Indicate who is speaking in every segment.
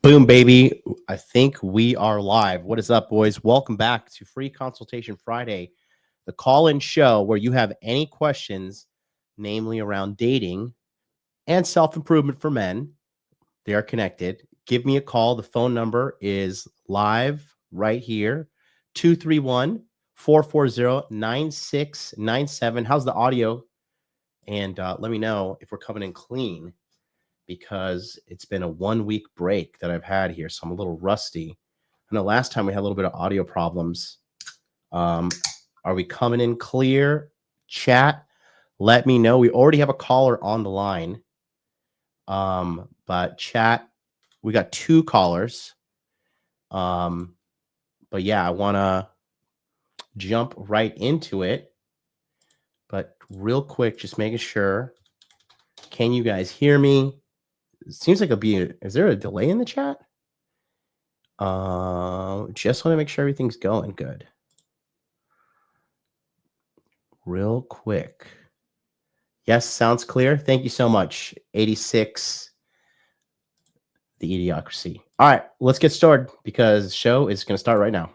Speaker 1: Boom, baby. I think we are live. What is up, boys? Welcome back to Free Consultation Friday, the call-in show where you have any questions, namely around dating and self-improvement for men. They are connected. Give me a call. The phone number is live right here, 231-440-9697. How's the audio? And let me know if we're coming in clean, because it's been a 1 week break that I've had here. So I'm a little rusty. I know last time we had a little bit of audio problems. Are we coming in clear? Chat, let me know. We already have a caller on the line. But chat, we got two callers. But yeah, I want to jump right into it. But real quick, just making sure. Can you guys hear me? It seems like is there a delay in the chat? Just want to make sure everything's going good. Real quick. Yes, sounds clear. Thank you so much. 86, the Idiocracy. All right, let's get started because the show is going to start right now.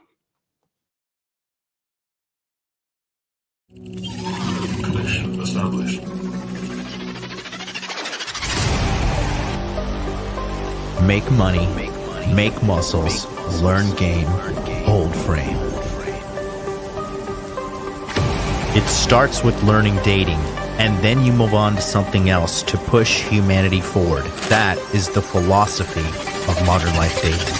Speaker 2: Connection established.
Speaker 3: Make money, make muscles, learn game, hold frame. It starts with learning dating, and then you move on to something else to push humanity forward. That is the philosophy of modern life dating.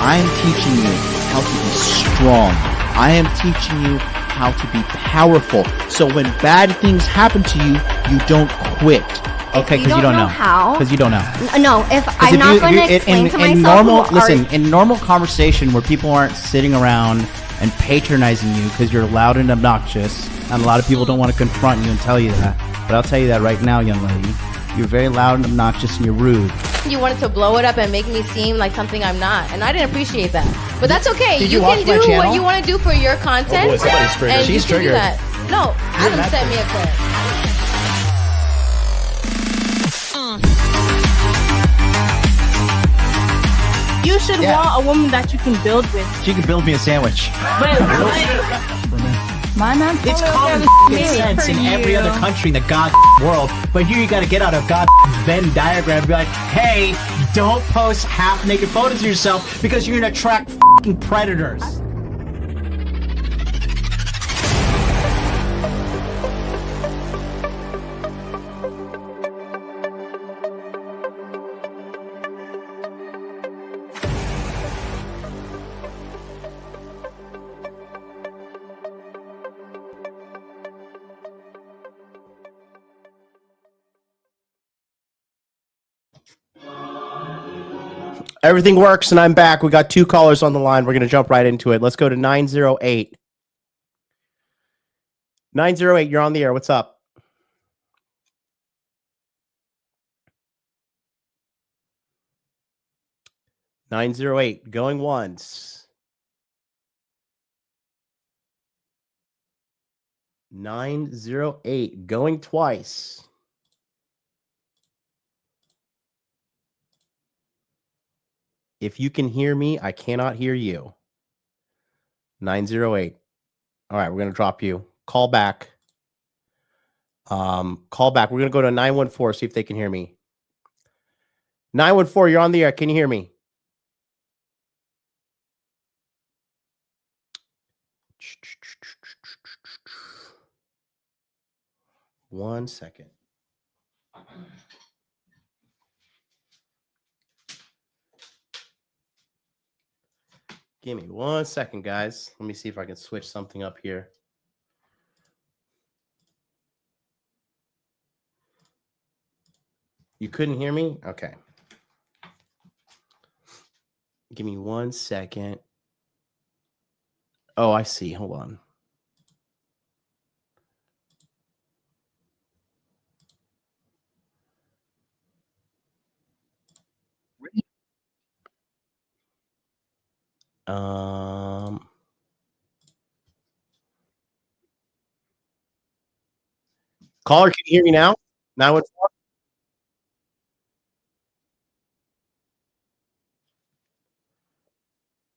Speaker 4: I am teaching you how to be strong. I am teaching you how to be powerful. So when bad things happen to you, you don't quit.
Speaker 5: Okay, because you don't know how.
Speaker 4: Because you don't know.
Speaker 5: No, if I'm not going to explain to myself.
Speaker 4: In normal conversation where people aren't sitting around and patronizing you because you're loud and obnoxious, and a lot of people don't want to confront you and tell you that. But I'll tell you that right now, young lady. You're very loud and obnoxious and you're rude.
Speaker 6: You wanted to blow it up and make me seem like something I'm not, and I didn't appreciate that. But that's okay. You can do what you want to do for your content.
Speaker 3: Oh boy, somebody's triggered.
Speaker 6: And
Speaker 3: She's
Speaker 6: you can
Speaker 3: triggered.
Speaker 6: do that. No, Adam sent me a clip.
Speaker 7: You should want a woman that you can build with.
Speaker 4: She can build me a sandwich.
Speaker 7: My man,
Speaker 4: It's common sense in every other country in the god world, but here you gotta get out a god Venn diagram and be like, hey, don't post half-naked photos of yourself because you're gonna attract f***ing predators.
Speaker 1: Everything works, and I'm back. We got two callers on the line. We're going to jump right into it. Let's go to 908. 908, you're on the air. What's up? $908, going once. 908, going twice. If you can hear me, I cannot hear you. 908. All right, we're going to drop you. Call back. Call back. We're going to go to 914, see if they can hear me. 914, you're on the air. Can you hear me? One second. Give me 1 second, guys. Let me see if I can switch something up here. You couldn't hear me? Okay. Give me 1 second. Oh, I see. Hold on. Um, Caller, can you hear me now? 914?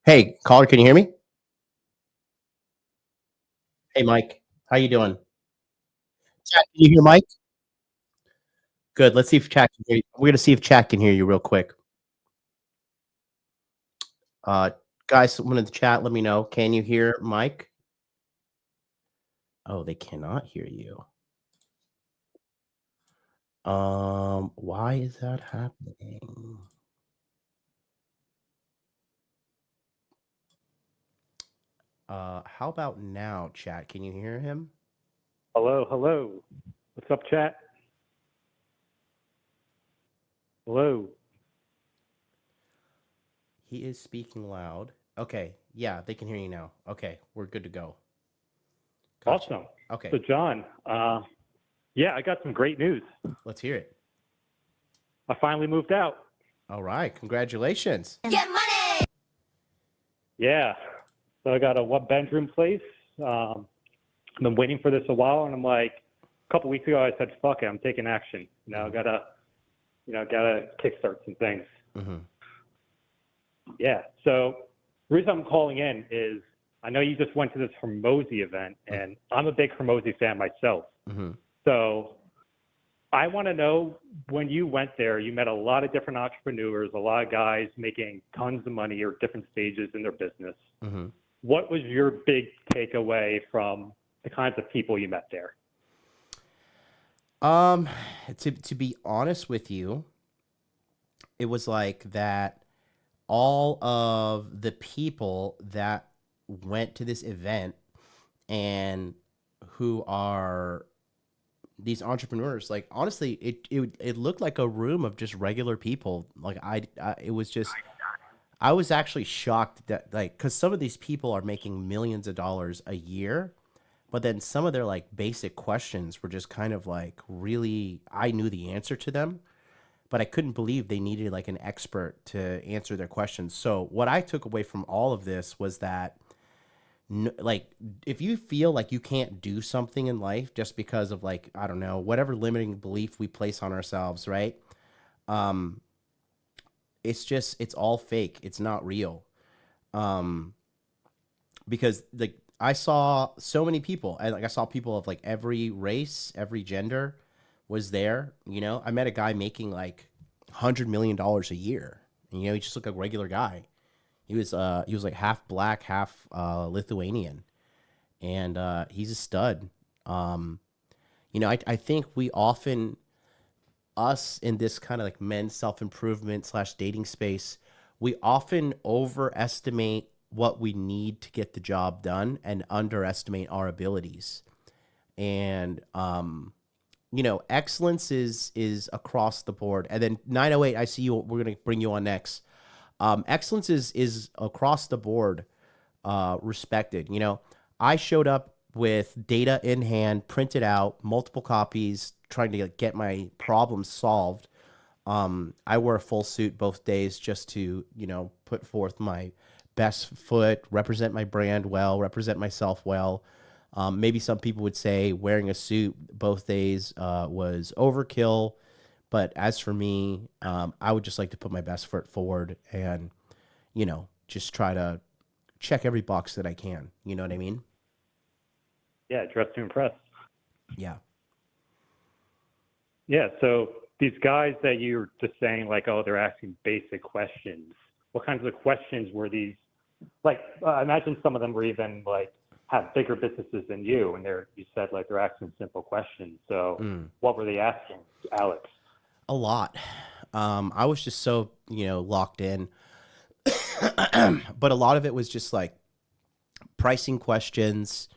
Speaker 1: Hey, caller, can you hear me? Hey, Mike, how you doing? Chat, can you hear Mike? Good. Let's see if chat can hear you. We're gonna see if chat can hear you real quick. Guys, someone in the chat, let me know. Can you hear Mike? Oh, they cannot hear you. Why is that happening? How about now, chat? Can you hear him?
Speaker 8: Hello. What's up, chat? Hello.
Speaker 1: He is speaking loud. Okay, yeah, they can hear you now. Okay, we're good to go. Gotcha.
Speaker 8: Awesome.
Speaker 1: Okay.
Speaker 8: So, John, yeah, I got some great news.
Speaker 1: Let's hear it.
Speaker 8: I finally moved out.
Speaker 1: All right, congratulations.
Speaker 5: Get money.
Speaker 8: Yeah. So I got a one-bedroom place. I've been waiting for this a while, and I'm like, a couple weeks ago, I said, "Fuck it, I'm taking action." Now I gotta kickstart some things.
Speaker 1: Mm-hmm.
Speaker 8: Yeah. So the reason I'm calling in is I know you just went to this Hormozi event, and I'm a big Hormozi fan myself.
Speaker 1: Mm-hmm.
Speaker 8: So I want to know, when you went there, you met a lot of different entrepreneurs, a lot of guys making tons of money or different stages in their business.
Speaker 1: Mm-hmm.
Speaker 8: What was your big takeaway from the kinds of people you met there?
Speaker 1: To be honest with you, it was like that all of the people that went to this event and who are these entrepreneurs, like, honestly, it looked like a room of just regular people. Like, it was just, I was actually shocked that, like, because some of these people are making millions of dollars a year, but then some of their, like, basic questions were just kind of like, really, I knew the answer to them, but I couldn't believe they needed like an expert to answer their questions. So what I took away from all of this was that, like, if you feel like you can't do something in life just because of, like, I don't know, whatever limiting belief we place on ourselves, right? It's all fake. It's not real. Because, like, I saw so many people, and, like, I saw people of, like, every race, every gender was there. You know, I met a guy making like $100 million a year. And, you know, he just looked like a regular guy. He was like half black, half Lithuanian, and he's a stud. You know, I think we often, us in this kind of like men's self-improvement / dating space, we often overestimate what we need to get the job done and underestimate our abilities. And you know, excellence is across the board. And then 908, I see you. We're gonna bring you on next. Excellence is across the board, respected. You know, I showed up with data in hand, printed out, multiple copies, trying to get my problems solved. I wore a full suit both days just to, you know, put forth my best foot, represent my brand well, represent myself well. Maybe some people would say wearing a suit both days was overkill. But as for me, I would just like to put my best foot forward and, you know, just try to check every box that I can. You know what I mean?
Speaker 8: Yeah, dress to impress.
Speaker 1: Yeah.
Speaker 8: Yeah, so these guys that you're just saying, like, oh, they're asking basic questions. What kinds of questions were these? Like, I imagine some of them were even, like, have bigger businesses than you, and you said, like, they're asking simple questions. So what were they asking, Alex?
Speaker 1: A lot. I was just so, you know, locked in. But a lot of it was just like pricing questions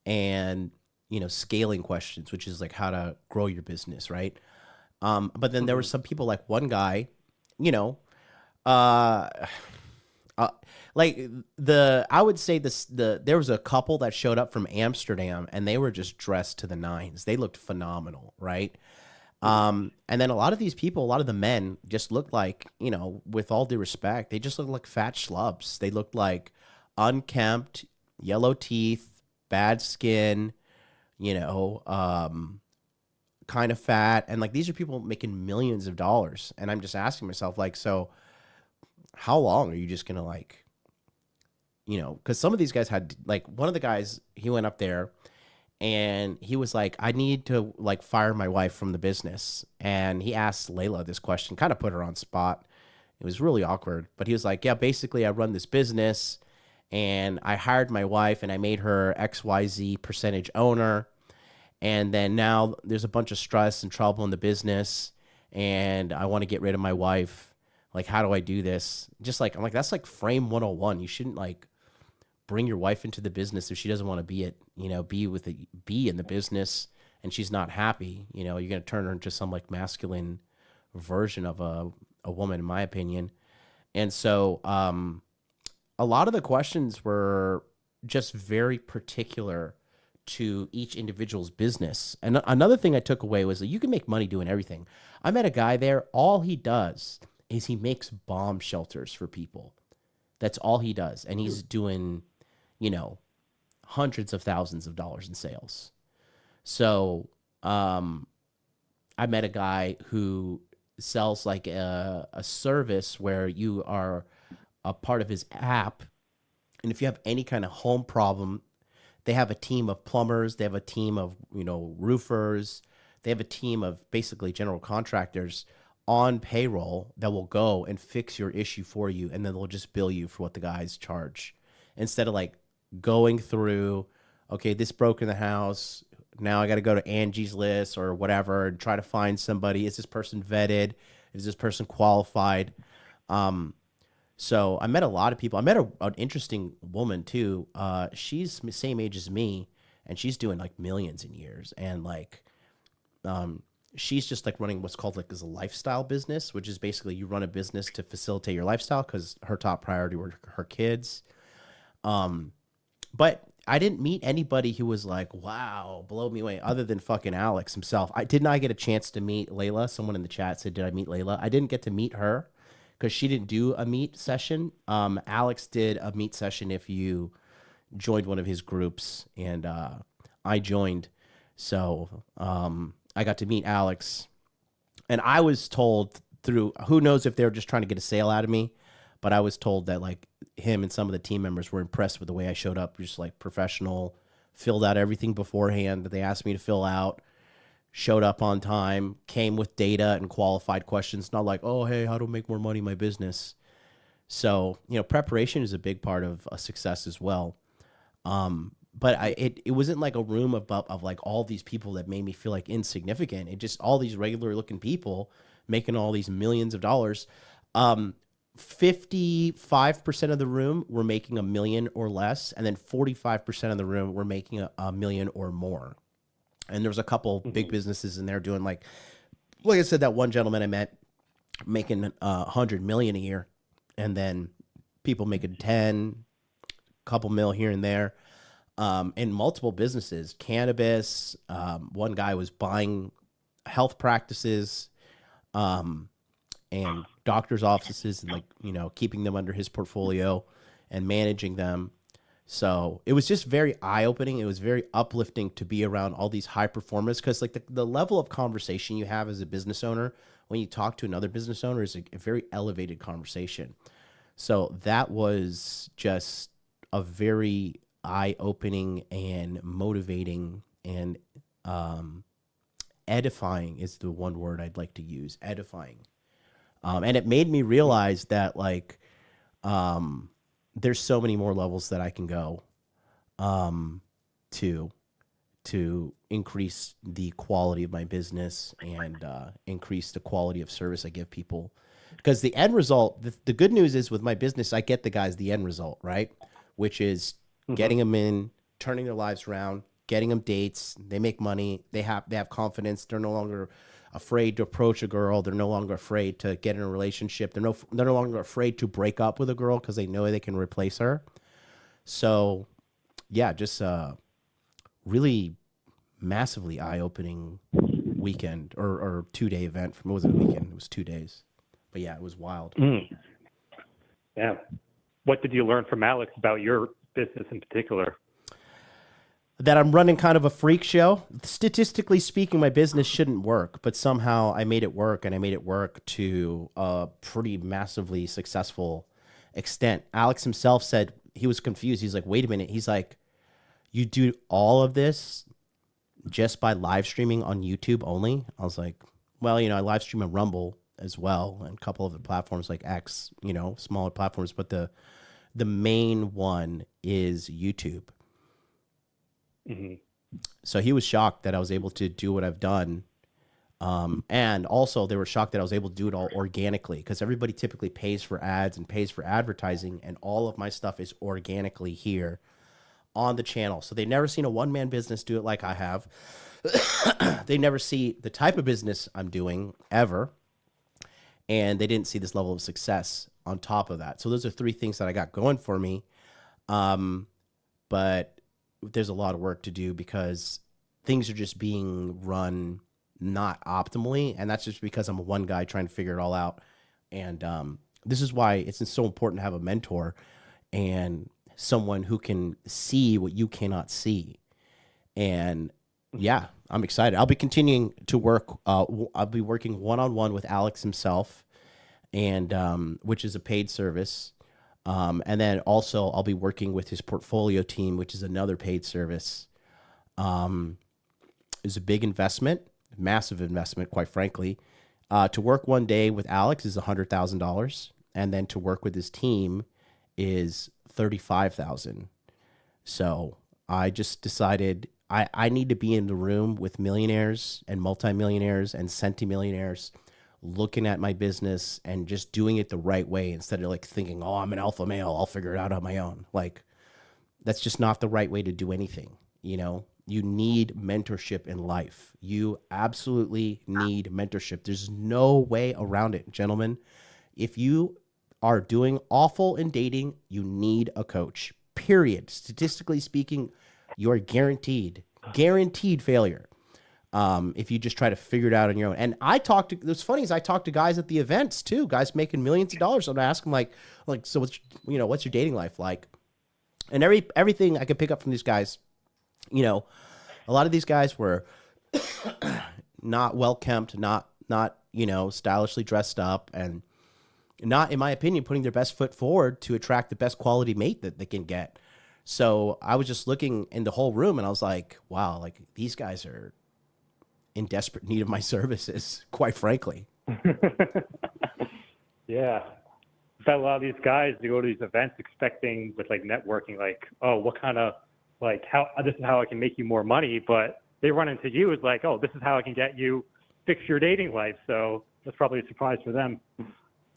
Speaker 1: and, you know, scaling questions, which is like how to grow your business, right? But then there were some people, like one guy, you know, like I would say there was a couple that showed up from Amsterdam and they were just dressed to the nines. They looked phenomenal, right? And then a lot of these people, a lot of the men just look like, you know, with all due respect, they just look like fat schlubs. They look like unkempt, yellow teeth, bad skin, you know, kind of fat. And like, these are people making millions of dollars. And I'm just asking myself, like, so how long are you just going to like, you know, because some of these guys had, like, one of the guys, he went up there and he was like, I need to like fire my wife from the business. And he asked Layla this question, kind of put her on spot. It was really awkward, but he was like, yeah, basically I run this business and I hired my wife and I made her XYZ percentage owner. And then now there's a bunch of stress and trouble in the business and I want to get rid of my wife. Like, how do I do this? Just like, I'm like, that's like frame 101. You shouldn't like bring your wife into the business if she doesn't want to be be in the business and she's not happy. You know, you're going to turn her into some like masculine version of a woman, in my opinion. And so a lot of the questions were just very particular to each individual's business. And another thing I took away was that you can make money doing everything. I met a guy there. All he does is he makes bomb shelters for people. That's all he does. And he's doing, you know, hundreds of thousands of dollars in sales. So I met a guy who sells like a service where you are a part of his app. And if you have any kind of home problem, they have a team of plumbers, they have a team of, you know, roofers, they have a team of basically general contractors on payroll that will go and fix your issue for you. And then they'll just bill you for what the guys charge instead of like going through, okay, this broke in the house. Now I got to go to Angie's List or whatever and try to find somebody. Is this person vetted? Is this person qualified? So I met a lot of people. I met an interesting woman too. She's the same age as me and she's doing like millions in years. And like, she's just like running what's called like as a lifestyle business, which is basically you run a business to facilitate your lifestyle because her top priority were her kids. But I didn't meet anybody who was like, wow, blow me away, other than fucking Alex himself. I did not get a chance to meet Layla. Someone in the chat said, did I meet Layla? I didn't get to meet her because she didn't do a meet session. Alex did a meet session if you joined one of his groups, and I joined. So I got to meet Alex. And I was told through, who knows if they were just trying to get a sale out of me, but I was told that like him and some of the team members were impressed with the way I showed up, just like professional, filled out everything beforehand that they asked me to fill out, showed up on time, came with data and qualified questions, not like, oh, hey, how to make more money in my business. So, you know, preparation is a big part of a success as well. But it wasn't like a room of like all these people that made me feel like insignificant. It just all these regular looking people making all these millions of dollars. 55% of the room were making $1 million or less, and then 45% of the room were making a million or more. And there was a couple big businesses in there doing like I said, that one gentleman I met making 100 million a year, and then people making 10, couple mil here and there. In multiple businesses, cannabis. One guy was buying health practices, and doctors' offices, and like, you know, keeping them under his portfolio and managing them. So it was just very eye-opening. It was very uplifting to be around all these high performers, because like the level of conversation you have as a business owner when you talk to another business owner is a very elevated conversation. So that was just a very eye-opening and motivating and edifying is the one word I'd like to use, edifying. And it made me realize that like there's so many more levels that I can go to increase the quality of my business and increase the quality of service I give people. Because the end result, the good news is with my business, I get the guys the end result, right? Which is getting them in, turning their lives around, getting them dates. They make money. They have confidence. They're no longer afraid to approach a girl. They're no longer afraid to get in a relationship. They're no longer afraid to break up with a girl because they know they can replace her. So, yeah, just really massively eye-opening weekend or 2-day event. From, it wasn't a weekend, it was 2 days. But yeah, it was wild.
Speaker 8: Yeah. What did you learn from Alex about your business in particular?
Speaker 1: That I'm running kind of a freak show. Statistically speaking, my business shouldn't work, but somehow I made it work, and I made it work to a pretty massively successful extent. Alex himself said he was confused. He's like, wait a minute. He's like, you do all of this just by live streaming on YouTube only? I was like, well, I live stream on Rumble as well, and a couple of the platforms like X, smaller platforms, but the main one is YouTube. So he was shocked that I was able to do what I've done. And also they were shocked that I was able to do it all organically, because everybody typically pays for ads and pays for advertising, and all of my stuff is organically here on the channel. So they've never seen a one-man business do it like I have. They never see the type of business I'm doing ever. And they didn't see this level of success on top of that. So those are 3 things that I got going for me. But there's a lot of work to do, because things are just being run not optimally. And that's just because I'm a one guy trying to figure it all out. And this is why it's so important to have a mentor and someone who can see what you cannot see. And yeah, I'm excited. I'll be continuing to work. I'll be working one-on-one with Alex himself, and which is a paid service. And then also I'll be working with his portfolio team, which is another paid service. It's a big investment, massive investment, quite frankly. To work one day with Alex is $100,000, and then to work with his team is $35,000. So I just decided I need to be in the room with millionaires and multimillionaires and centimillionaires, looking at my business and just doing it the right way, instead of like thinking, oh, I'm an alpha male, I'll figure it out on my own. Like, that's just not the right way to do anything. You need mentorship in life. You absolutely need mentorship. There's no way around it, gentlemen. If you are doing awful in dating, you need a coach, period. Statistically speaking, you are guaranteed failure. If you just try to figure it out on your own. And what's funny is I talk to guys at the events too, guys making millions of dollars. And I ask them like, so what's your dating life like? And everything I could pick up from these guys, a lot of these guys were not well kempt, not stylishly dressed up, and not, in my opinion, putting their best foot forward to attract the best quality mate that they can get. So I was just looking in the whole room, and I was like, wow, like these guys are in desperate need of my services, quite frankly.
Speaker 8: Yeah. But a lot of these guys, they go to these events expecting with like networking, like, oh, what kind of, like, how, this is how I can make you more money. But they run into you as like, oh, this is how I can get you, fix your dating life. So that's probably a surprise for them.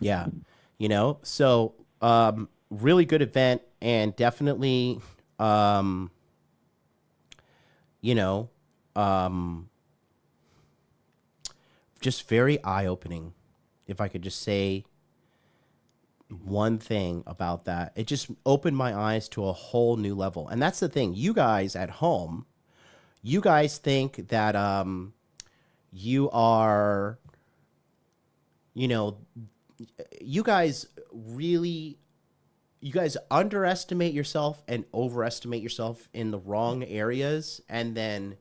Speaker 8: Yeah.
Speaker 1: So really good event, and definitely, just very eye-opening. If I could just say one thing about that, it just opened my eyes to a whole new level. And that's the thing. You guys at home, you guys think that you are, you guys underestimate yourself and overestimate yourself in the wrong areas, and then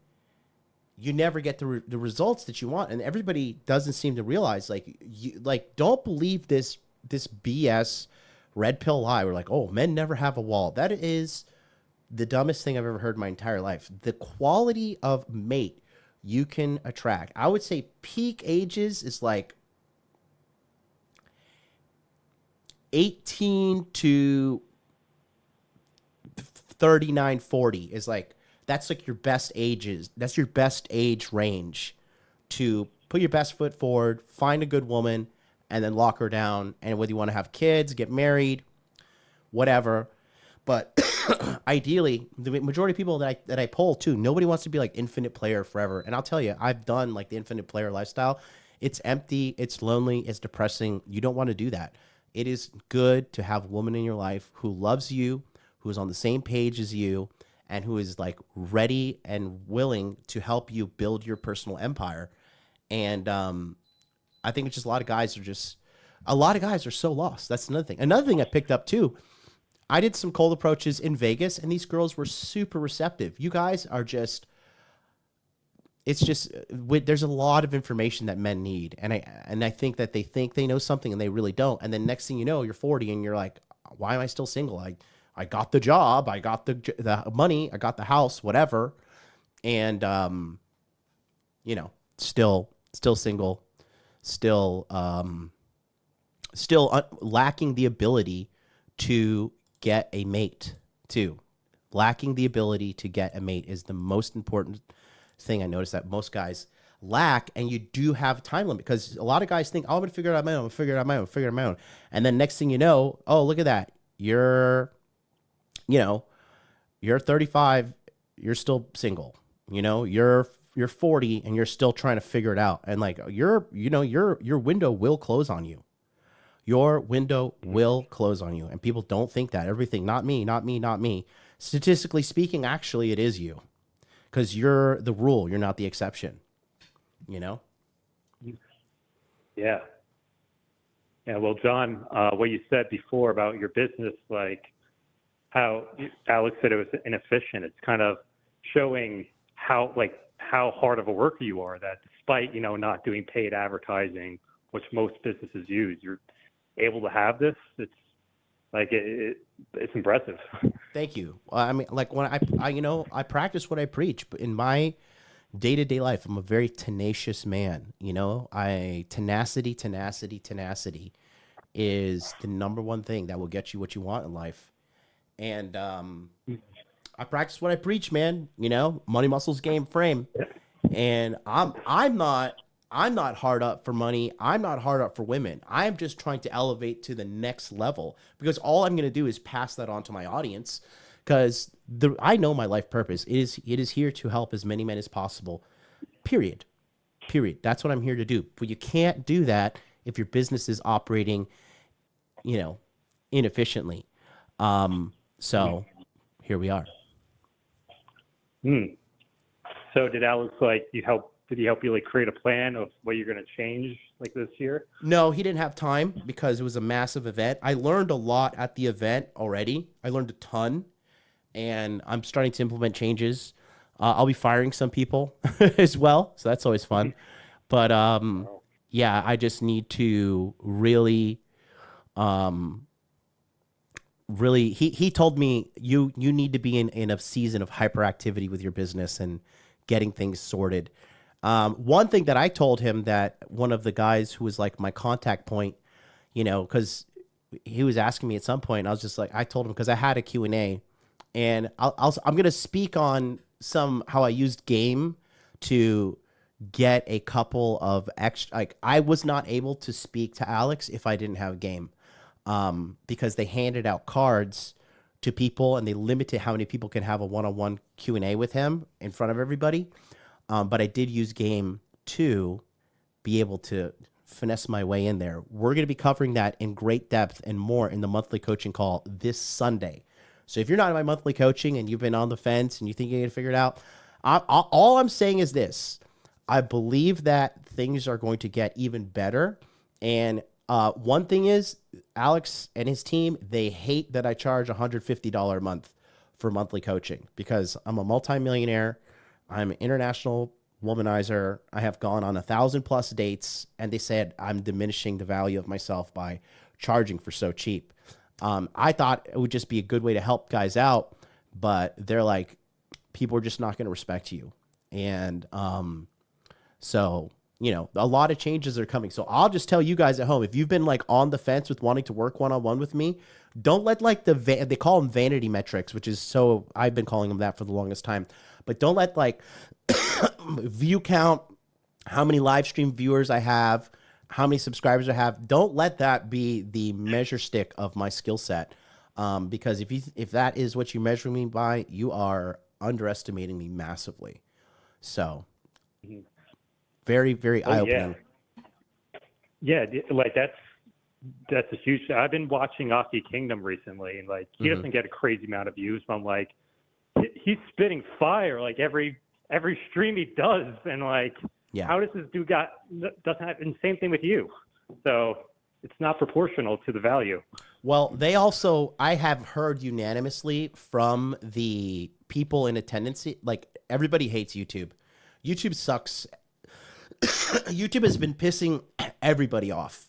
Speaker 1: you never get the results that you want. And everybody doesn't seem to realize, don't believe this BS red pill lie. We're like, oh, men never have a wall. That is the dumbest thing I've ever heard in my entire life. The quality of mate you can attract, I would say peak ages is like 18 to 39, 40 is like, that's like your best ages. That's your best age range to put your best foot forward, find a good woman, and then lock her down. And whether you want to have kids, get married, whatever. But ideally, the majority of people that I poll too, nobody wants to be like infinite player forever. And I'll tell you, I've done like the infinite player lifestyle. It's empty, it's lonely, it's depressing. You don't want to do that. It is good to have a woman in your life who loves you, who is on the same page as you, and who is like ready and willing to help you build your personal empire. And I think it's just a lot of guys are so lost. That's another thing. Another thing I picked up too, I did some cold approaches in Vegas, and these girls were super receptive. You guys are just, it's just, there's a lot of information that men need. And I think that they think they know something and they really don't. And then next thing you know, you're 40 and you're like, why am I still single? I got the job, I got the money, I got the house, whatever. And, you know, still single, still lacking the ability to get a mate too. Lacking the ability to get a mate is the most important thing I noticed that most guys lack. And you do have a time limit, because a lot of guys think, oh, I'm gonna figure it out on my own, I'm gonna figure it out on my own, I'm figure it out on my own. And then next thing you know, oh, look at that, you're 35, you're still single. You know, you're 40 and you're still trying to figure it out. And like your window will close on you. Your window will close on you. And people don't think that. Everything, not me, not me, not me. Statistically speaking, actually it is you. Because you're the rule, you're not the exception. You know?
Speaker 8: Yeah. Yeah, well, John, what you said before about your business, like how Alex said it was inefficient, it's kind of showing how hard of a worker you are, that despite, not doing paid advertising, which most businesses use, you're able to have this. It's like, it's impressive.
Speaker 1: Thank you. I mean, like when I practice what I preach, but in my day-to-day life, I'm a very tenacious man. Tenacity is the number one thing that will get you what you want in life. And I practice what I preach, man. Money, muscles, game, frame. And I'm not hard up for money. I'm not hard up for women. I'm just trying to elevate to the next level, because all I'm going to do is pass that on to my audience, because I know my life purpose. It is here to help as many men as possible. Period. That's what I'm here to do. But you can't do that if your business is operating, inefficiently. So here we are.
Speaker 8: So did Alex did he help you create a plan of what you're going to change this year?
Speaker 1: No, he didn't have time because it was a massive event. I learned a lot at the event already. I learned a ton, and I'm starting to implement changes. I'll be firing some people as well, so that's always fun. But yeah, I just need to really, he told me you need to be in a season of hyperactivity with your business and getting things sorted. One thing that I told him, that one of the guys who was like my contact point, because he was asking me at some point, and I was just like, I told him, because I had a Q&A, and I'm going to speak on how I used game to get a couple of extra, I was not able to speak to Alex if I didn't have game, because they handed out cards to people and they limited how many people can have a one-on-one Q&A with him in front of everybody. But I did use game to be able to finesse my way in there. We're going to be covering that in great depth and more in the monthly coaching call this Sunday. So if you're not in my monthly coaching and you've been on the fence and you think you're going to figure it out, all I'm saying is this. I believe that things are going to get even better. And one thing is, Alex and his team, they hate that I charge $150 a month for monthly coaching, because I'm a multimillionaire. I'm an international womanizer. I have gone on 1,000+ dates, and they said I'm diminishing the value of myself by charging for so cheap. I thought it would just be a good way to help guys out, but they're like, people are just not going to respect you. And so, a lot of changes are coming. So I'll just tell you guys at home, if you've been on the fence with wanting to work one-on-one with me, don't let they call them vanity metrics, which is I've been calling them that for the longest time. But don't let view count, how many live stream viewers I have, how many subscribers I have. Don't let that be the measure stick of my skill set. Because if that is what you measure me by, you are underestimating me massively. So very, very eye-opening.
Speaker 8: Yeah, that's a huge. I've been watching Aki Kingdom recently, and he doesn't get a crazy amount of views, but I'm he's spitting fire every stream he does, and
Speaker 1: Yeah.
Speaker 8: How does this dude doesn't have, and same thing with you. So it's not proportional to the value.
Speaker 1: Well, they also, I have heard unanimously from the people in attendance, like everybody hates YouTube. YouTube sucks. YouTube has been pissing everybody off.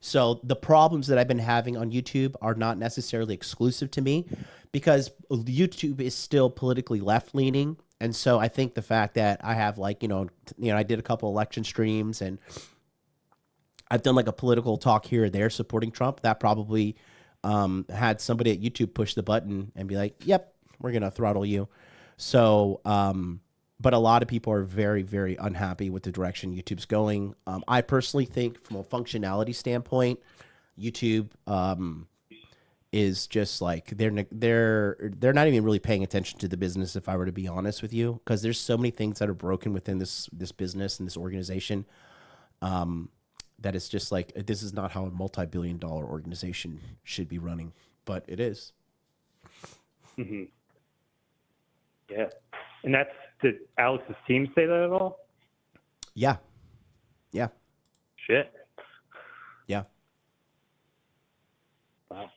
Speaker 1: So the problems that I've been having on YouTube are not necessarily exclusive to me because YouTube is still politically left leaning. And so I think the fact that I have like, I did a couple election streams and I've done like a political talk here or there supporting Trump, that probably had somebody at YouTube push the button and be like, yep, we're going to throttle you. So, but a lot of people are very, very unhappy with the direction YouTube's going. I personally think from a functionality standpoint, YouTube is just like they're not even really paying attention to the business, if I were to be honest with you, because there's so many things that are broken within this business and this organization that it's just like this is not how a multi-billion-dollar organization should be running, but it is.
Speaker 8: Mm-hmm. Yeah, and did Alex's team say that at all?
Speaker 1: Yeah. Yeah.
Speaker 8: Shit.
Speaker 1: Yeah.
Speaker 8: Wow.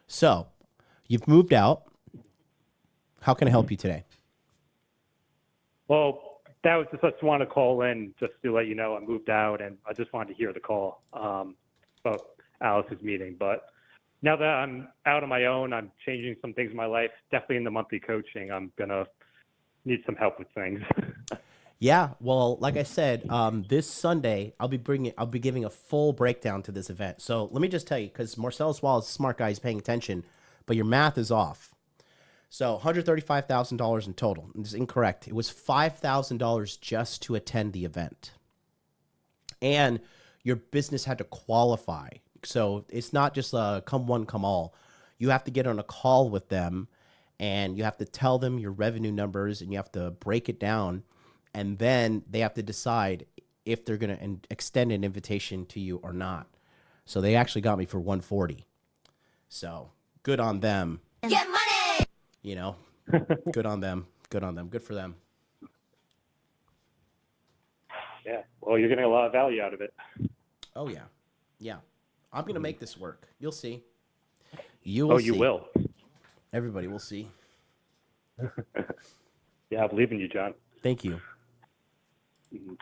Speaker 1: So, you've moved out. How can I help you today?
Speaker 8: Well, that was just, I just want to call in just to let you know I moved out, and I just wanted to hear the call about Alex's meeting. But now that I'm out on my own, I'm changing some things in my life. Definitely in the monthly coaching, I'm gonna need some help with things.
Speaker 1: Yeah, well, like I said, this Sunday I'll be giving a full breakdown to this event. So let me just tell you, because Marcellus Wall is a smart guy, he's paying attention, but your math is off. So $135,000 in total. This is incorrect. It was $5,000 just to attend the event, and your business had to qualify. So it's not just a come one, come all. You have to get on a call with them, and you have to tell them your revenue numbers, and you have to break it down. And then they have to decide if they're going to extend an invitation to you or not. So they actually got me for $140. So good on them.
Speaker 5: Get money.
Speaker 1: Good on them. Good on them. Good for them.
Speaker 8: Yeah. Well, you're getting a lot of value out of it.
Speaker 1: Oh, yeah. Yeah. I'm going to make this work. You'll see. You will see.
Speaker 8: You will.
Speaker 1: Everybody will see.
Speaker 8: Yeah, I believe in you, John.
Speaker 1: Thank you.
Speaker 8: Mm-hmm.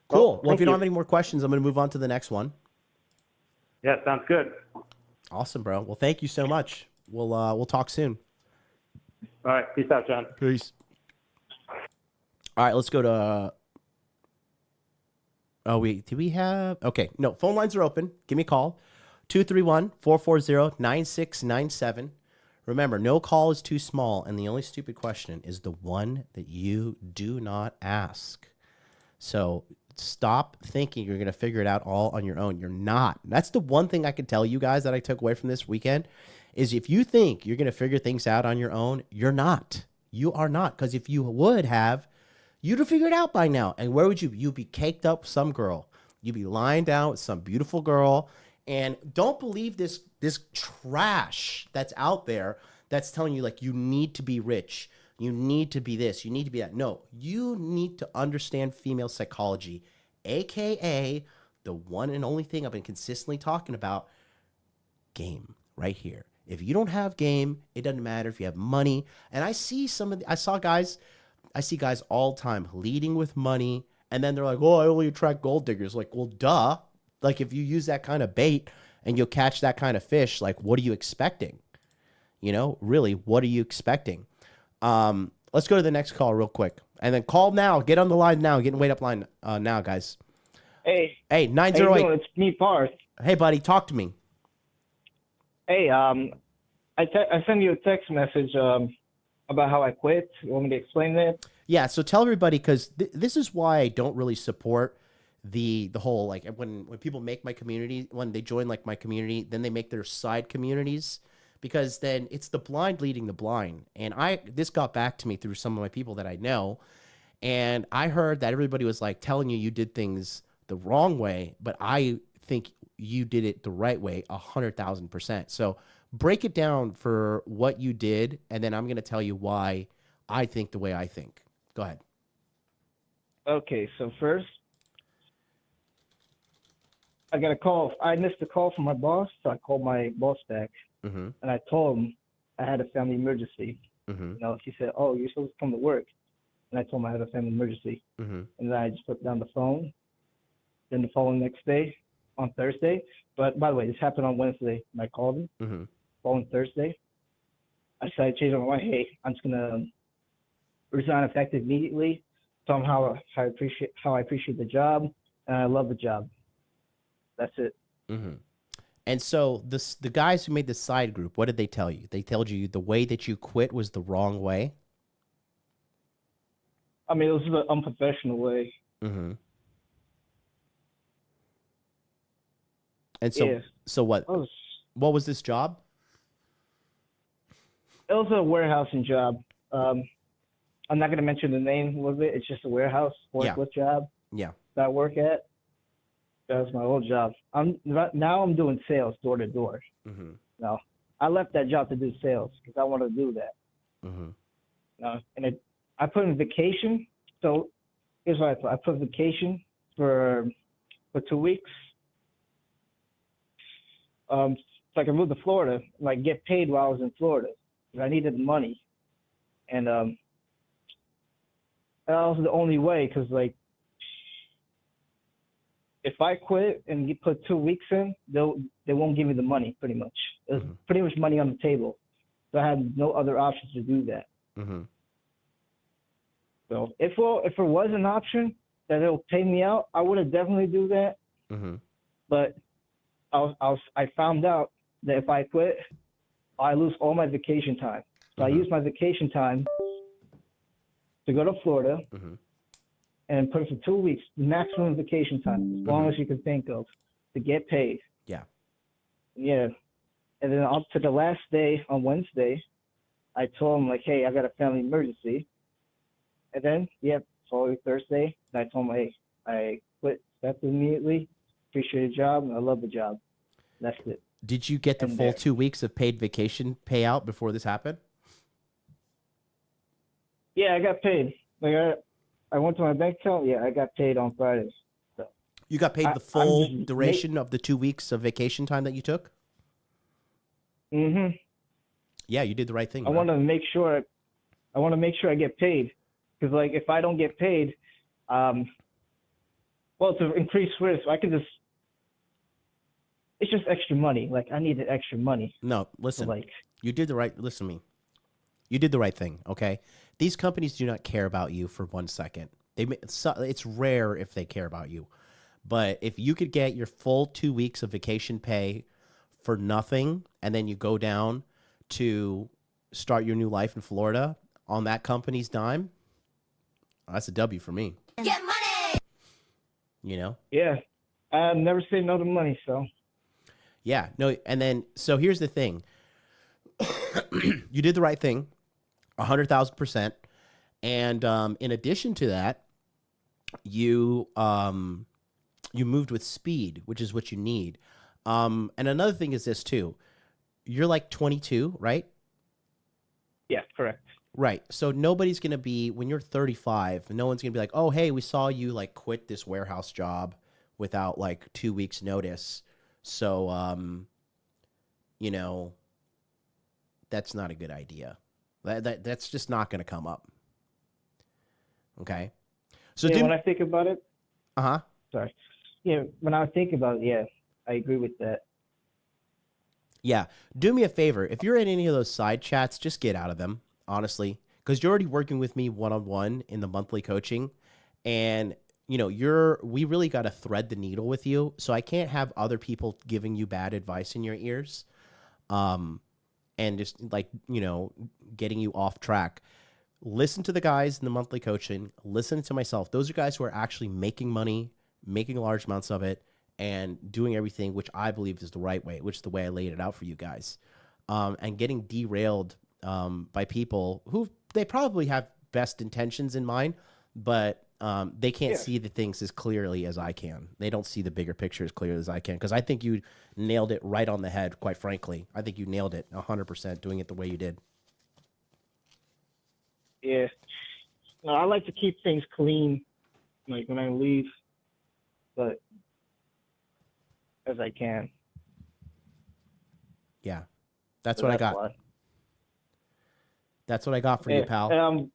Speaker 1: Cool. Well, if you don't have any more questions, I'm going to move on to the next one.
Speaker 8: Yeah, sounds good.
Speaker 1: Awesome, bro. Well, thank you so much. We'll talk soon.
Speaker 8: All right. Peace out, John.
Speaker 1: Peace. All right, let's go to... Oh, wait. Do we have... Okay. No, phone lines are open. Give me a call. 231-440-9697. Remember, no call is too small, and the only stupid question is the one that you do not ask. So stop thinking you're going to figure it out all on your own. You're not. That's the one thing I can tell you guys that I took away from this weekend is if you think you're going to figure things out on your own, you're not. You are not, because if you would have, you'd have figured it out by now. And where would you? You'd be caked up with some girl. You'd be lying down with some beautiful girl. And don't believe this trash that's out there that's telling you like you need to be rich, you need to be this, you need to be that. No, you need to understand female psychology, aka the one and only thing I've been consistently talking about, game right here. If you don't have game, it doesn't matter if you have money. And I see guys all the time leading with money, and then they're like, "Oh, I only attract gold diggers." Like, well, duh. Like, if you use that kind of bait and you'll catch that kind of fish, like, what are you expecting? Really, what are you expecting? Let's go to the next call real quick. And then call now. Get on the line now. Get in wait up line now, guys.
Speaker 9: Hey.
Speaker 1: Hey, 908.
Speaker 9: It's me, Parth.
Speaker 1: Hey, buddy, talk to me.
Speaker 9: Hey, I sent you a text message about how I quit. You want me to explain that?
Speaker 1: Yeah, so tell everybody, because this is why I don't really support the whole, like, when people make my community, when they join like my community, then they make their side communities, because then it's the blind leading the blind. And this got back to me through some of my people that I know, and I heard that everybody was like telling you did things the wrong way, but I think you did it the right way 100,000%. So break it down for what you did, and then I'm going to tell you why I think the way I think. Go ahead.
Speaker 9: Okay, so first, I got a call. I missed a call from my boss, so I called my boss back, and I told him I had a family emergency. You know, he said, "Oh, you're supposed to come to work," and I told him I had a family emergency, and then I just put down the phone. Then the following next day, on Thursday, but by the way, this happened on Wednesday, and I called him. Following Thursday, I decided to change my mind. Hey, I'm just gonna resign effective immediately. Tell them how I appreciate the job, and I love the job. That's it.
Speaker 1: And so the guys who made the side group, what did they tell you? They told you the way that you quit was the wrong way?
Speaker 9: I mean, it was the unprofessional way.
Speaker 1: And so, so what? What was this job?
Speaker 9: It was a warehousing job. I'm not going to mention the name of it. It's just a warehouse forklift job.
Speaker 1: Yeah.
Speaker 9: That I work at. That was my old job. Now I'm doing sales door to door. No, I left that job to do sales because I want to do that. And I put in vacation. So here's what I put. I put vacation for 2 weeks. So I could move to Florida, like get paid while I was in Florida. I needed the money, and that was the only way. Because like, if I quit and you put 2 weeks in, they won't give me the money. Pretty much, there's pretty much money on the table. So I had no other options to do that. So if it was an option that it'll pay me out, I would have definitely do that. But I found out that if I quit, I lose all my vacation time. So I use my vacation time to go to Florida and put it for 2 weeks, maximum vacation time, as long as you can think of, to get paid.
Speaker 1: Yeah.
Speaker 9: Yeah. And then up to the last day on Wednesday, I told him, like, hey, I got a family emergency. And then, following Thursday, I told him, hey, I quit immediately. Appreciate the job, and I love the job. That's it.
Speaker 1: Did you get the full 2 weeks of paid vacation payout before this happened?
Speaker 9: Yeah, I got paid. Like I went to my bank account. Yeah, I got paid on Friday. So
Speaker 1: you got paid the full duration of the 2 weeks of vacation time that you took? Yeah, you did the right thing.
Speaker 9: I want to make sure I get paid, because like if I don't get paid, well, to increase risk, I could just. It's just extra money. Like I needed extra money.
Speaker 1: No, listen.
Speaker 9: So, like
Speaker 1: you did the right. Listen to me. You did the right thing. Okay. These companies do not care about you for 1 second. It's rare if they care about you, but if you could get your full 2 weeks of vacation pay for nothing, and then you go down to start your new life in Florida on that company's dime, that's a W for me.
Speaker 5: Get money.
Speaker 1: You know?
Speaker 9: Yeah, I've never said no to money, so.
Speaker 1: Yeah, no, and then, so here's the thing. You did the right thing, 100,000%. And in addition to that, you moved with speed, which is what you need. And another thing is this too. You're like 22, right?
Speaker 9: Yeah, correct.
Speaker 1: Right. So nobody's going to be, when you're 35, no one's going to be like, oh, hey, we saw you like quit this warehouse job without like 2 weeks notice. So, you know, that's not a good idea. That's just not going to come up. Okay. So
Speaker 9: when I think about it.
Speaker 1: Uh-huh.
Speaker 9: Sorry. Yeah, when I think about it, yeah, I agree with that.
Speaker 1: Yeah. Do me a favor. If you're in any of those side chats, just get out of them, honestly, because you're already working with me one-on-one in the monthly coaching. And, you know, we really got to thread the needle with you. So I can't have other people giving you bad advice in your ears. And just like, you know, getting you off track. Listen to the guys in the monthly coaching. Listen to myself. Those are guys who are actually making money, making large amounts of it, and doing everything which I believe is the right way, which is the way I laid it out for you guys. And getting derailed by people who they probably have best intentions in mind, but they can't see the things as clearly as I can. They don't see the bigger picture as clearly as I can, because I think you nailed it right on the head, quite frankly. I think you nailed it 100% doing it the way you did.
Speaker 9: Yeah. No, I like to keep things clean, like when I leave, but as I can.
Speaker 1: Yeah, that's what I got.
Speaker 9: Why.
Speaker 1: That's what I got for you, pal.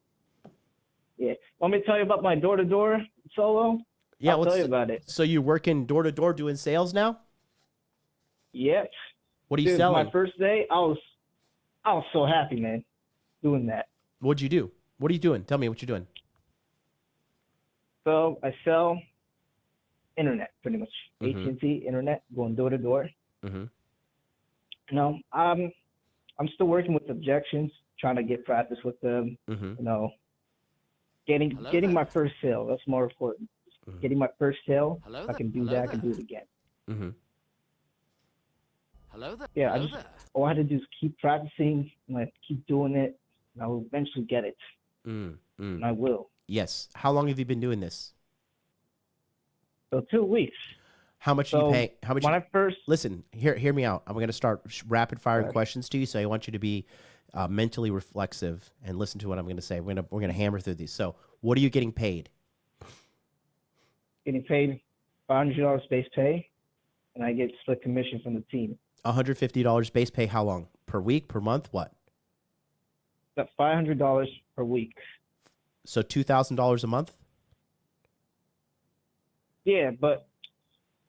Speaker 9: Yeah. Want me to tell you about my door-to-door solo?
Speaker 1: Yeah,
Speaker 9: I'll tell you about it.
Speaker 1: So you're working door-to-door doing sales now?
Speaker 9: Yep.
Speaker 1: What are you selling?
Speaker 9: My first day, I was so happy, man, doing that.
Speaker 1: What'd you do? What are you doing? Tell me what you're doing.
Speaker 9: So I sell internet, pretty much.
Speaker 1: Mm-hmm.
Speaker 9: AT&T internet, going door to door.
Speaker 1: Mm-hmm.
Speaker 9: You know, I'm still working with objections, trying to get practice with them.
Speaker 1: Mm-hmm.
Speaker 9: You know, getting my first sale. That's more important.
Speaker 1: Mm-hmm.
Speaker 9: Getting my first sale. I can do that. I can do it again.
Speaker 1: Mm-hmm.
Speaker 9: Yeah, all I had to do is keep practicing, like keep doing it, and I will eventually get it. And I will.
Speaker 1: Yes. How long have you been doing this?
Speaker 9: So 2 weeks.
Speaker 1: How much do you pay? How much?
Speaker 9: When I first
Speaker 1: listen, hear me out. I'm going to start rapid firing questions to you, so I want you to be mentally reflexive and listen to what I'm going to say. We're going to hammer through these. So, what are you getting paid?
Speaker 9: Getting paid $500 base pay, and I get split commission from the team.
Speaker 1: $150 base pay. How long? Per week? Per month? What?
Speaker 9: That's $500 per week.
Speaker 1: So $2,000 a month?
Speaker 9: Yeah, but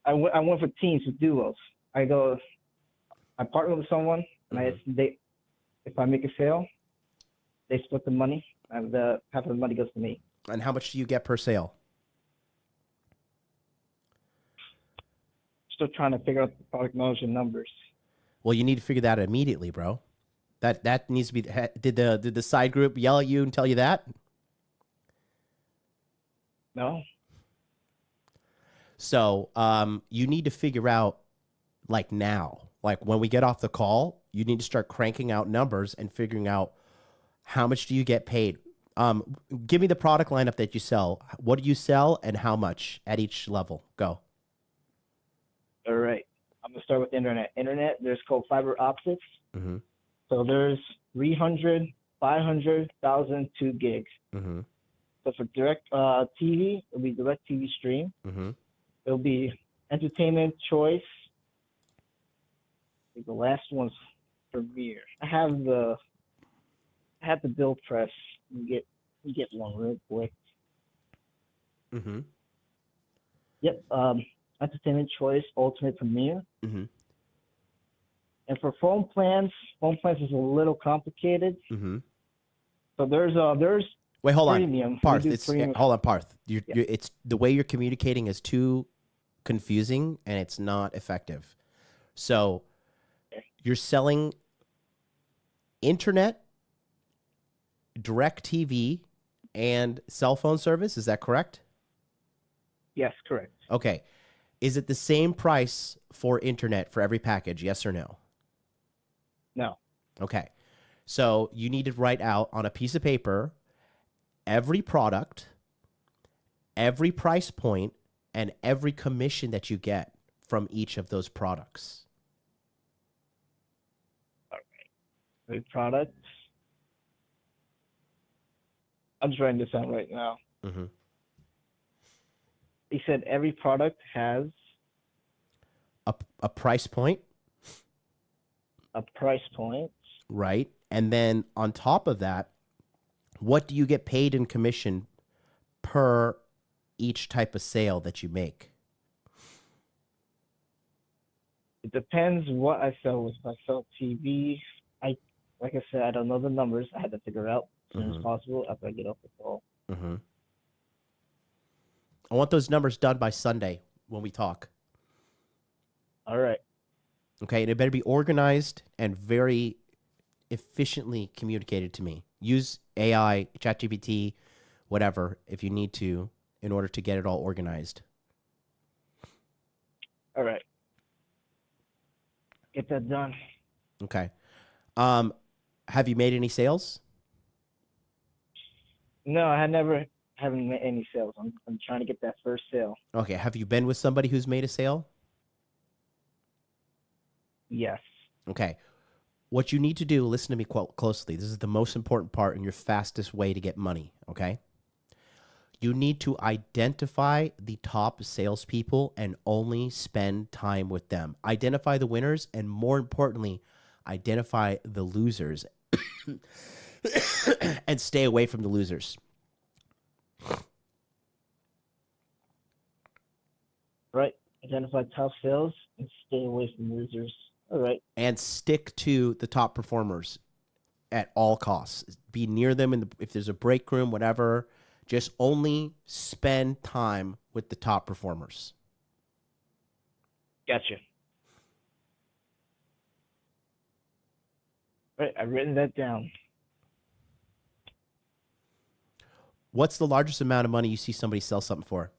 Speaker 9: I went for teams with duos. I partner with someone, and if I make a sale, they split the money, and half of the money goes to me.
Speaker 1: And how much do you get per sale?
Speaker 9: Still trying to figure out the product knowledge and numbers.
Speaker 1: Well, you need to figure that out immediately, bro. That needs to be. Did the side group yell at you and tell you that?
Speaker 9: No.
Speaker 1: So you need to figure out, like now, like when we get off the call, you need to start cranking out numbers and figuring out how much do you get paid. Give me the product lineup that you sell. What do you sell and how much at each level? Go.
Speaker 9: All right. I'm going to start with internet. Internet, there's called fiber optics.
Speaker 1: Mm-hmm.
Speaker 9: So there's 300, 500, 1,000, 2 gigs.
Speaker 1: Mm-hmm.
Speaker 9: So for direct TV, it'll be direct TV stream.
Speaker 1: Mm-hmm.
Speaker 9: It'll be entertainment choice. I think the last one's Premiere. I have the bill press. You get one real quick.
Speaker 1: Mm-hmm.
Speaker 9: Yep. Entertainment choice, ultimate Premiere.
Speaker 1: Mm-hmm.
Speaker 9: And for phone plans is a little complicated.
Speaker 1: Mm-hmm.
Speaker 9: So there's
Speaker 1: wait, hold
Speaker 9: premium.
Speaker 1: on, Parth. Hold on, Parth. It's the way you're communicating is too confusing and it's not effective. So you're selling internet, direct TV, and cell phone service. Is that correct?
Speaker 9: Yes, correct.
Speaker 1: Okay. Is it the same price for internet for every package? Yes or no?
Speaker 9: No.
Speaker 1: Okay. So you need to write out on a piece of paper every product, every price point, and every commission that you get from each of those products.
Speaker 9: Okay. The products. I'm just writing this out right now.
Speaker 1: Mm-hmm.
Speaker 9: He said every product has
Speaker 1: a price point.
Speaker 9: A price point.
Speaker 1: Right. And then on top of that, what do you get paid in commission per each type of sale that you make?
Speaker 9: It depends what I sell. If I sell TV, like I said, I don't know the numbers. I had to figure it out as soon as possible after I get off the call.
Speaker 1: Mm-hmm. I want those numbers done by Sunday when we talk.
Speaker 9: All right.
Speaker 1: Okay, and it better be organized and very efficiently communicated to me. Use AI, ChatGPT, whatever, if you need to, in order to get it all organized.
Speaker 9: All right. Get that done.
Speaker 1: Okay. Have you made any sales?
Speaker 9: No, I haven't made any sales. I'm trying to get that first sale.
Speaker 1: Okay. Have you been with somebody who's made a sale?
Speaker 9: Yes.
Speaker 1: Okay. What you need to do, listen to me quite closely. This is the most important part and your fastest way to get money, okay? You need to identify the top salespeople and only spend time with them. Identify the winners, and more importantly, identify the losers and stay away from the losers.
Speaker 9: Right. Identify top sales and stay away from losers. All right.
Speaker 1: And stick to the top performers at all costs. Be near them if there's a break room, whatever. Just only spend time with the top performers.
Speaker 9: Gotcha. All right, I've written that down.
Speaker 1: What's the largest amount of money you see somebody sell something for?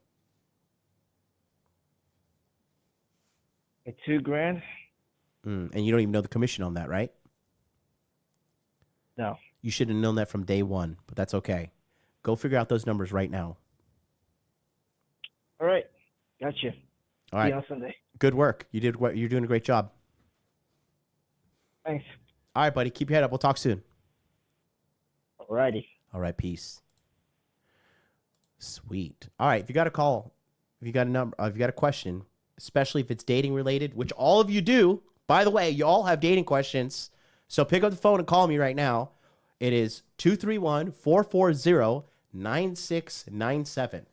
Speaker 9: Like $2,000.
Speaker 1: And you don't even know the commission on that, right?
Speaker 9: No.
Speaker 1: You should have known that from day one, but that's okay. Go figure out those numbers right now.
Speaker 9: All right. Gotcha.
Speaker 1: All right.
Speaker 9: See you on Sunday.
Speaker 1: Good work. You're doing a great job.
Speaker 9: Thanks.
Speaker 1: All right, buddy. Keep your head up. We'll talk soon.
Speaker 9: All righty.
Speaker 1: All right. Peace. Sweet. All right. If you got a call, if you got a number, if you got a question, especially if it's dating related, which all of you do, by the way, you all have dating questions. So pick up the phone and call me right now. It is 231-440-9697.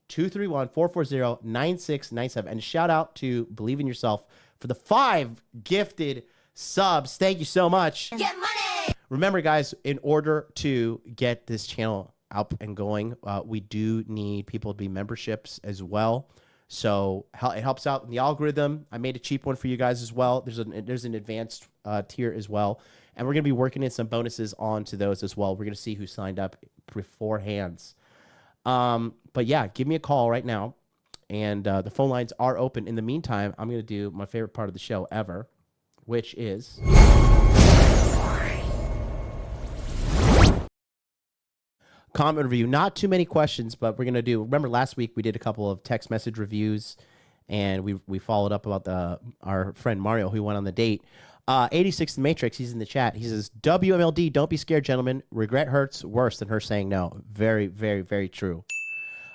Speaker 1: 231-440-9697. And shout out to Believe in Yourself for the 5 gifted subs. Thank you so much. Get money. Remember, guys, in order to get this channel up and going, we do need people to be memberships as well. So it helps out in the algorithm. I made a cheap one for you guys as well. There's an advanced tier as well. And we're going to be working in some bonuses onto those as well. We're going to see who signed up beforehand. But yeah, give me a call right now. And the phone lines are open. In the meantime, I'm going to do my favorite part of the show ever, which is comment review. Not too many questions, but we're going to do, remember last week we did a couple of text message reviews, and we followed up about our friend Mario who went on the date. 86 The Matrix, he's in the chat. He says, WMLD, don't be scared, gentlemen. Regret hurts worse than her saying no. Very, very, very true.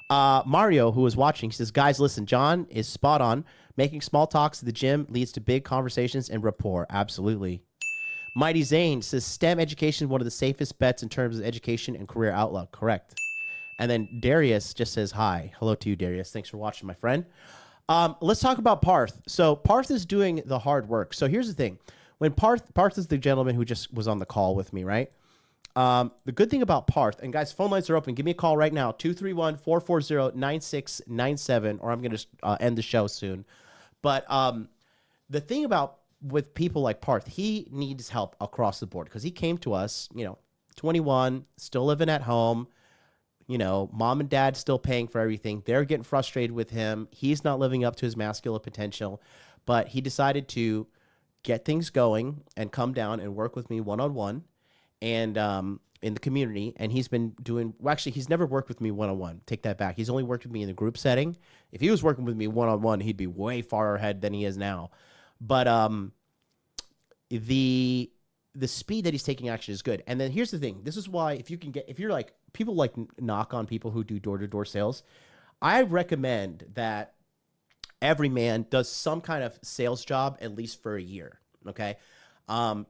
Speaker 1: Mario, who was watching, he says, guys, listen, John is spot on. Making small talks at the gym leads to big conversations and rapport. Absolutely. Mighty Zane says, STEM education is one of the safest bets in terms of education and career outlook. Correct. And then Darius just says, hi. Hello to you, Darius. Thanks for watching, my friend. Let's talk about Parth. So Parth is doing the hard work. So here's the thing. When Parth is the gentleman who just was on the call with me, right? The good thing about Parth, and guys, phone lines are open. Give me a call right now, 231-440-9697, or I'm going to end the show soon. But the thing about with people like Parth, he needs help across the board because he came to us, 21, still living at home, mom and dad still paying for everything. They're getting frustrated with him. He's not living up to his masculine potential, but he decided to get things going and come down and work with me one-on-one and in the community. And he's been doing, well, actually, he's never worked with me one-on-one. Take that back. He's only worked with me in a group setting. If he was working with me one-on-one, he'd be way far ahead than he is now. But the speed that he's taking action is good. And then here's the thing. This is why if you're like, people like knock on people who do door-to-door sales, I recommend that every man does some kind of sales job at least for a year, okay?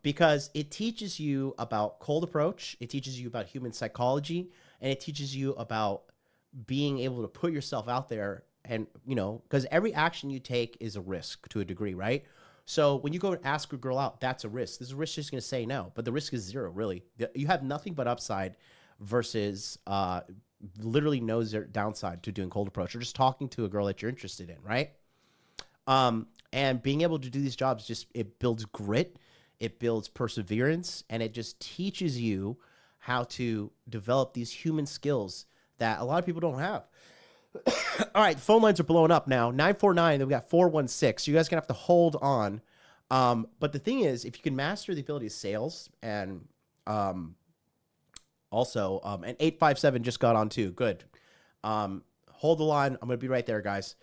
Speaker 1: Because it teaches you about cold approach, it teaches you about human psychology, and it teaches you about being able to put yourself out there and, because every action you take is a risk to a degree, right? So when you go and ask a girl out, that's a risk. There's a risk she's going to say no, but the risk is zero, really. You have nothing but upside versus literally no downside to doing cold approach or just talking to a girl that you're interested in, right? And being able to do these jobs, it builds grit, it builds perseverance, and it just teaches you how to develop these human skills that a lot of people don't have. All right, phone lines are blowing up now. 949, then we got 416. You guys are going to have to hold on. But the thing is, if you can master the ability of sales and also, and 857 just got on too. Good. Hold the line. I'm going to be right there, guys.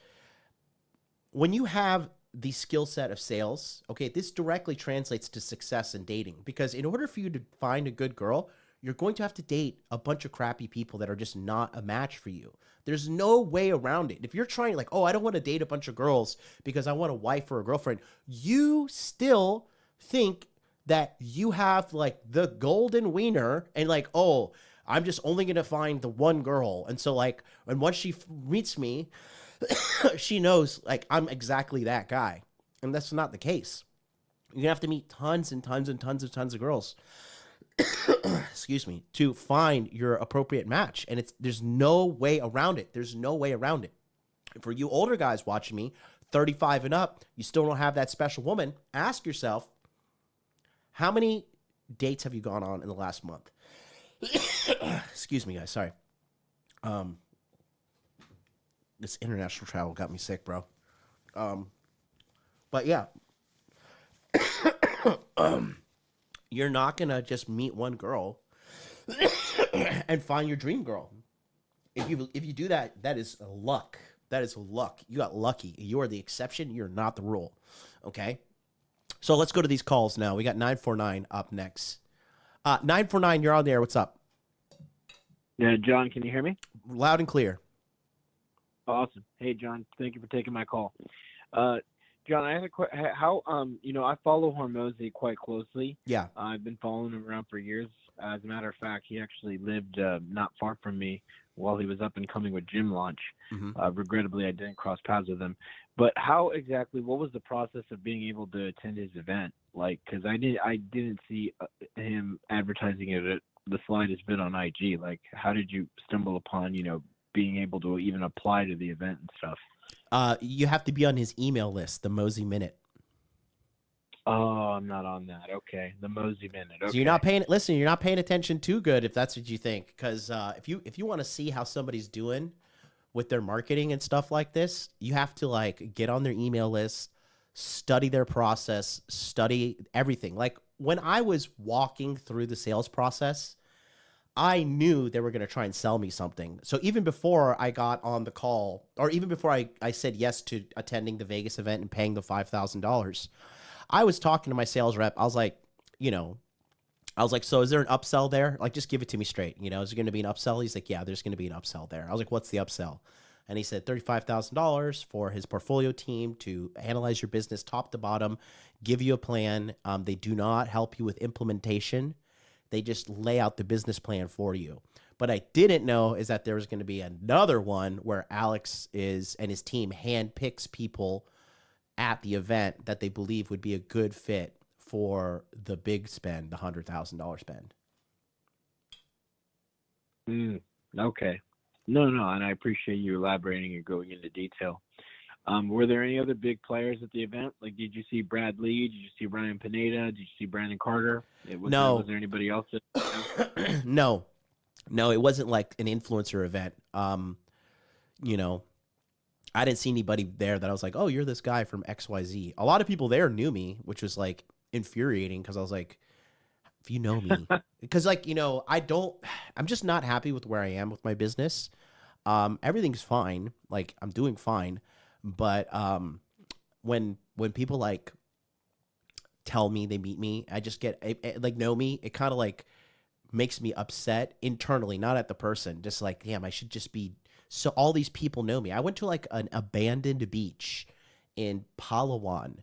Speaker 1: When you have the skill set of sales, okay, this directly translates to success in dating because in order for you to find a good girl, you're going to have to date a bunch of crappy people that are just not a match for you. There's no way around it. If you're trying like, oh, I don't want to date a bunch of girls because I want a wife or a girlfriend, you still think that you have like the golden wiener and like, oh, I'm just only going to find the one girl. And so like, and once she meets me, she knows like I'm exactly that guy. And that's not the case. You're gonna have to meet tons and tons and tons of girls, excuse me, to find your appropriate match. And there's no way around it. There's no way around it. For you older guys watching me, 35 and up, you still don't have that special woman. Ask yourself, how many dates have you gone on in the last month? Excuse me, guys. Sorry. This international travel got me sick, bro. But yeah, you're not gonna just meet one girl and find your dream girl. If you do that, that is luck. That is luck. You got lucky. You are the exception. You're not the rule. Okay. So let's go to these calls now. We got 949 up next. 949, you're on the air. What's up?
Speaker 10: Yeah, John, can you hear me?
Speaker 1: Loud and clear.
Speaker 10: Awesome. Hey, John, thank you for taking my call. John, I have a question. How, I follow Hormozi quite closely.
Speaker 1: Yeah.
Speaker 10: I've been following him around for years. As a matter of fact, he actually lived not far from me while he was up and coming with Gym Launch.
Speaker 1: Mm-hmm.
Speaker 10: Regrettably, I didn't cross paths with him. But what was the process of being able to attend his event? Like, because I didn't see him advertising it at the slightest bit on IG. Like, how did you stumble upon, being able to even apply to the event and stuff?
Speaker 1: You have to be on his email list, the Mosey Minute.
Speaker 10: Oh, I'm not on that. Okay, the Mosey Minute. Okay.
Speaker 1: So you're not paying. Listen, you're not paying attention too good if that's what you think. Because if you want to see how somebody's doing with their marketing and stuff like this, you have to like get on their email list, study their process, study everything. Like when I was walking through the sales process, I knew they were going to try and sell me something. So even before I got on the call, or even before I said yes to attending the Vegas event and paying the $5,000, I was talking to my sales rep. I was like, so is there an upsell there? Like, just give it to me straight. Is there going to be an upsell? He's like, yeah, there's going to be an upsell there. I was like, what's the upsell? And he said $35,000 for his portfolio team to analyze your business top to bottom, give you a plan. They do not help you with implementation. They just lay out the business plan for you. But I didn't know is that there was going to be another one where Alex and his team handpicks people at the event that they believe would be a good fit for the big spend, the $100,000 spend.
Speaker 10: Okay. No, and I appreciate you elaborating and going into detail. Were there any other big players at the event? Like, did you see Brad Lee? Did you see Ryan Pineda? Did you see Brandon Carter?
Speaker 1: No.
Speaker 10: Was there anybody else?
Speaker 1: No, it wasn't like an influencer event. I didn't see anybody there that I was like, oh, you're this guy from XYZ. A lot of people there knew me, which was like infuriating because I was like, if you know me, because like, I'm just not happy with where I am with my business. Everything's fine. Like I'm doing fine. But when people like tell me they meet me, I just get like know me. It kind of like makes me upset internally, not at the person. Just like, damn, I should just be. So all these people know me. I went to like an abandoned beach in Palawan,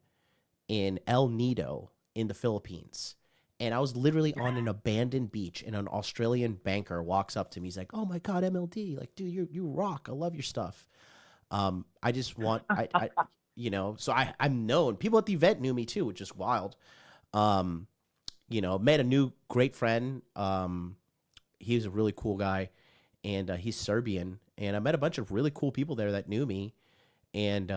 Speaker 1: in El Nido, in the Philippines. And I was literally on an abandoned beach, and an Australian banker walks up to me. He's like, "Oh my God, MLD! Like, dude, you rock. I love your stuff." I just want, so I'm known. People at the event knew me too, which is wild. Met a new great friend. He was a really cool guy, and he's Serbian. And I met a bunch of really cool people there that knew me. And,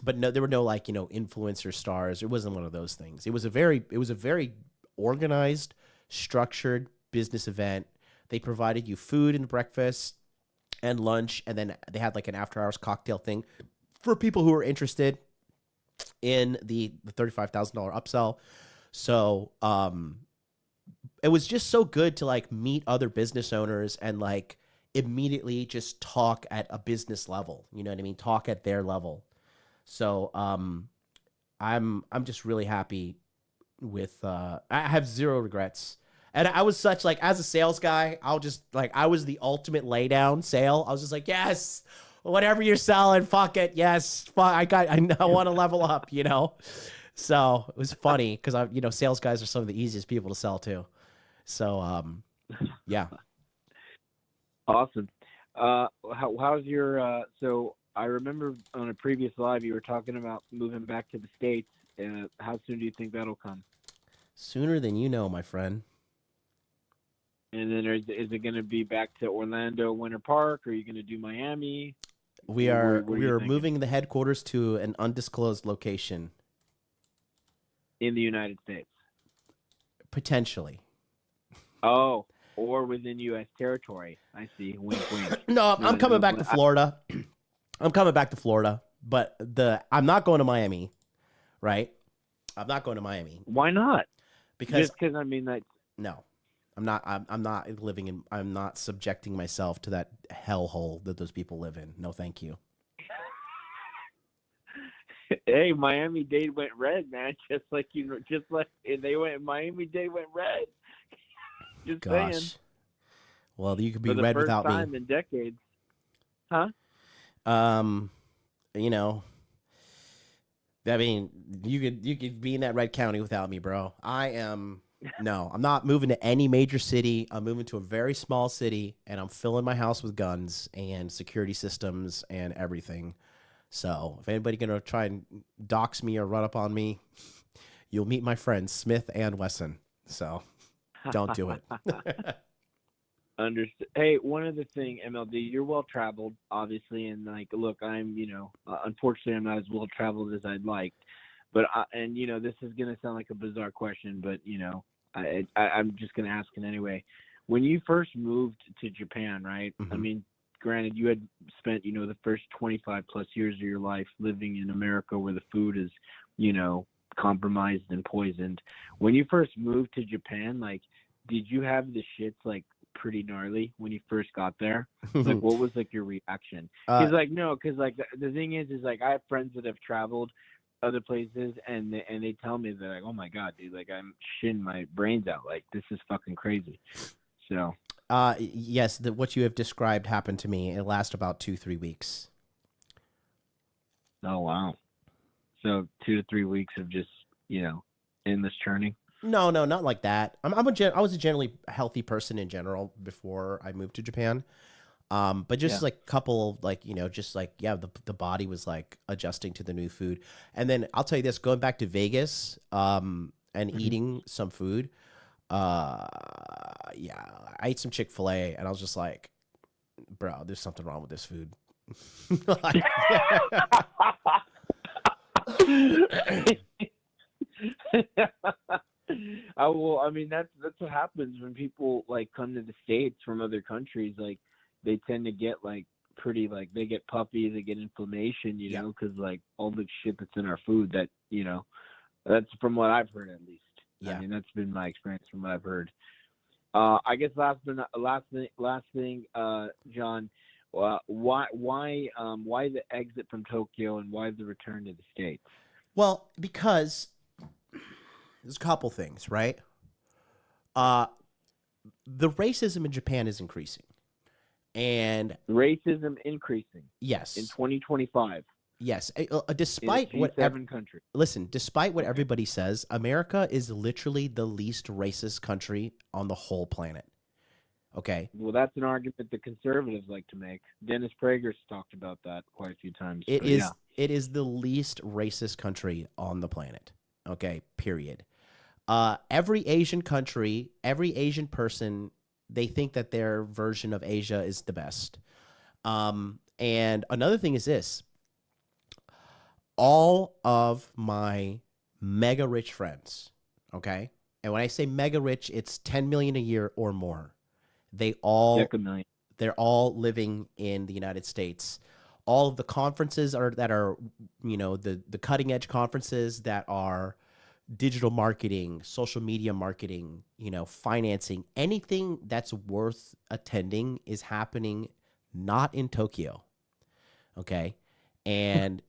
Speaker 1: but no, there were no like, influencer stars. It wasn't one of those things. It was a very organized, structured business event. They provided you food and breakfast and lunch. And then they had like an after hours cocktail thing for people who were interested in the $35,000 upsell. So, it was just so good to like meet other business owners and like immediately just talk at a business level. You know what I mean? Talk at their level. So I'm just really happy with I have zero regrets. And I was such like, as a sales guy, I was the ultimate laydown sale. I was just like, yes, whatever you're selling, fuck it. Yes. I want to level up, you know? So it was funny because sales guys are some of the easiest people to sell to. So, yeah.
Speaker 10: Awesome. How's your, so I remember on a previous live, you were talking about moving back to the States. How soon do you think that'll come?
Speaker 1: Sooner than you know, my friend.
Speaker 10: And then is it going to be back to Orlando, Winter Park? Or are you going to do Miami?
Speaker 1: We are moving the headquarters to an undisclosed location.
Speaker 10: In the United States?
Speaker 1: Potentially.
Speaker 10: Oh, or within U.S. territory. I see. Wink, wink.
Speaker 1: No, I'm coming back to Florida. I'm coming back to Florida, but I'm not going to Miami, right? I'm not going to Miami.
Speaker 10: Why not?
Speaker 1: Because
Speaker 10: I mean that.
Speaker 1: No, I'm not. I'm not living in. I'm not subjecting myself to that hellhole that those people live in. No, thank you.
Speaker 10: Hey, Miami-Dade went red, man. Just like they went. Miami-Dade went red. Just
Speaker 1: Gosh.
Speaker 10: saying.
Speaker 1: Well, you could be red without me.
Speaker 10: For the first time in decades. Huh?
Speaker 1: You know, I mean, you could be in that red county without me, bro. I'm not moving to any major city. I'm moving to a very small city, and I'm filling my house with guns and security systems and everything. So if anybody gonna try and dox me or run up on me, you'll meet my friends Smith and Wesson. So don't do it.
Speaker 10: Understood. Hey, one other thing, MLD, you're well traveled, obviously, and look, I'm, unfortunately, I'm not as well traveled as I'd like, but this is gonna sound like a bizarre question, but I'm just gonna ask it anyway. When you first moved to Japan, right? Mm-hmm. I mean, granted, you had spent, the first 25 plus years of your life living in America, where the food is, compromised and poisoned. When you first moved to Japan, did you have the shits pretty gnarly when you first got there? What was your reaction? Because the thing is I have friends that have traveled other places and they tell me that oh my god, dude, I'm shitting my brains out, this is fucking crazy. So
Speaker 1: yes, what you have described happened to me. It lasted about 2-3 weeks.
Speaker 10: Oh wow. So 2 to 3 weeks of just endless churning.
Speaker 1: No, not like that. I was a generally healthy person in general before I moved to Japan. But just the body was adjusting to the new food. And then I'll tell you this, going back to Vegas, and eating some food. I ate some Chick-fil-A and I was just like, bro, there's something wrong with this food.
Speaker 10: I mean that's what happens when people come to the States from other countries. They tend to get pretty they get puffy, they get inflammation, because all the shit that's in our food that that's from what I've heard, at least. I mean, that's been my experience from what I've heard. I guess last thing, John, why the exit from Tokyo and why the return to the States?
Speaker 1: Well, because there's a couple things, right? The racism in Japan is increasing. And
Speaker 10: racism increasing.
Speaker 1: Yes.
Speaker 10: In 2025.
Speaker 1: Yes. Despite what despite what everybody says, America is literally the least racist country on the whole planet. Okay.
Speaker 10: Well, that's an argument the conservatives like to make. Dennis Prager's talked about that quite a few times.
Speaker 1: It is the least racist country on the planet. Okay, period. Every Asian country, every Asian person, they think that their version of Asia is the best. And another thing is this. All of my mega rich friends, okay? And when I say mega rich, it's 10 million a year or more. They're all living in the United States. All of the conferences that are the cutting edge conferences that are digital marketing, social media marketing, financing, anything that's worth attending is happening not in Tokyo. Okay? And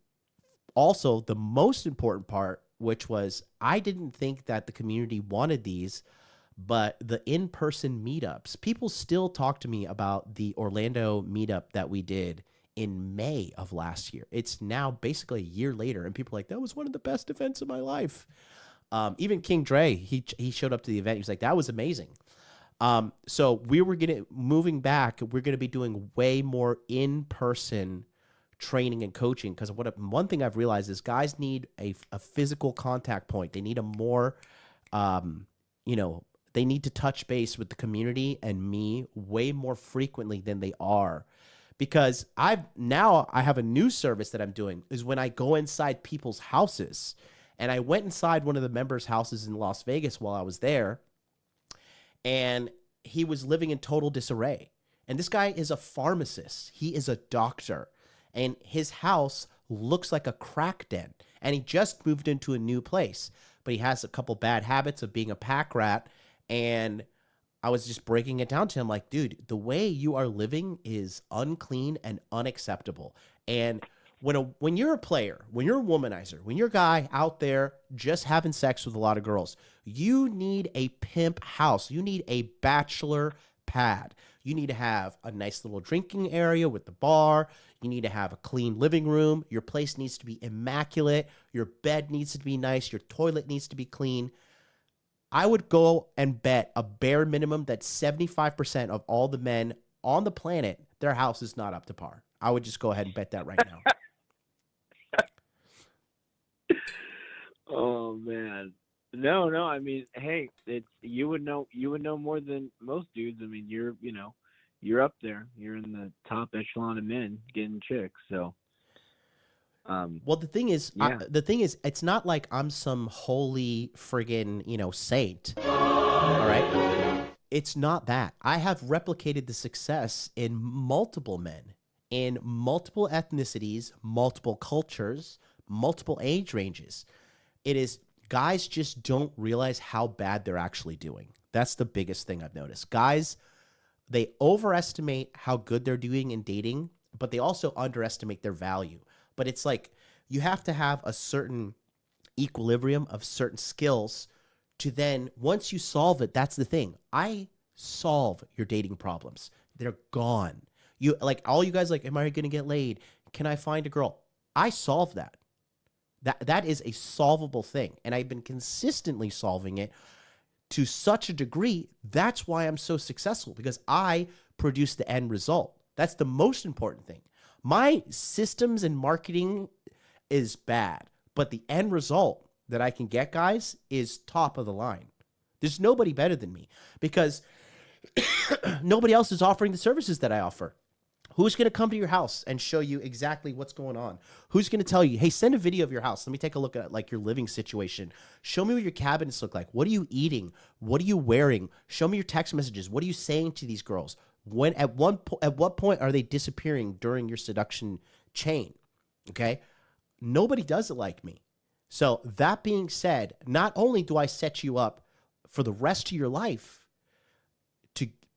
Speaker 1: also the most important part, which was I didn't think that the community wanted these, But the in-person meetups, people still talk to me about the Orlando meetup that we did in May of last year. It's now basically a year later, and people are like, that was one of the best events of my life. Even King Dre, he showed up to the event. He was like, that was amazing. So we were moving back, we're going to be doing way more in-person training and coaching, because one thing I've realized is guys need a physical contact point. They need a more, they need to touch base with the community and me way more frequently than they are. Because I have a new service that I'm doing is when I go inside people's houses. And I went inside one of the members' houses in Las Vegas while I was there, and he was living in total disarray. And this guy is a pharmacist. He is a doctor. And his house looks like a crack den. And he just moved into a new place. But he has a couple bad habits of being a pack rat. And I was just breaking it down to him like, dude, the way you are living is unclean and unacceptable. And when you're a player, when you're a womanizer, when you're a guy out there just having sex with a lot of girls, you need a pimp house. You need a bachelor pad. You need to have a nice little drinking area with the bar. You need to have a clean living room. Your place needs to be immaculate. Your bed needs to be nice. Your toilet needs to be clean. I would go and bet a bare minimum that 75% of all the men on the planet, their house is not up to par. I would just go ahead and bet that right now.
Speaker 10: Oh man. No, I mean, hey, you would know more than most dudes. I mean, you're up there. You're in the top echelon of men getting chicks. So
Speaker 1: well, the thing is,
Speaker 10: yeah.
Speaker 1: It's not like I'm some holy friggin', saint. All right. It's not that. I have replicated the success in multiple men, in multiple ethnicities, multiple cultures, multiple age ranges. It is, guys just don't realize how bad they're actually doing. That's the biggest thing I've noticed. Guys, they overestimate how good they're doing in dating, but they also underestimate their value. But it's like you have to have a certain equilibrium of certain skills to then, once you solve it, that's the thing. I solve your dating problems. They're gone. You like all you guys like, am I going to get laid? Can I find a girl? I solve that. That is a solvable thing. And I've been consistently solving it to such a degree. That's why I'm so successful, because I produce the end result. That's the most important thing. My systems and marketing is bad, but the end result that I can get, guys, is top of the line. There's nobody better than me, because nobody else is offering the services that I offer. Who's going to come to your house and show you exactly what's going on? Who's going to tell you, hey, send a video of your house. Let me take a look at like your living situation. Show me what your cabinets look like. What are you eating? What are you wearing? Show me your text messages. What are you saying to these girls? At what point are they disappearing during your seduction chain? Okay. Nobody does it like me. So that being said, not only do I set you up for the rest of your life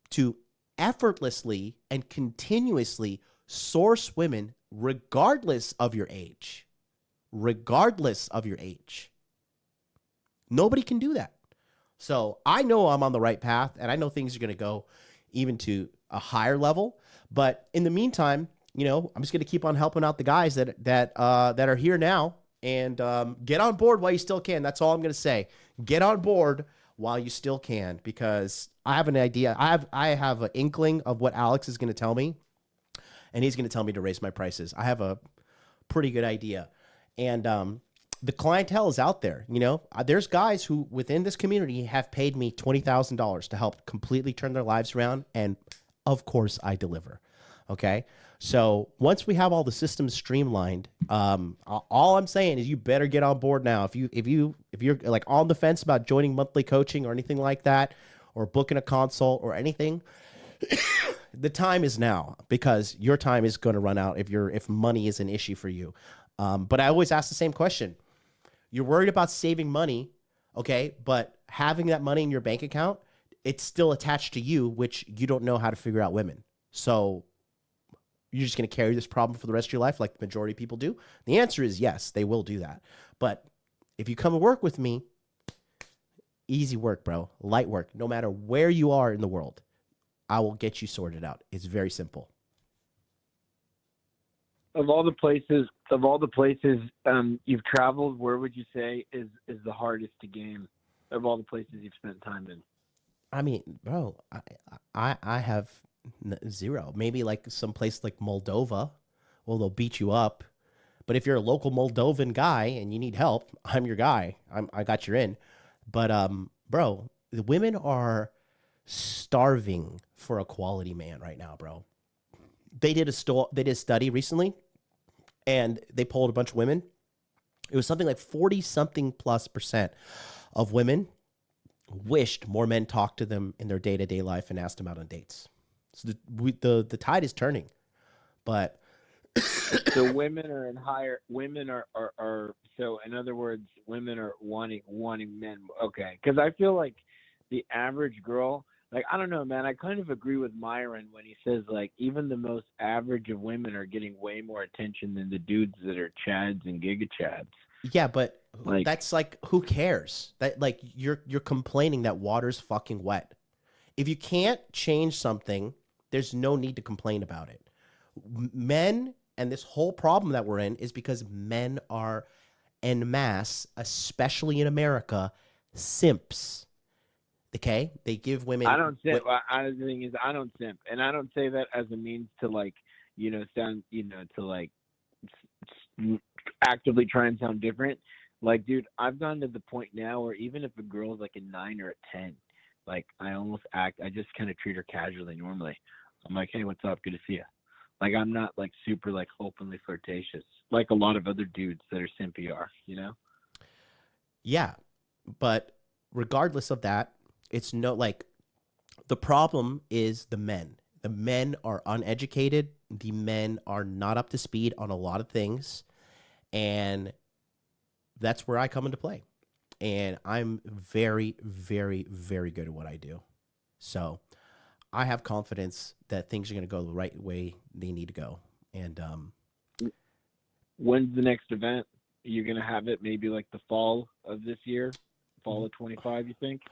Speaker 1: to effortlessly and continuously source women regardless of your age. Nobody can do that. So I know I'm on the right path, and I know things are going to go even to a higher level. But in the meantime, I'm just going to keep on helping out the guys that are here now, and get on board while you still can. That's all I'm going to say. Get on board while you still can, because I have an idea. I have an inkling of what Alex is going to tell me, and he's going to tell me to raise my prices. I have a pretty good idea. And the clientele is out there. There's guys who within this community have paid me $20,000 to help completely turn their lives around. And of course I deliver. Okay. So once we have all the systems streamlined, all I'm saying is you better get on board now. If you're like on the fence about joining monthly coaching or anything like that, or booking a consult or anything, the time is now, because your time is going to run out if money is an issue for you. But I always ask the same question. You're worried about saving money, okay, but having that money in your bank account, it's still attached to you, which you don't know how to figure out women. So you're just going to carry this problem for the rest of your life like the majority of people do? The answer is yes, they will do that. But if you come and work with me, Easy work, bro. Light work. No matter where you are in the world, I will get you sorted out. It's very simple.
Speaker 10: Of all the places you've traveled, where would you say is the hardest to game? Of all the places you've spent time in.
Speaker 1: I mean, bro, I have zero. Maybe like some place like Moldova, well, they'll beat you up. But if you're a local Moldovan guy and you need help, I'm your guy. I got you in. But bro, the women are starving for a quality man right now, bro. They did a study recently, and they polled a bunch of women. It was something like 40-something +% of women wished more men talked to them in their day-to-day life and asked them out on dates. So the tide is turning. But
Speaker 10: so women are in higher. Women are so in other words, women are wanting men. Okay, because I feel like the average girl, like I don't know, man. I kind of agree with Myron when he says like even the most average of women are getting way more attention than the dudes that are chads and giga chads.
Speaker 1: Yeah, but
Speaker 10: like,
Speaker 1: that's like, who cares? That like you're complaining that water's fucking wet. If you can't change something, there's no need to complain about it. Men, and this whole problem that we're in is because men are en masse, especially in America, simps. Okay, they give women.
Speaker 10: I don't simp. The thing is, I don't simp, and I don't say that as a means to like, sound, to like actively try and sound different. Like, dude, I've gotten to the point now where even if a girl's like a 9 or a 10, like I just kind of treat her casually normally. I'm like, hey, what's up? Good to see you. Like, I'm not like super like openly flirtatious like a lot of other dudes that are simpy are,
Speaker 1: Yeah, but regardless of that, it's like the problem is the men. The men are uneducated. The men are not up to speed on a lot of things. And that's where I come into play. And I'm very, very, very good at what I do. So I have confidence that things are going to go the right way they need to go. And
Speaker 10: when's the next event? You're going to have it maybe like the fall of this year, fall of 25, you think?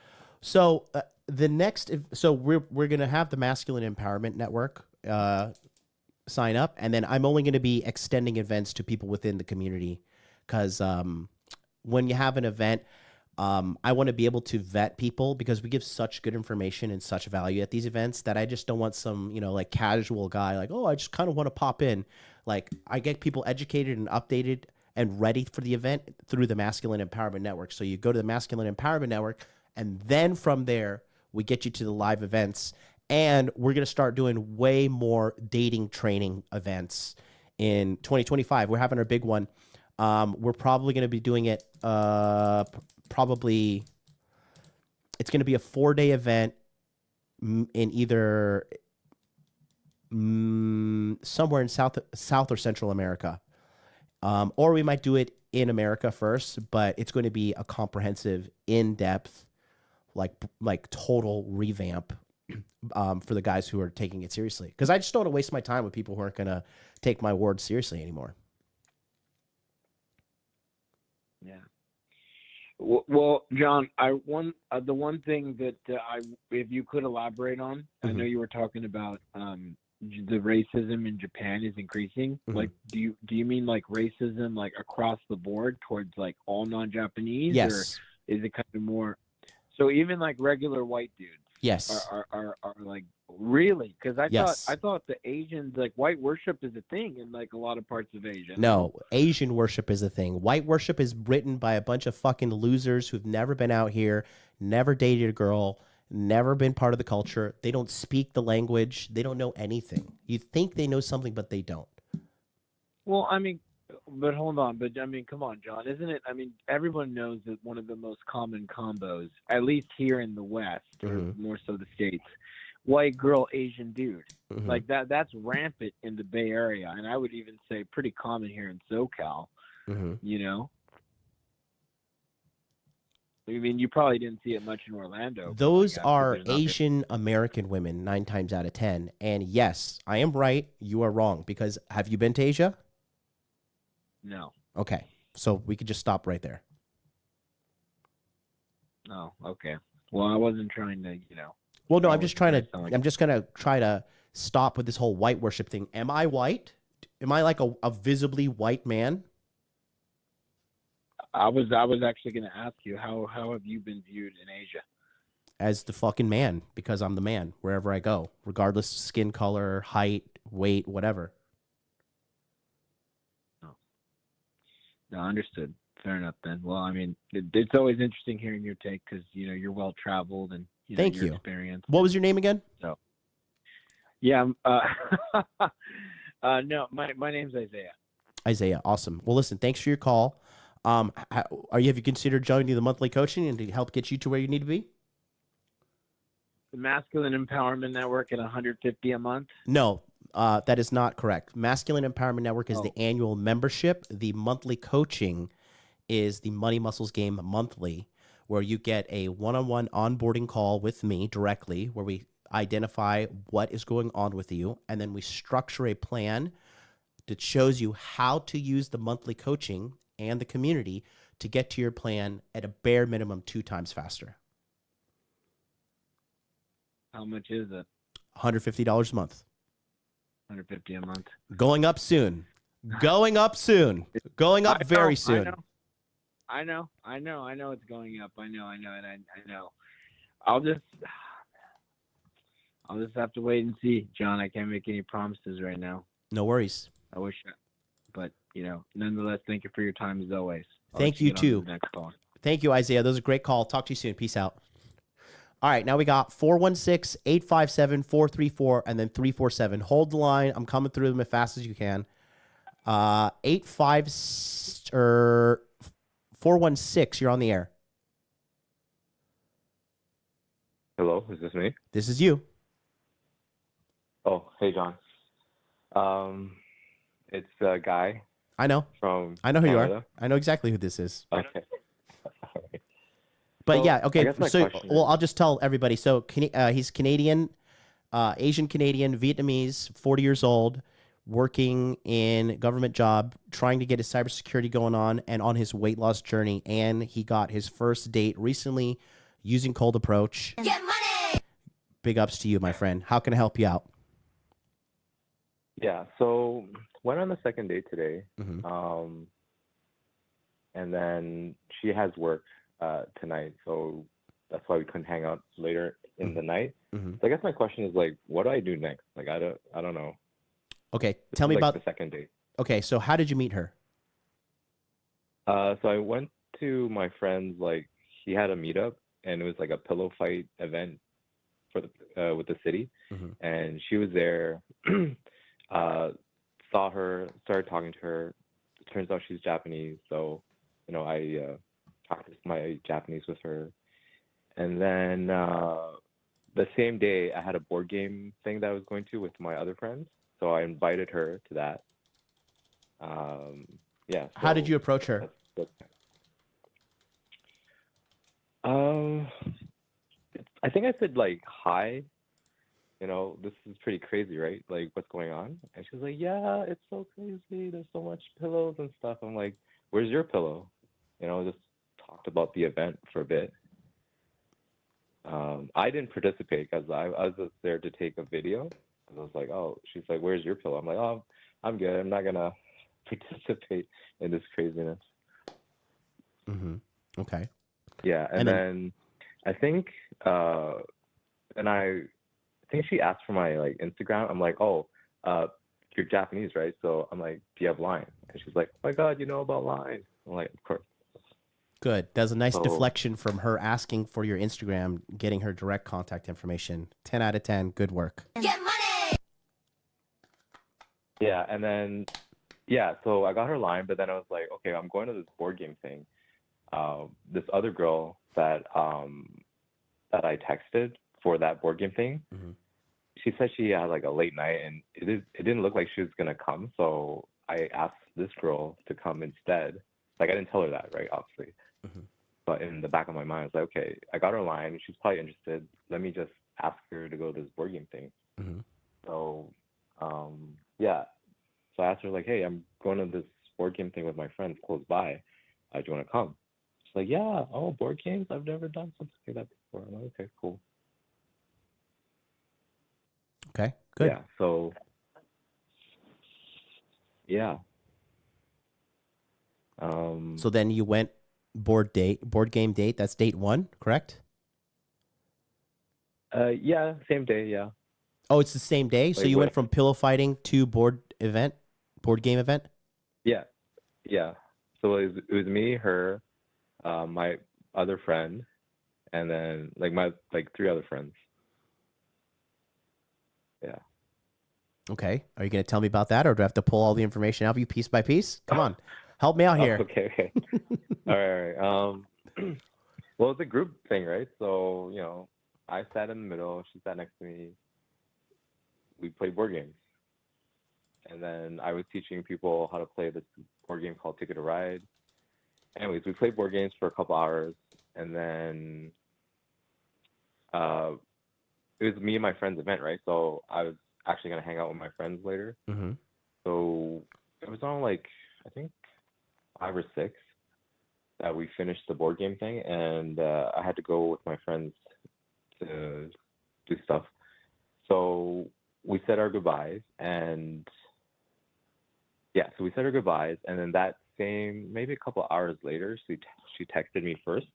Speaker 1: So we're going to have the Masculine Empowerment Network sign up, and then I'm only going to be extending events to people within the community, because when you have an event, I want to be able to vet people, because we give such good information and such value at these events that I just don't want some, like casual guy like, oh, I just kind of want to pop in. Like, I get people educated and updated and ready for the event through the Masculine Empowerment Network. So you go to the Masculine Empowerment Network, and then from there, we get you to the live events. And we're going to start doing way more dating training events in 2025. We're having our big one. We're probably going to be doing it, it's going to be a 4-day event in either somewhere in South or Central America. Or we might do it in America first, but it's going to be a comprehensive, in-depth, like total revamp for the guys who are taking it seriously. Because I just don't want to waste my time with people who aren't going to take my word seriously anymore.
Speaker 10: Yeah. Well, John, the one thing that if you could elaborate on, I know you were talking about the racism in Japan is increasing. Like, do you mean like racism like across the board towards like all non-Japanese?
Speaker 1: Yes.
Speaker 10: Or is it kind of more? So even like regular white dudes.
Speaker 1: Yes.
Speaker 10: Are like, really? Because I
Speaker 1: Yes.
Speaker 10: thought the Asians, like, white worship is a thing in like a lot of parts of Asia.
Speaker 1: No, Asian worship is a thing. White worship is written by a bunch of fucking losers who've never been out here, never dated a girl, never been part of the culture. They don't speak the language. They don't know anything. You think they know something, but they don't.
Speaker 10: Well, I mean, but hold on. But I mean, come on, John. Isn't it? I mean, everyone knows that one of the most common combos, at least here in the West, or more so the States, white girl, Asian dude. Like that's rampant in the Bay Area, and I would even say pretty common here in SoCal. I mean, you probably didn't see it much in Orlando.
Speaker 1: Those are Asian American women 9 times out of 10. And yes, I am right. You are wrong. Because have you been to Asia?
Speaker 10: No.
Speaker 1: Okay. So we could just stop right there.
Speaker 10: Oh, okay. Well, I wasn't trying to,
Speaker 1: Well, no, I'm just trying to. I'm just gonna try to stop with this whole white worship thing. Am I white? Am I like a visibly white man?
Speaker 10: I was actually going to ask you how have you been viewed in Asia?
Speaker 1: As the fucking man, because I'm the man wherever I go, regardless of skin color, height, weight, whatever.
Speaker 10: Oh. No, understood. Fair enough then. Well, I mean, it's always interesting hearing your take because you're well traveled and
Speaker 1: Thank
Speaker 10: your
Speaker 1: you.
Speaker 10: experience.
Speaker 1: What was your name again?
Speaker 10: So, yeah. No, my name's Isaiah.
Speaker 1: Isaiah, awesome. Well, listen, thanks for your call. Have you considered joining the monthly coaching and to help get you to where you need to be?
Speaker 10: The Masculine Empowerment Network at $150 a month?
Speaker 1: No, that is not correct. Masculine Empowerment Network is the annual membership. The monthly coaching is the Money Muscles Game monthly, where you get a one-on-one onboarding call with me directly, where we identify what is going on with you, and then we structure a plan that shows you how to use the monthly coaching and the community to get to your plan at a bare minimum 2 times faster.
Speaker 10: How much is it?
Speaker 1: $150 a month.
Speaker 10: $150 a month.
Speaker 1: Going up soon. Going up soon. Going up very soon.
Speaker 10: I know it's going up. I know. I'll just have to wait and see, John. I can't make any promises right now.
Speaker 1: No worries.
Speaker 10: I wish, but nonetheless, thank you for your time as always.
Speaker 1: Thank you too.
Speaker 10: Next call.
Speaker 1: Thank you, Isaiah. That was a great call. Talk to you soon. Peace out. All right, now we got 416-857-434 and then 347. Hold the line. I'm coming through them as fast as you can. 416, you're on the air.
Speaker 11: Hello, is this me?
Speaker 1: This is you.
Speaker 11: Oh, hey, John. It's a guy.
Speaker 1: I know.
Speaker 11: I
Speaker 1: know who you are. I know exactly who this is.
Speaker 11: Okay.
Speaker 1: But
Speaker 11: so,
Speaker 1: yeah, okay. So,
Speaker 11: well,
Speaker 1: I'll just tell everybody. So he's Canadian, Asian Canadian, Vietnamese, 40 years old, working in government job, trying to get his cybersecurity going on and on his weight loss journey. And he got his first date recently using cold approach. Get money! Big ups to you, my friend. How can I help you out?
Speaker 11: Yeah, so went on the second date today.
Speaker 1: Mm-hmm.
Speaker 11: And then she has work tonight, so that's why we couldn't hang out later in the night.
Speaker 1: Mm-hmm.
Speaker 11: So I guess my question is like, what do I do next? Like, I don't know.
Speaker 1: Okay, tell me about
Speaker 11: the second date.
Speaker 1: Okay, so how did you meet her?
Speaker 11: So I went to my friend's, like, he had a meetup, and it was like a pillow fight event for the with the city, and she was there. Saw her, started talking to her. It turns out she's Japanese, so I practiced my Japanese with her. And then the same day, I had a board game thing that I was going to with my other friends, so I invited her to that. Yeah. So
Speaker 1: how did you approach her?
Speaker 11: I think I said like, hi. This is pretty crazy, right? Like, what's going on? And she was like, yeah, it's so crazy. There's so much pillows and stuff. I'm like, where's your pillow? Just talked about the event for a bit. I didn't participate because I was just there to take a video. I was like, oh, she's like, where's your pillow? I'm like, oh, I'm good. I'm not going to participate in this craziness.
Speaker 1: Mm-hmm. Okay.
Speaker 11: Yeah. And then I think, I think she asked for my like Instagram. I'm like, oh, you're Japanese, right? So I'm like, do you have Line? And she's like, oh my God, you know about Line? I'm like, of course.
Speaker 1: Good. That's a nice deflection from her asking for your Instagram, getting her direct contact information. 10 out of 10. Good work.
Speaker 5: Get money!
Speaker 11: Yeah. And then, so I got her Line, but then I was like, okay, I'm going to this board game thing. This other girl that I texted for that board game thing, she said she had like a late night and it didn't look like she was going to come. So I asked this girl to come instead. Like, I didn't tell her that, right? Obviously. But in the back of my mind, I was like, okay, I got her Line. She's probably interested. Let me just ask her to go to this board game thing. So, yeah. So I asked her like, hey, I'm going to this board game thing with my friends close by. Do you want to come? She's like, yeah, oh, board games? I've never done something like that before. I'm like, okay, cool.
Speaker 1: Okay, good.
Speaker 11: Yeah, so, yeah.
Speaker 1: So then you went board game date. That's date 1, correct?
Speaker 11: Yeah, same day, yeah.
Speaker 1: Oh, it's the same day? So you went from pillow fighting to board game event?
Speaker 11: Yeah, yeah. So it was me, her, my other friend, and then my 3 other friends. Yeah.
Speaker 1: Okay. Are you going to tell me about that, or do I have to pull all the information out of you piece by piece? Come on. Help me out here.
Speaker 11: Okay. All right. Well, it's a group thing, right? So, I sat in the middle. She sat next to me. We played board games. And then I was teaching people how to play this board game called Ticket to Ride. Anyways, we played board games for a couple hours. And then it was me and my friend's event, right? So I was actually going to hang out with my friends later.
Speaker 1: Mm-hmm.
Speaker 11: So it was on I think 5 or 6 that we finished the board game thing. And I had to go with my friends to do stuff. So we said our goodbyes, and and then that same, maybe a couple hours later, she texted me first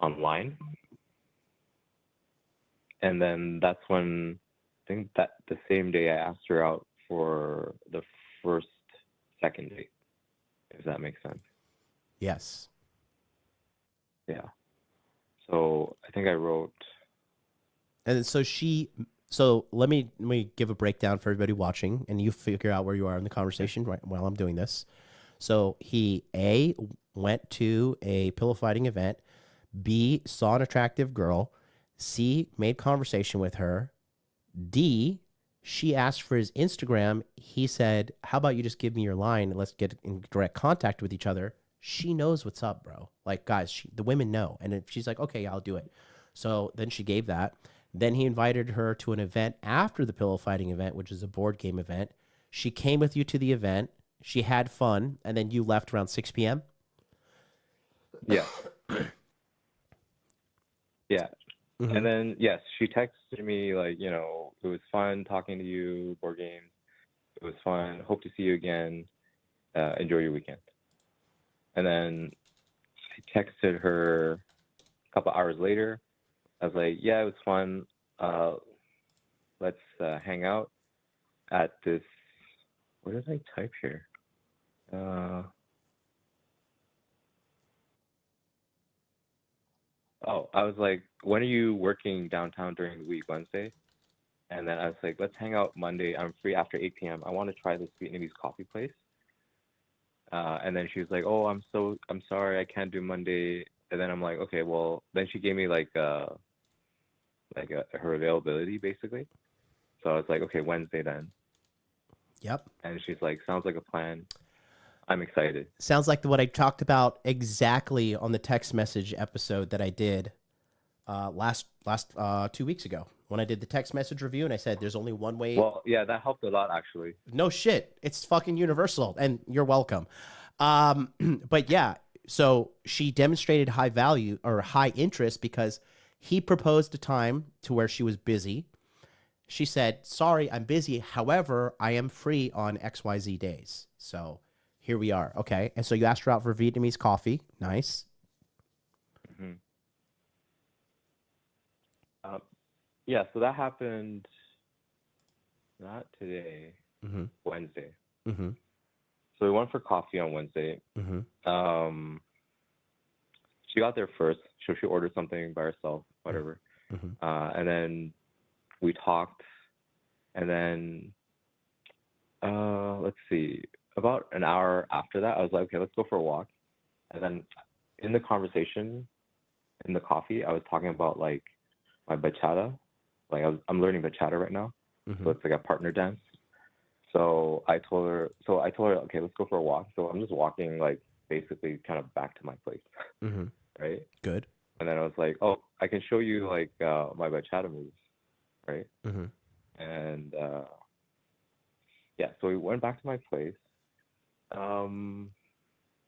Speaker 11: online, and then that's when I think that the same day I asked her out for the second date, if that makes sense.
Speaker 1: Yes.
Speaker 11: Yeah. So I think I wrote.
Speaker 1: And so let me give a breakdown for everybody watching, and you figure out where you are in the conversation right while I'm doing this. So he went to a pillow fighting event, B, saw an attractive girl, C, made conversation with her, D, she asked for his Instagram. He said, how about you just give me your line and let's get in direct contact with each other. She knows what's up, bro. Guys, the women know. And if she's like, okay, I'll do it. So then she gave that. Then he invited her to an event after the pillow fighting event, which is a board game event. She came with you to the event. She had fun. And then you left around 6 p.m.?
Speaker 11: Yeah. Yeah.
Speaker 1: Mm-hmm.
Speaker 11: And then, yes, she texted me, it was fun talking to you, board games. It was fun. Hope to see you again. Enjoy your weekend. And then I texted her a couple hours later. I was like, yeah, it was fun. Let's hang out at this. What did I type here? I was like, when are you working downtown during the week, Wednesday? And then I was like, let's hang out Monday. I'm free after 8 p.m. I want to try this Vietnamese coffee place. And then she was like, oh, I'm sorry, I can't do Monday. And then I'm like, okay, well, then she gave me her availability basically. So I was like, okay, Wednesday then.
Speaker 1: Yep.
Speaker 11: And she's like, sounds like a plan. I'm excited.
Speaker 1: Sounds like what I talked about exactly on the text message episode that I did last 2 weeks ago when I did the text message review, and I said there's only one way.
Speaker 11: Well, yeah, that helped a lot actually.
Speaker 1: No shit. It's fucking universal, and you're welcome. But yeah, so she demonstrated high value or high interest because he proposed a time to where she was busy. She said, sorry, I'm busy. However, I am free on XYZ days. So here we are. Okay. And so you asked her out for Vietnamese coffee. Nice.
Speaker 11: Mm-hmm. Yeah, so that happened not today, Wednesday.
Speaker 1: Mm-hmm.
Speaker 11: So we went for coffee on Wednesday.
Speaker 1: Mm-hmm.
Speaker 11: She got there first. So she ordered something by herself, whatever.
Speaker 1: Mm-hmm.
Speaker 11: And then we talked. And then, let's see, about an hour after that, I was like, okay, let's go for a walk. And then in the conversation, in the coffee, I was talking about my bachata. I'm learning bachata right now.
Speaker 1: Mm-hmm.
Speaker 11: So it's like a partner dance. So I told her, okay, let's go for a walk. So I'm just walking, basically kind of back to my place.
Speaker 1: Mm-hmm.
Speaker 11: Right?
Speaker 1: Good.
Speaker 11: And then I was like, oh, I can show you my bachata moves. Right?
Speaker 1: Mm-hmm.
Speaker 11: And yeah, so we went back to my place. And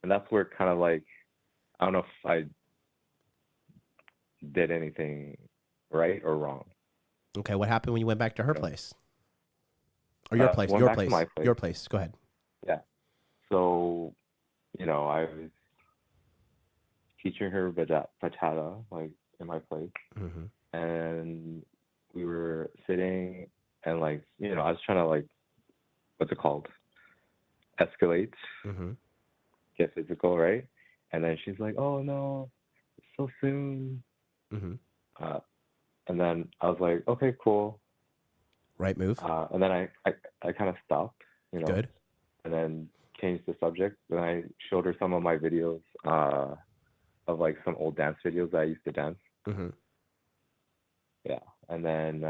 Speaker 11: that's where kind of I don't know if I did anything right or wrong.
Speaker 1: Okay, what happened when you went back to her place? Or your place? Your place.
Speaker 11: My place.
Speaker 1: Your place. Go ahead.
Speaker 11: Yeah. So, I was teaching her bachata, like in my place, and we were sitting, and like, I was trying to like, what's it called? Escalate, get physical, right? And then she's like, "Oh no, it's so soon." And then I was like, "Okay, cool."
Speaker 1: Right move.
Speaker 11: And then I kind of stopped,
Speaker 1: Good.
Speaker 11: and then changed the subject. Then I showed her some of my videos of like some old dance videos that I used to dance. Yeah, and then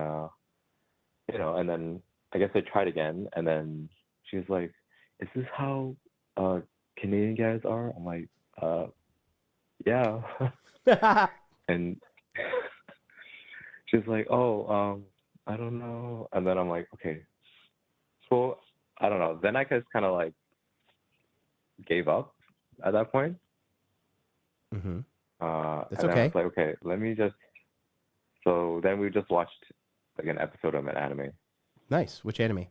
Speaker 11: and then I guess I tried again, and then she was like, "Is this how Canadian guys are?" I'm like, yeah. And she's like, "Oh, I don't know." And then I'm like, "Okay, so I don't know." Then I just kind of like gave up at that point.
Speaker 1: That's
Speaker 11: and
Speaker 1: okay.
Speaker 11: then I was like, "Okay, let me just." So then we just watched like an episode of an anime.
Speaker 1: Nice. Which anime?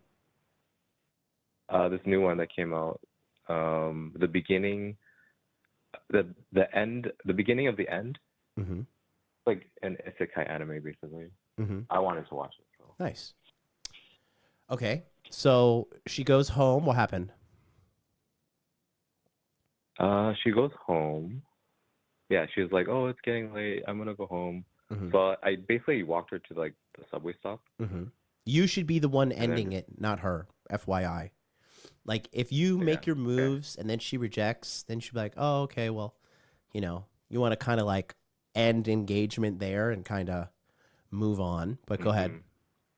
Speaker 11: This new one that came out. The beginning, the end, the beginning of the end. Like an isekai anime, basically. I wanted to watch it. So.
Speaker 1: Nice. Okay, so she goes home. What happened?
Speaker 11: She goes home. Yeah, she was like, "Oh, it's getting late. I'm gonna go home." So I basically walked her to like the subway stop.
Speaker 1: You should be the one ending it, not her. FYI. Like if you make your moves and then she rejects, then she'll be like, "Oh, okay, well, you want to kind of like end engagement there and kind of move on." But go ahead,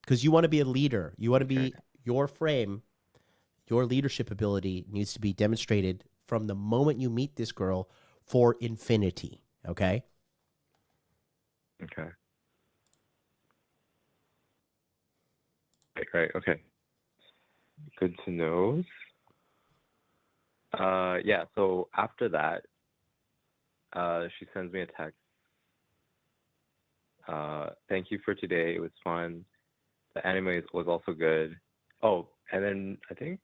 Speaker 1: because you want to be a leader. You want to be your frame. Your leadership ability needs to be demonstrated from the moment you meet this girl for infinity. Okay.
Speaker 11: Okay. Right. Okay. Good to know. Yeah. So after that, she sends me a text. Thank you for today. It was fun. The anime was also good. Oh, and then I think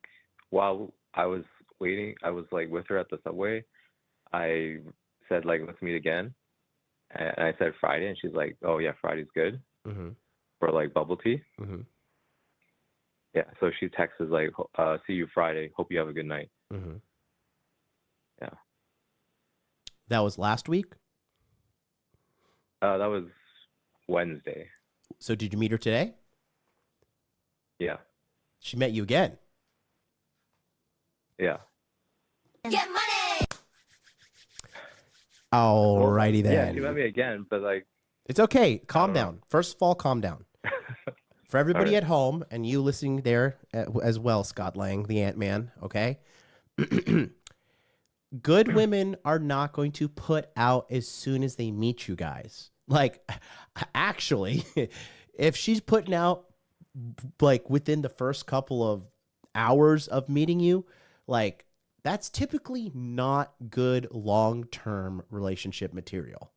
Speaker 11: while I was waiting, I was like with her at the subway. I said like, "Let's meet again." And I said Friday, and she's like, "Oh yeah, Friday's good." For like bubble tea. Yeah. So she texts us like, "See you Friday. Hope you have a good night." Yeah.
Speaker 1: That was last week?
Speaker 11: That was Wednesday.
Speaker 1: So did you meet her today?
Speaker 11: Yeah.
Speaker 1: She met you again?
Speaker 11: Yeah.
Speaker 5: Get money!
Speaker 1: Alrighty then.
Speaker 11: Yeah, she met me again, but like...
Speaker 1: It's okay. Calm down. First of all, calm down. For everybody
Speaker 11: Right.
Speaker 1: at home and you listening there as well, Scott Lang, the Ant-Man, okay? Good women are not going to put out as soon as they meet you guys. Like, actually, if she's putting out like within the first couple of hours of meeting you, like that's typically not good long-term relationship material.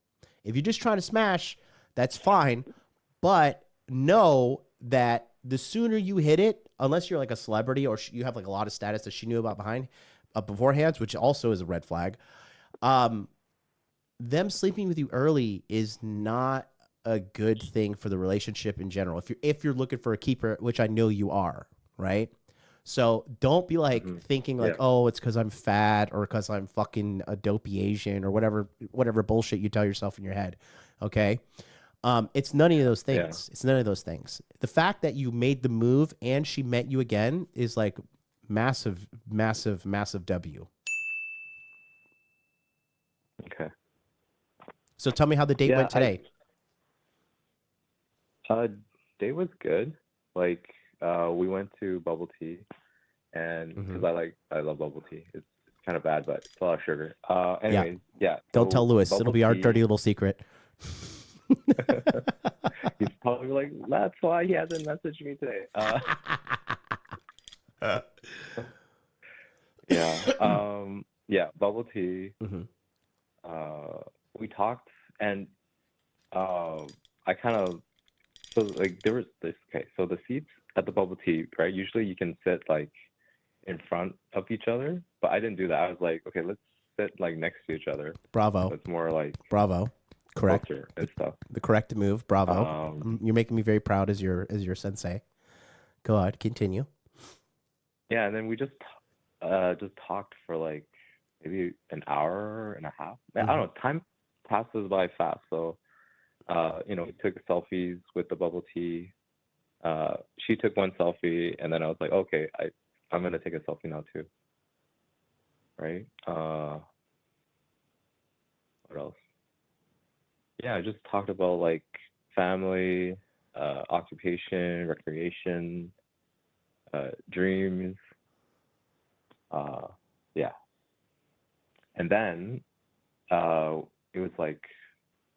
Speaker 1: If you're just trying to smash, that's fine. But know that the sooner you hit it, unless you're like a celebrity or you have like a lot of status that she knew about beforehand, which also is a red flag, them sleeping with you early is not a good thing for the relationship in general. If you're looking for a keeper, which I know you are, right? So don't be like thinking like, oh, it's because I'm fat or because I'm fucking a dopey Asian or whatever bullshit you tell yourself in your head. Okay. It's none of those things. Yeah. It's none of those things. The fact that you made the move and she met you again is like massive, massive, massive W.
Speaker 11: Okay.
Speaker 1: So tell me how the date went today.
Speaker 11: Date was good. Like, we went to bubble tea, and because I love bubble tea. It's kind of bad, but it's a lot of sugar. Anyways, yeah.
Speaker 1: Don't tell Lewis. It'll be our dirty little secret.
Speaker 11: He's probably like, that's why he hasn't messaged me today. Yeah. Yeah. Bubble tea. we talked, and I kind of, so like there was this, okay, so the seats at the bubble tea, right? Usually you can sit like in front of each other, but I didn't do that. I was like, okay, let's sit like next to each other.
Speaker 1: Bravo.
Speaker 11: It's more like
Speaker 1: bravo. Correct.
Speaker 11: And stuff.
Speaker 1: The correct move. Bravo. You're making me very proud as your sensei. Go on, continue.
Speaker 11: Yeah, and then we just talked for like maybe an hour and a half. I don't know. Time passes by fast, so you know, we took selfies with the bubble tea. She took one selfie, and then I was like, okay, I'm gonna take a selfie now too. Right? What else? Yeah, I just talked about like family, occupation, recreation, dreams. Yeah. And then it was like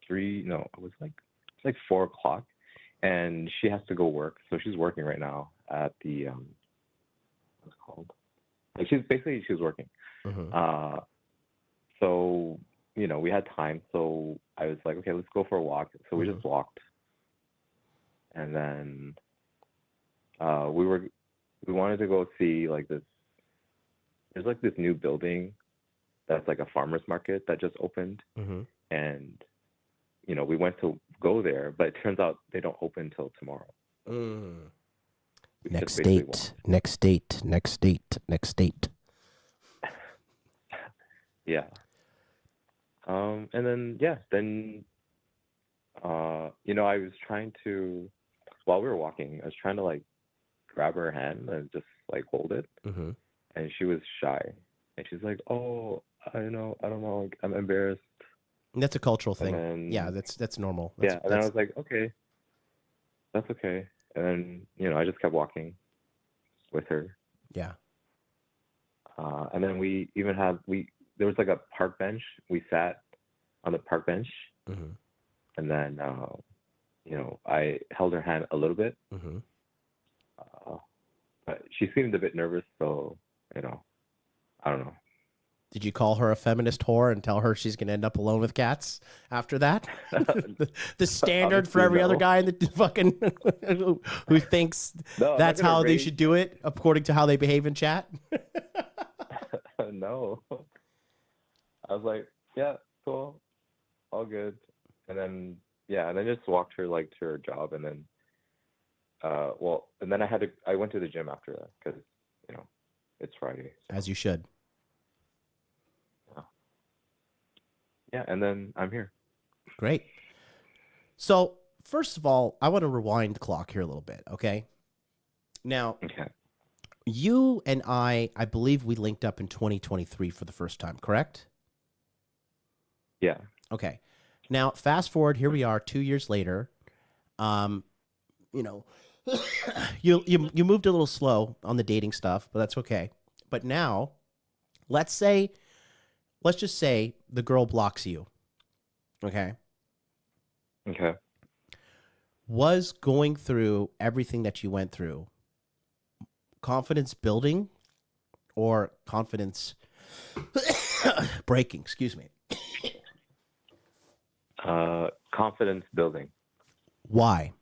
Speaker 11: it was like 4 o'clock, and she has to go work. So she's working right now at the what's it called? Like she's working. So, you know, we had time, so I was like, okay, let's go for a walk. So we just walked, and then we wanted to go see like this. There's like this new building that's like a farmer's market that just opened, and you know, we went to go there, but it turns out they don't open till tomorrow.
Speaker 1: Next date.
Speaker 11: Yeah. And then you know, I was trying to, while we were walking, I was trying to like grab her hand and just like hold it, and she was shy, and she's like, "Oh, I don't know, like, I'm embarrassed."
Speaker 1: That's a cultural thing.
Speaker 11: Then,
Speaker 1: yeah, that's normal.
Speaker 11: And then I was like, okay, that's okay. And then, you know, I just kept walking with her.
Speaker 1: Yeah.
Speaker 11: And then we even there was like a park bench. We sat on the park bench, and then you know, I held her hand a little bit, but she seemed a bit nervous, so you know, I don't know.
Speaker 1: Did you call her a feminist whore and tell her she's going to end up alone with cats after that? the standard for every other guy in the fucking who thinks that's how they should do it according to how they behave in chat.
Speaker 11: No. I was like, yeah, cool, all good. And then just walked her like to her job, and then and then I went to the gym after that because, you know, it's Friday. So.
Speaker 1: As you should.
Speaker 11: Yeah, and then I'm here.
Speaker 1: Great. So, first of all, I want to rewind the clock here a little bit, okay? Now, you and I believe we linked up in 2023 for the first time, correct?
Speaker 11: Yeah.
Speaker 1: Okay. Now, fast forward, here we are 2 years later. You know, you moved a little slow on the dating stuff, but that's okay. But now, let's just say the girl blocks you. Okay.
Speaker 11: Okay.
Speaker 1: Was going through everything that you went through confidence building or confidence breaking? Excuse me.
Speaker 11: Confidence building.
Speaker 1: Why?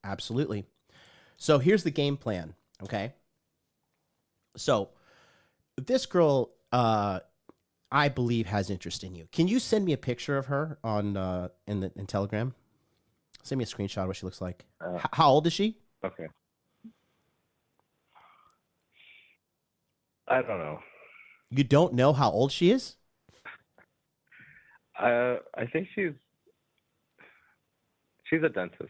Speaker 1: Absolutely. So here's the game plan, okay? So this girl, I believe, has interest in you. Can you send me a picture of her on in Telegram? Send me a screenshot of what she looks like. How old is she?
Speaker 11: Okay. I don't know.
Speaker 1: You don't know how old she is?
Speaker 11: I think she's a dentist.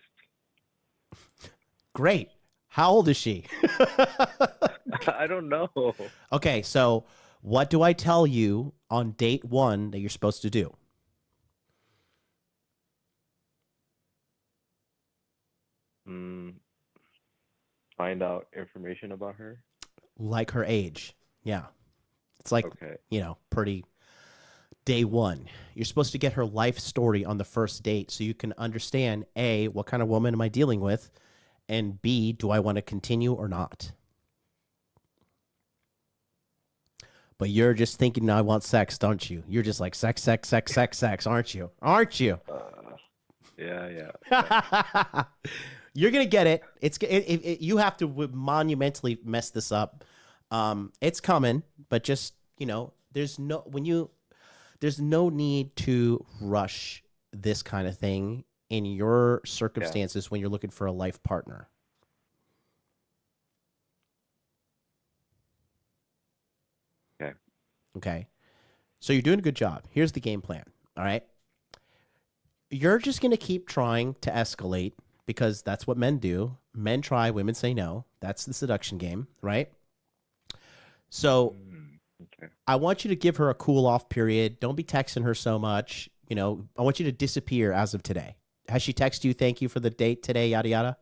Speaker 1: Great. How old is she?
Speaker 11: I don't know.
Speaker 1: Okay, so what do I tell you on date 1 that you're supposed to do?
Speaker 11: Find out information about her.
Speaker 1: Like her age. Yeah. It's like,
Speaker 11: Okay.
Speaker 1: pretty day one. You're supposed to get her life story on the first date so you can understand, A, what kind of woman am I dealing with? And B, do I want to continue or not? But you're just thinking, I want sex, don't you? You're just like, sex, sex, sex, sex, sex, aren't you? Aren't you?
Speaker 11: Yeah.
Speaker 1: You're going to get it. You have to monumentally mess this up. It's coming, but just, there's no need to rush this kind of thing in your circumstances when you're looking for a life partner. Okay. So you're doing a good job. Here's the game plan. All right. You're just going to keep trying to escalate because that's what men do. Men try, women say no. That's the seduction game, right? So I want you to give her a cool off period. Don't be texting her so much. I want you to disappear as of today. Has she texted you, thank you for the date today, yada, yada?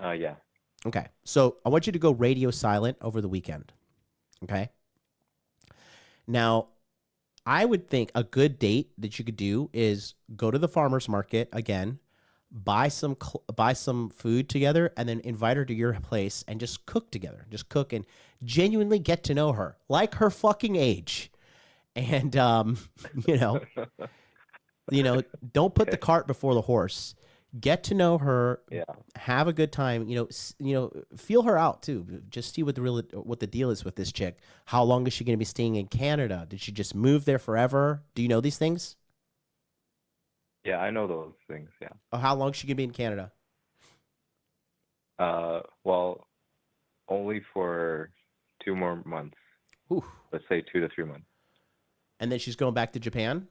Speaker 11: Yeah.
Speaker 1: Okay. So I want you to go radio silent over the weekend. Okay. Now, I would think a good date that you could do is go to the farmer's market again, buy some food together, and then invite her to your place and just cook together. Just cook and genuinely get to know her, like her fucking age. And don't put the cart before the horse. Get to know her.
Speaker 11: Yeah.
Speaker 1: Have a good time. Feel her out too. Just see what the deal is with this chick. How long is she going to be staying in Canada? Did she just move there forever? Do you know these things?
Speaker 11: Yeah, I know those things. Yeah.
Speaker 1: How long is she going to be in Canada?
Speaker 11: Well, only for 2 more months.
Speaker 1: Ooh.
Speaker 11: Let's say 2 to 3 months.
Speaker 1: And then she's going back to Japan?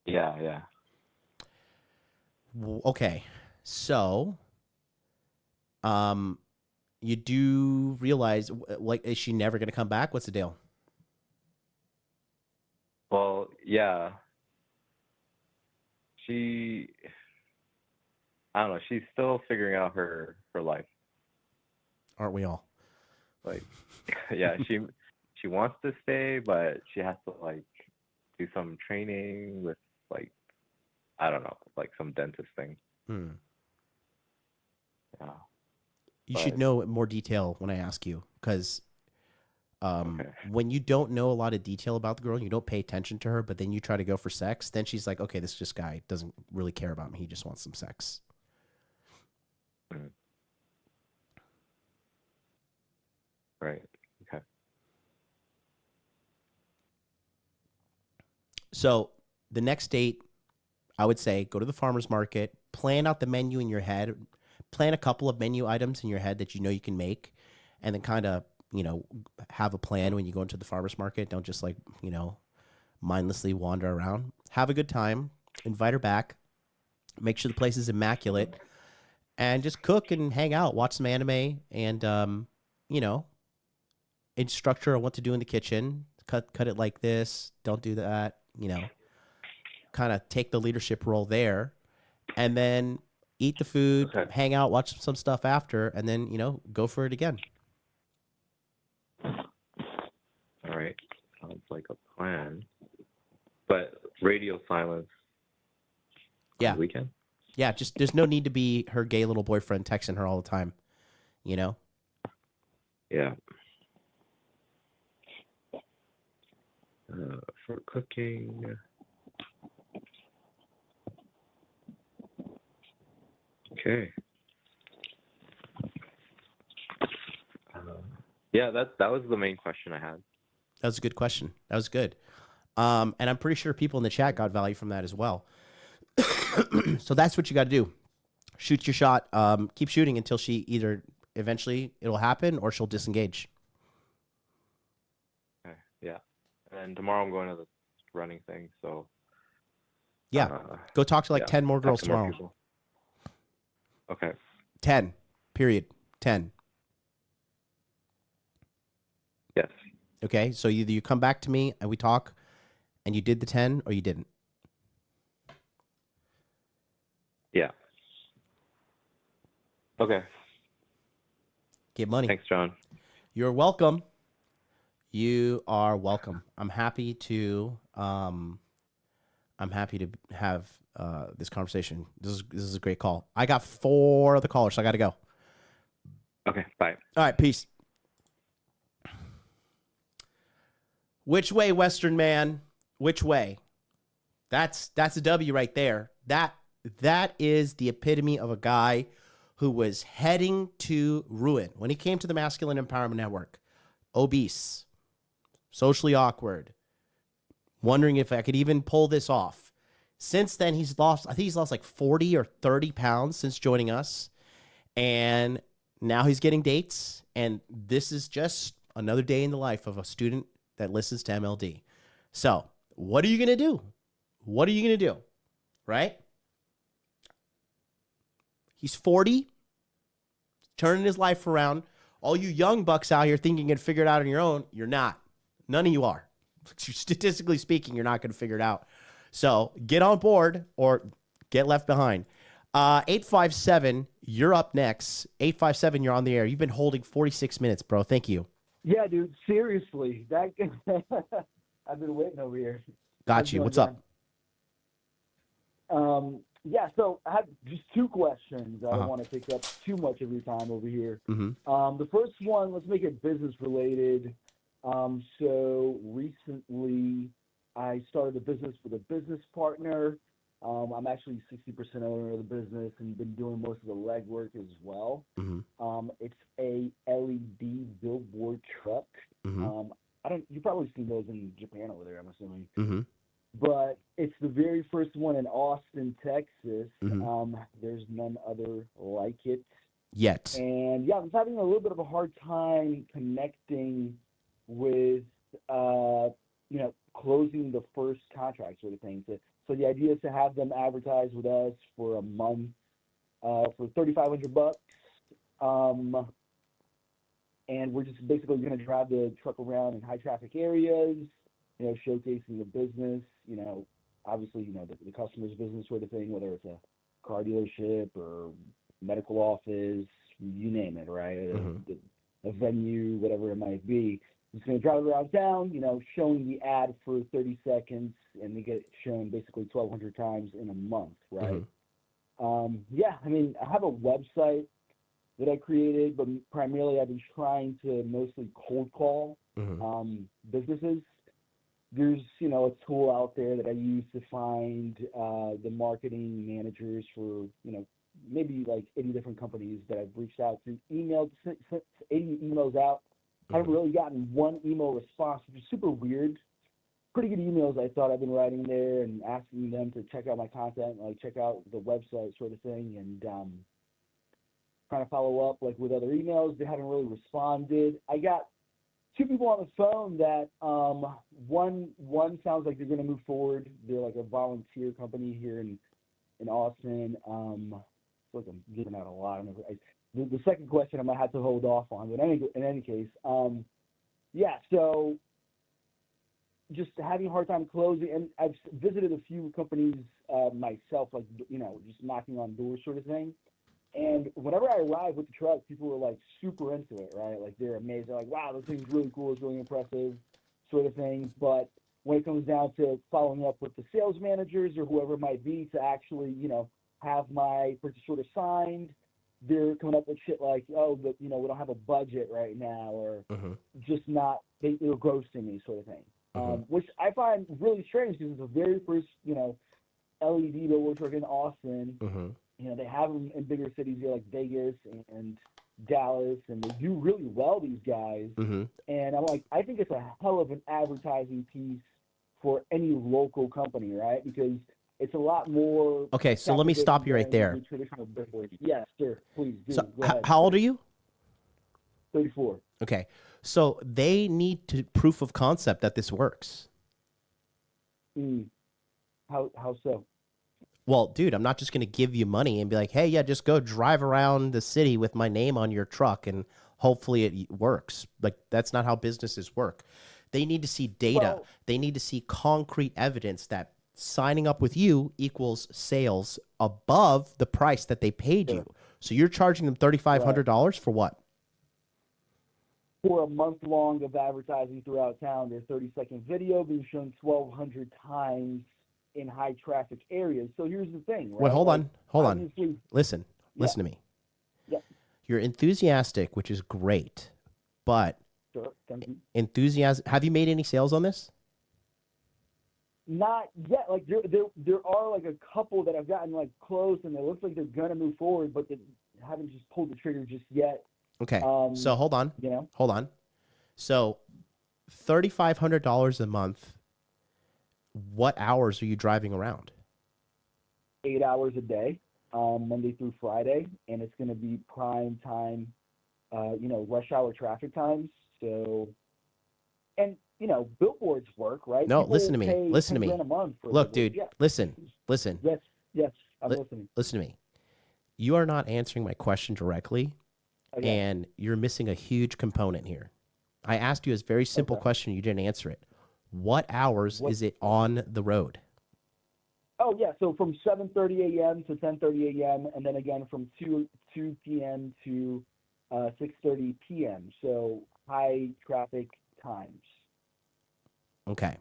Speaker 11: Yeah.
Speaker 1: Okay. So, you do realize, is she never going to come back? What's the deal?
Speaker 11: Well, yeah. I don't know. She's still figuring out her life.
Speaker 1: Aren't we all?
Speaker 11: Like, yeah, she wants to stay, but she has to do some training with I don't know, some dentist thing. Yeah.
Speaker 1: You should know more detail when I ask you, because when you don't know a lot of detail about the girl, you don't pay attention to her, but then you try to go for sex, then she's like, okay, this guy doesn't really care about me. He just wants some sex.
Speaker 11: Right. Okay.
Speaker 1: So the next date, I would say go to the farmer's market, plan out the menu in your head, plan a couple of menu items in your head that you can make, and then kind of, have a plan when you go into the farmer's market. Don't just mindlessly wander around. Have a good time, invite her back, make sure the place is immaculate, and just cook and hang out, watch some anime, and, instruct her on what to do in the kitchen. Cut it like this. Don't do that, kind of take the leadership role there, and then eat the food, hang out, watch some stuff after, and then, go for it again.
Speaker 11: All right. Sounds like a plan. But radio silence on the weekend?
Speaker 1: Yeah, just there's no need to be her gay little boyfriend texting her all the time,
Speaker 11: Yeah. For cooking. Okay. Yeah, that was the main question I had.
Speaker 1: That was a good question. That was good. And I'm pretty sure people in the chat got value from that as well. So that's what you got to do. Shoot your shot. Keep shooting until she either eventually it'll happen or she'll disengage.
Speaker 11: Okay. Yeah. And tomorrow I'm going to the running thing. So.
Speaker 1: Yeah. Go talk to 10 more girls tomorrow.
Speaker 11: More okay.
Speaker 1: 10. Period. 10.
Speaker 11: Yes.
Speaker 1: Okay. So either you come back to me and we talk and you did the 10 or you didn't.
Speaker 11: Yeah. Okay.
Speaker 1: Get money.
Speaker 11: Thanks, John.
Speaker 1: You're welcome. You are welcome. I'm happy to have this conversation. This is a great call. I got 4 other callers, so I got to go.
Speaker 11: Okay, bye.
Speaker 1: All right, peace. Which way, Western man? Which way? That's a W right there. That is the epitome of a guy who was heading to ruin when he came to the Masculine Empowerment Network. Obese, socially awkward, wondering if I could even pull this off. Since then, I think he's lost like 40 or 30 pounds since joining us. And now he's getting dates. And this is just another day in the life of a student that listens to MLD. So what are you going to do? What are you going to do? Right? He's 40, turning his life around. All you young bucks out here thinking you can figure it out on your own, you're not. None of you are. Statistically speaking, you're not going to figure it out. So get on board or get left behind. 857, you're up next. 857, you're on the air. You've been holding 46 minutes, bro. Thank you.
Speaker 12: Yeah, dude. Seriously, I've been waiting over here.
Speaker 1: Got you. What's up?
Speaker 12: Yeah, so I have just 2 questions. I don't want to take up too much of your time over here.
Speaker 1: Mm-hmm.
Speaker 12: The first one, let's make it business related. So recently, I started a business with a business partner. I'm actually 60% owner of the business and been doing most of the legwork as well.
Speaker 1: Mm-hmm.
Speaker 12: It's a LED billboard truck.
Speaker 1: Mm-hmm.
Speaker 12: You've probably seen those in Japan over there, I'm assuming.
Speaker 1: Mm-hmm.
Speaker 12: But it's the very first one in Austin, Texas.
Speaker 1: Mm-hmm.
Speaker 12: There's none other like it
Speaker 1: yet.
Speaker 12: And yeah, I'm having a little bit of a hard time connecting with, closing the first contract sort of thing. So the idea is to have them advertise with us for a month for $3,500. And we're just basically going to drive the truck around in high traffic areas, showcasing the business, obviously, the customer's business sort of thing, whether it's a car dealership or medical office, you name it, right?
Speaker 1: Mm-hmm.
Speaker 12: A venue, whatever it might be. Just going to drive around town, showing the ad for 30 seconds, and they get shown basically 1,200 times in a month, right?
Speaker 1: Mm-hmm.
Speaker 12: I have a website that I created, but primarily I've been trying to mostly cold call businesses. There's, a tool out there that I use to find the marketing managers for, maybe like 80 different companies that I've reached out to, sent 80 emails out. I haven't really gotten one email response, which is super weird. Pretty good emails I thought I've been writing there and asking them to check out my content, like check out the website sort of thing, and trying to follow up like with other emails. They haven't really responded. I got 2 people on the phone that one sounds like they're going to move forward. They're like a volunteer company here in Austin. Look, I'm giving out a lot. The second question I might have to hold off on, but in any case, so just having a hard time closing. And I've visited a few companies myself, like, just knocking on doors sort of thing. And whenever I arrive with the truck, people are like super into it, right? Like they're amazed. They're like, wow, this thing's really cool. It's really impressive sort of thing. But when it comes down to following up with the sales managers or whoever it might be to actually, have my purchase order signed, they're coming up with shit like, oh, but, we don't have a budget right now, or just not, they're ghosting me sort of thing. Which I find really strange because it's the very first, LED billboard truck in Austin. They have them in bigger cities here like Vegas and Dallas, and they do really well, these guys. And I'm like, I think it's a hell of an advertising piece for any local company, right? Because it's a lot more.
Speaker 1: Okay, so let me stop you right there.
Speaker 12: Traditional billboards. Yes, sir. Please do.
Speaker 1: So
Speaker 12: Go ahead.
Speaker 1: how old are you?
Speaker 12: 34.
Speaker 1: Okay, so they need proof of concept that this works.
Speaker 12: How so?
Speaker 1: Well, dude, I'm not just going to give you money and be like, hey, yeah, just go drive around the city with my name on your truck and hopefully it works. Like, that's not how businesses work. They need to see data.
Speaker 12: Well,
Speaker 1: they need to see concrete evidence that signing up with you equals sales above the price that they paid you. So you're charging them $3,500 for what?
Speaker 12: for a month long of advertising throughout town. Their 30-second video being shown 1,200 times in high traffic areas. So here's the thing, right?
Speaker 1: Wait, hold
Speaker 12: Like,
Speaker 1: on. Listen to me.
Speaker 12: Yeah.
Speaker 1: You're enthusiastic, which is great, but
Speaker 12: Sure. Thank you.
Speaker 1: enthusiasm. Have you made any sales on this?
Speaker 12: Not yet. Like there are like a couple that have gotten like close, and it looks like they're gonna move forward, but they haven't just pulled the trigger just yet.
Speaker 1: Okay. So hold on.
Speaker 12: You know.
Speaker 1: Hold on. So $3,500 a month. What hours are you driving around?
Speaker 12: 8 hours a day, Monday through Friday, and it's going to be prime time, rush hour traffic times. So, and billboards work, right?
Speaker 1: No,
Speaker 12: People
Speaker 1: listen to me.
Speaker 12: pay
Speaker 1: Listen to
Speaker 12: 10
Speaker 1: me.
Speaker 12: grand a month for
Speaker 1: Look,
Speaker 12: billboards.
Speaker 1: dude.
Speaker 12: Yeah.
Speaker 1: Listen.
Speaker 12: Yes, I'm listening.
Speaker 1: Listen to me. You are not answering my question directly,
Speaker 12: Okay.
Speaker 1: and you're missing a huge component here. I asked you a very simple question. You didn't answer it. What hours is it on the road?
Speaker 12: Oh yeah, so from 7:30 a.m. to 10:30 a.m. and then again from 2 p.m. to 6:30 p.m. So high traffic times.
Speaker 1: Okay.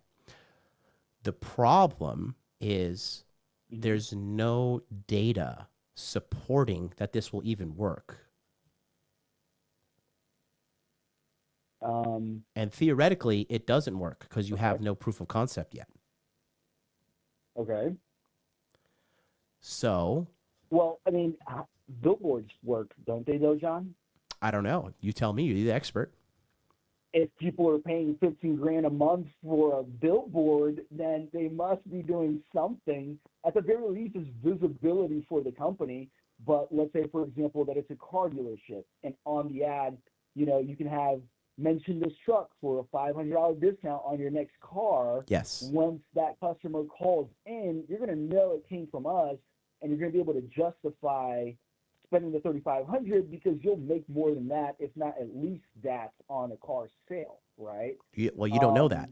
Speaker 1: The problem is there's no data supporting that this will even work. And theoretically, it doesn't work because you have no proof of concept yet.
Speaker 12: Okay.
Speaker 1: So,
Speaker 12: Well, I mean, billboards work, don't they, though, John?
Speaker 1: I don't know. You tell me. You're the expert.
Speaker 12: If people are paying 15 grand a month for a billboard, then they must be doing something. At the very least, it's visibility for the company. But let's say, for example, that it's a car dealership, and on the ad, you can have mention this truck for a $500 discount on your next car.
Speaker 1: Yes.
Speaker 12: Once that customer calls in, you're going to know it came from us, and you're going to be able to justify spending the $3,500 because you'll make more than that, if not at least that, on a car sale, right?
Speaker 1: You don't know that.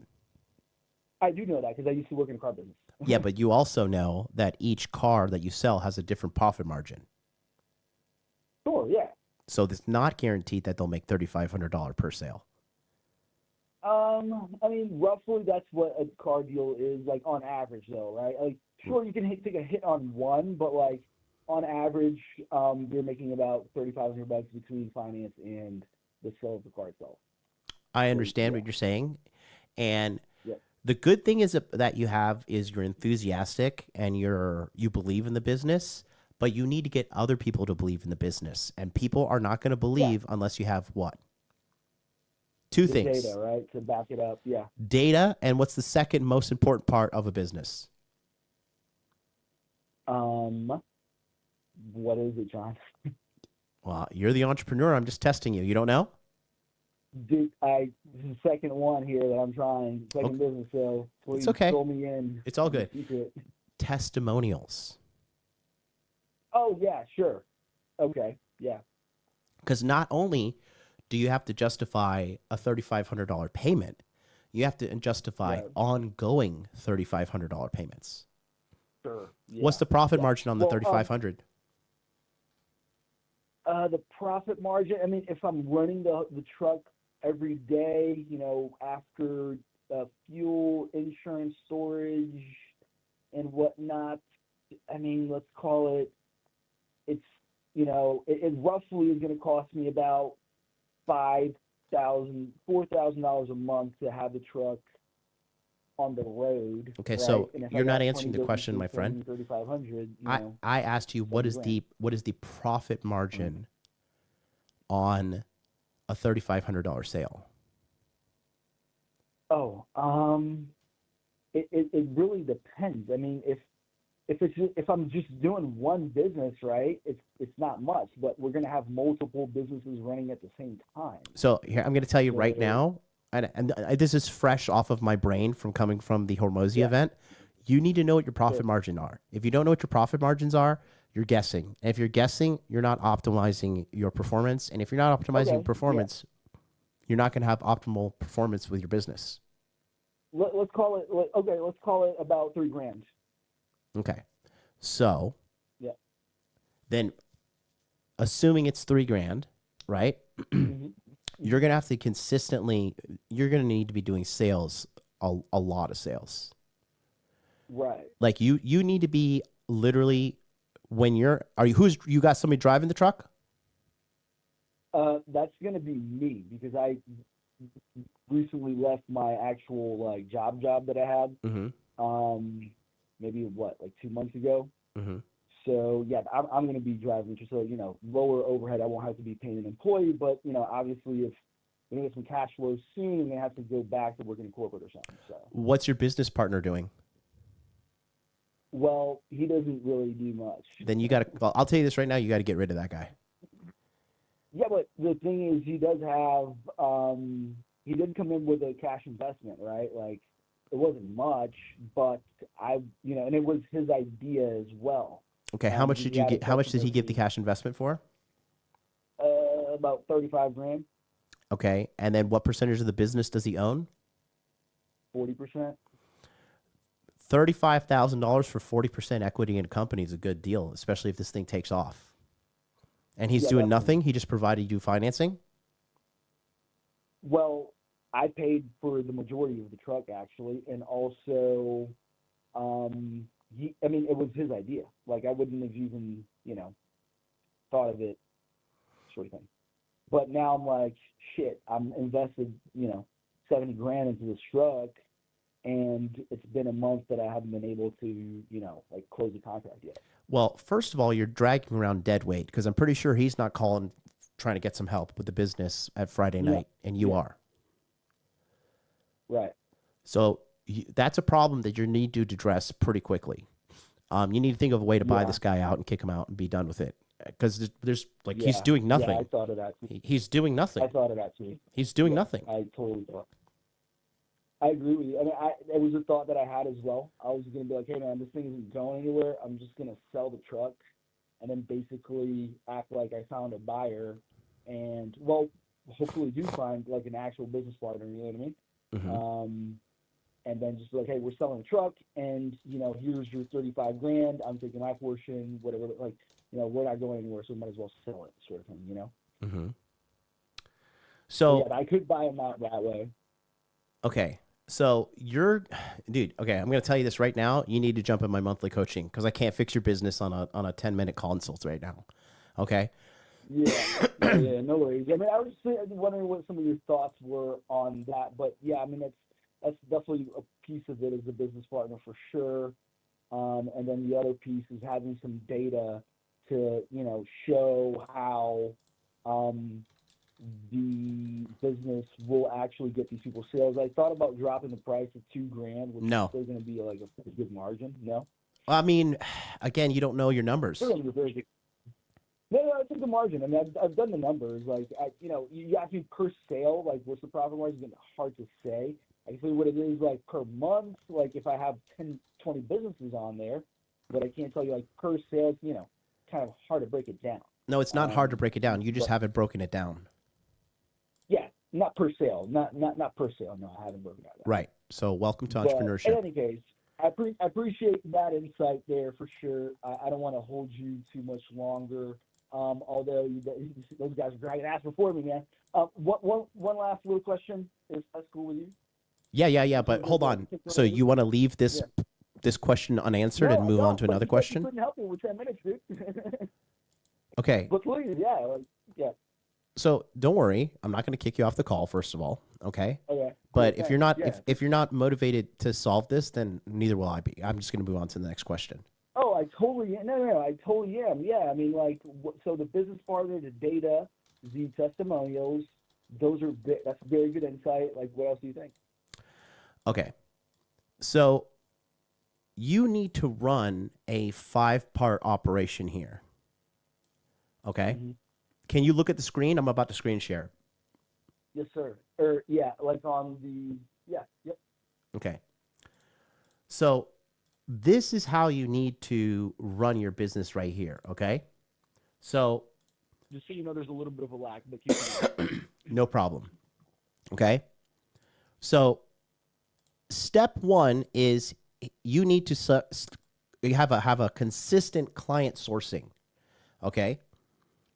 Speaker 12: I do know that because I used to work in the car business.
Speaker 1: Yeah, but you also know that each car that you sell has a different profit margin.
Speaker 12: Sure, yeah.
Speaker 1: So it's not guaranteed that they'll make $3,500 per sale.
Speaker 12: I mean, roughly that's what a car deal is, like, on average, though, right? Like, sure, you can take a hit on one, but, like, on average, you're making about $3,500 between finance and the sale of the car itself.
Speaker 1: I understand what you're saying. And
Speaker 12: Yeah.
Speaker 1: the good thing is that you have is you're enthusiastic and you believe in the business, but you need to get other people to believe in the business. And people are not going to believe unless you have what? Two
Speaker 12: The
Speaker 1: things.
Speaker 12: data, right, to back it up, yeah.
Speaker 1: Data, and what's the second most important part of a business?
Speaker 12: What is it, John?
Speaker 1: Well, you're the entrepreneur. I'm just testing you. You don't know?
Speaker 12: Dude, this is the second one here that I'm trying, second business, so please
Speaker 1: It's okay.
Speaker 12: fill me in.
Speaker 1: It's all good.
Speaker 12: Secret.
Speaker 1: Testimonials.
Speaker 12: Oh, yeah, sure. Okay, yeah.
Speaker 1: Because not only do you have to justify a $3,500 payment, you have to justify ongoing $3,500 payments.
Speaker 12: Sure.
Speaker 1: What's the profit margin on the $3,500?
Speaker 12: The profit margin, I mean, if I'm running the truck every day, after fuel, insurance, storage, and whatnot, I mean, let's call it, it roughly is going to cost me about $4,000 a month to have the truck on the road.
Speaker 1: Okay,
Speaker 12: right?
Speaker 1: so
Speaker 12: And if I
Speaker 1: you're not
Speaker 12: got
Speaker 1: answering
Speaker 12: 20
Speaker 1: the question, my
Speaker 12: businesses,
Speaker 1: friend.
Speaker 12: 3,500.
Speaker 1: I asked you what is the profit margin on a $3,500 sale?
Speaker 12: Oh, it really depends. I mean, if I'm just doing one business, right, it's not much, but we're going to have multiple businesses running at the same time.
Speaker 1: So here, I'm going to tell you right now, and this is fresh off of my brain from coming from the Hormozi event. You need to know what your profit margin are. If you don't know what your profit margins are, you're guessing. And if you're guessing, you're not optimizing your performance. And if you're not optimizing performance, you're not going to have optimal performance with your business.
Speaker 12: Let's call it, let's call it about $3,000.
Speaker 1: Okay. So then assuming it's $3,000, right? you're going to have to consistently, you're going to need to be doing sales, a lot of sales.
Speaker 12: Right.
Speaker 1: Like you need to be literally when you got somebody driving the truck?
Speaker 12: That's going to be me because I recently left my actual like job that I had. Maybe like 2 months ago. So yeah, I'm going to be driving, just so lower overhead. I won't have to be paying an employee, but obviously if we get some cash flow soon, I'm going to have to go back to working in corporate or something. So
Speaker 1: what's your business partner doing?
Speaker 12: Well, he doesn't really do much.
Speaker 1: Then you got to. Well, I'll tell you this right now. You got to get rid of that guy.
Speaker 12: Yeah, but the thing is, he does have. He did come in with a cash investment, right? Like it wasn't much, but and it was his idea as well.
Speaker 1: Okay, how much did you get? How much did he give the cash investment for?
Speaker 12: About $35,000.
Speaker 1: Okay, and then what percentage of the business does he own?
Speaker 12: 40%.
Speaker 1: $35,000 for 40% equity in a company is a good deal, especially if this thing takes off. And he's doing nothing. He just provided you financing.
Speaker 12: Well, I paid for the majority of the truck actually, and also, it was his idea. Like I wouldn't have even, thought of it, sort of thing. But now I'm like, shit, I'm invested, $70,000 into this truck, and it's been a month that I haven't been able to, close the contract yet.
Speaker 1: Well, first of all, you're dragging around dead weight because I'm pretty sure he's not calling, trying to get some help with the business at Friday night, and you are.
Speaker 12: Right.
Speaker 1: So that's a problem that you need to address pretty quickly. You need to think of a way to buy this guy out and kick him out and be done with it. Because there's he's doing nothing.
Speaker 12: Yeah, I thought of that.
Speaker 1: He's doing nothing.
Speaker 12: I thought of that too.
Speaker 1: He's doing nothing.
Speaker 12: I totally thought. I agree with you. I mean, it was a thought that I had as well. I was going to be like, hey man, this thing isn't going anywhere. I'm just going to sell the truck and then basically act like I found a buyer and, hopefully do find like an actual business partner, you know what I mean? And then just be like, hey, we're selling the truck and, here's your $35,000. I'm taking my portion, whatever. Like, we're not going anywhere, so we might as well sell it, sort of thing,
Speaker 1: So
Speaker 12: yeah, I could buy them out that way.
Speaker 1: Okay. So dude, okay, I'm going to tell you this right now. You need to jump in my monthly coaching because I can't fix your business on a 10-minute consult right now. Okay.
Speaker 12: Yeah, no worries. I mean, I was just wondering what some of your thoughts were on that, but yeah, I mean, that's definitely a piece of it as a business partner for sure. And then the other piece is having some data to, show how the business will actually get these people sales. I thought about dropping the price to $2,000, which is still going to be like a pretty good margin. No,
Speaker 1: I mean, again, you don't know your numbers.
Speaker 12: No, it's a good margin. I mean, I've done the numbers. Like, you ask me per sale, like, what's the profit margin? It's hard to say. I can tell you what it is, like, per month. Like, if I have 10, 20 businesses on there, but I can't tell you, like, per sale. It's, kind of hard to break it down.
Speaker 1: No, it's not hard to break it down. You just haven't broken it down.
Speaker 12: Yeah, not per sale. Not per sale. No, I haven't broken it down.
Speaker 1: Right. So welcome to entrepreneurship.
Speaker 12: In any case, I appreciate that insight there for sure. I don't want to hold you too much longer. Although those guys are dragging ass before me, man. One last little question. Is that cool with you?
Speaker 1: Yeah. But hold on. So you want to leave this question unanswered and move on to another question?
Speaker 12: Couldn't help me with 10 minutes, dude.
Speaker 1: Okay.
Speaker 12: But please, yeah.
Speaker 1: So don't worry. I'm not going to kick you off the call. First of all, okay.
Speaker 12: Okay.
Speaker 1: But if you're not if you're not motivated to solve this, then neither will I be. I'm just going to move on to the next question.
Speaker 12: Oh, I totally am. Yeah, I mean, like, so the business partner, the data, the testimonials, that's very good insight. Like, what else do you think?
Speaker 1: Okay. So you need to run a 5-part operation here. Okay. Can you look at the screen? I'm about to screen share.
Speaker 12: Yes, sir. Like on the, yep.
Speaker 1: Okay. So this is how you need to run your business right here, okay? So
Speaker 12: just so you know, there's a little bit of a lag, but keep
Speaker 1: no problem. Okay? So step 1 is you need to have a consistent client sourcing. Okay?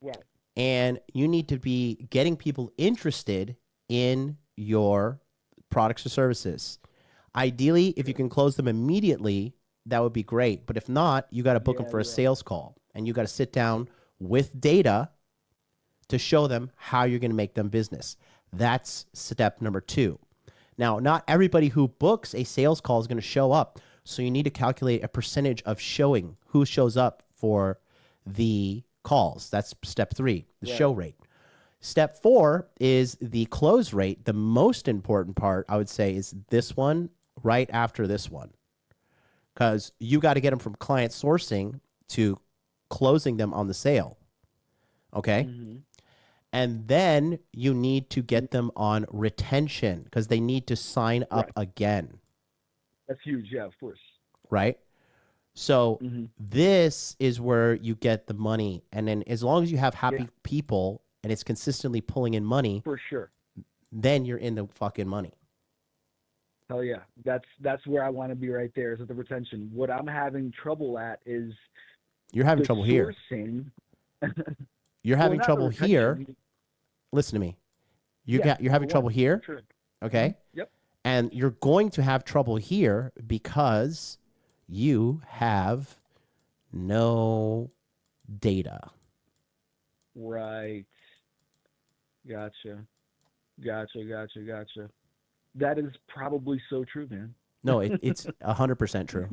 Speaker 12: Right.
Speaker 1: And you need to be getting people interested in your products or services. Ideally, if you can close them immediately, that would be great. But if not, you got to book them for a sales call, and you got to sit down with data to show them how you're going to make them business. That's step number 2. Now, not everybody who books a sales call is going to show up. So you need to calculate a percentage of showing who shows up for the calls. That's step 3, the show rate. Step 4 is the close rate. The most important part, I would say, is this one right after this one, because you got to get them from client sourcing to closing them on the sale. Okay. And then you need to get them on retention, because they need to sign up again.
Speaker 12: That's huge. Yeah, of course.
Speaker 1: Right. So this is where you get the money. And then as long as you have happy people and it's consistently pulling in money,
Speaker 12: for sure,
Speaker 1: then you're in the fucking money.
Speaker 12: Hell yeah. That's where I want to be right there, is at the retention. What I'm having trouble at is
Speaker 1: you're having trouble here. You're having trouble here. Listen to me. You're having trouble here.
Speaker 12: Sure.
Speaker 1: Okay.
Speaker 12: Yep.
Speaker 1: And you're going to have trouble here because you have no data.
Speaker 12: Right. Gotcha. That is probably so true, man.
Speaker 1: No, it's 100% true.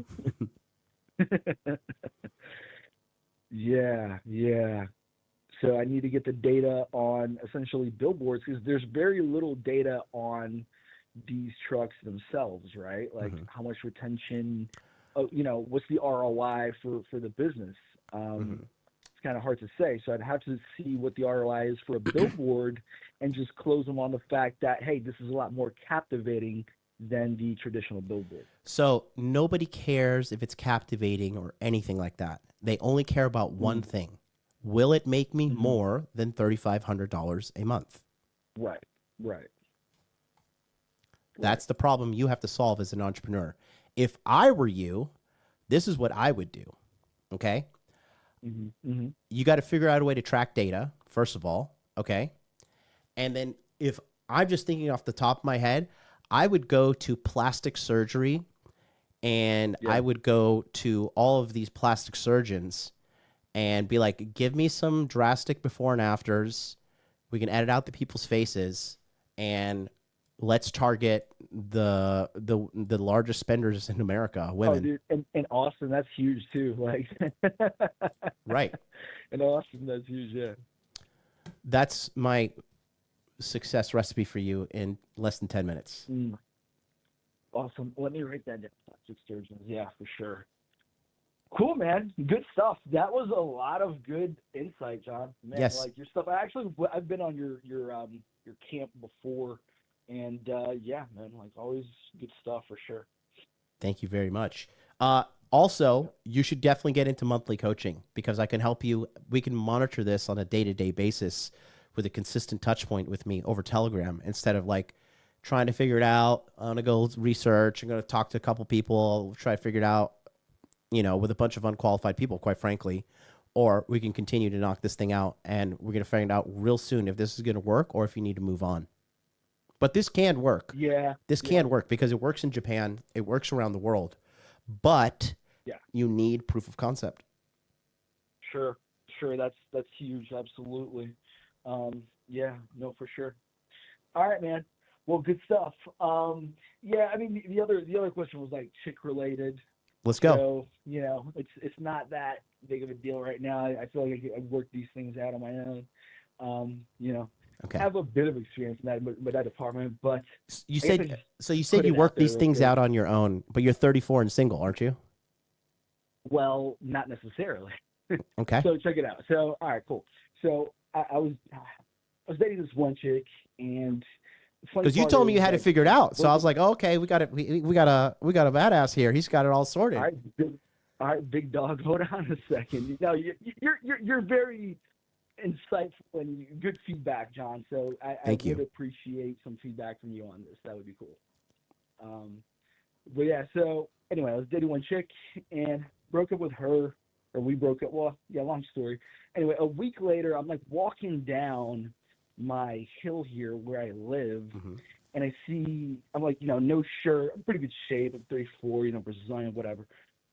Speaker 12: Yeah. So I need to get the data on essentially billboards, because there's very little data on these trucks themselves, right? Like how much retention, what's the ROI for the business? It's kind of hard to say. So I'd have to see what the ROI is for a billboard and just close them on the fact that, hey, this is a lot more captivating than the traditional billboard.
Speaker 1: So nobody cares if it's captivating or anything like that. They only care about one thing. Will it make me more than $3,500 a month?
Speaker 12: Right.
Speaker 1: That's the problem you have to solve as an entrepreneur. If I were you, this is what I would do. Okay. You got to figure out a way to track data, first of all. Okay. And then if I'm just thinking off the top of my head, I would go to plastic surgery, and I would go to all of these plastic surgeons and be like, give me some drastic before and afters. We can edit out the people's faces, and let's target the largest spenders in America, women.
Speaker 12: Oh, dude. And Austin, that's huge too. Like,
Speaker 1: right.
Speaker 12: In Austin, that's huge. Yeah.
Speaker 1: That's my success recipe for you in less than 10 minutes.
Speaker 12: Awesome. Let me write that down. Plastic surgeons. Yeah, for sure. Cool, man. Good stuff. That was a lot of good insight, John. Man,
Speaker 1: yes.
Speaker 12: Like your stuff. I've been on your camp before, and yeah, man, like always good stuff for sure.
Speaker 1: Thank you very much. Also, you should definitely get into monthly coaching, because I can help you. We can monitor this on a day-to-day basis with a consistent touch point with me over Telegram, instead of like trying to figure it out. I'm going to go research. I'm going to talk to a couple people, try to figure it out, with a bunch of unqualified people, quite frankly. Or we can continue to knock this thing out, and we're going to find out real soon if this is going to work or if you need to move on. But this can work.
Speaker 12: Yeah.
Speaker 1: This can work, because it works in Japan. It works around the world. But you need proof of concept.
Speaker 12: Sure. That's huge. Absolutely. Yeah, no, for sure. All right, man. Well, good stuff. Yeah, I mean, the other question was like chick related.
Speaker 1: Let's go.
Speaker 12: So, it's not that big of a deal right now. I feel like I work these things out on my own.
Speaker 1: Okay.
Speaker 12: I have a bit of experience in that department, but
Speaker 1: you said you work these things out on your own, but you're 34 and single, aren't you?
Speaker 12: Well, not necessarily.
Speaker 1: Okay.
Speaker 12: So check it out. So, all right, cool. So I was dating this one chick, and
Speaker 1: because you told me you had it figured out, so I was like, oh, okay, we got a badass here. He's got it all sorted.
Speaker 12: All right, big dog. Hold on a second. You're very insightful and good feedback, John. So I would appreciate some feedback from you on this. That would be cool. But yeah, so anyway, I was dating one chick and broke up with her
Speaker 9: or we broke up. Well, yeah, long story. Anyway, a week later, I'm like walking down my hill here where I live, and I see, I'm like, you know, no shirt, I'm pretty good shape, I'm 34, you know, Brazilian, whatever.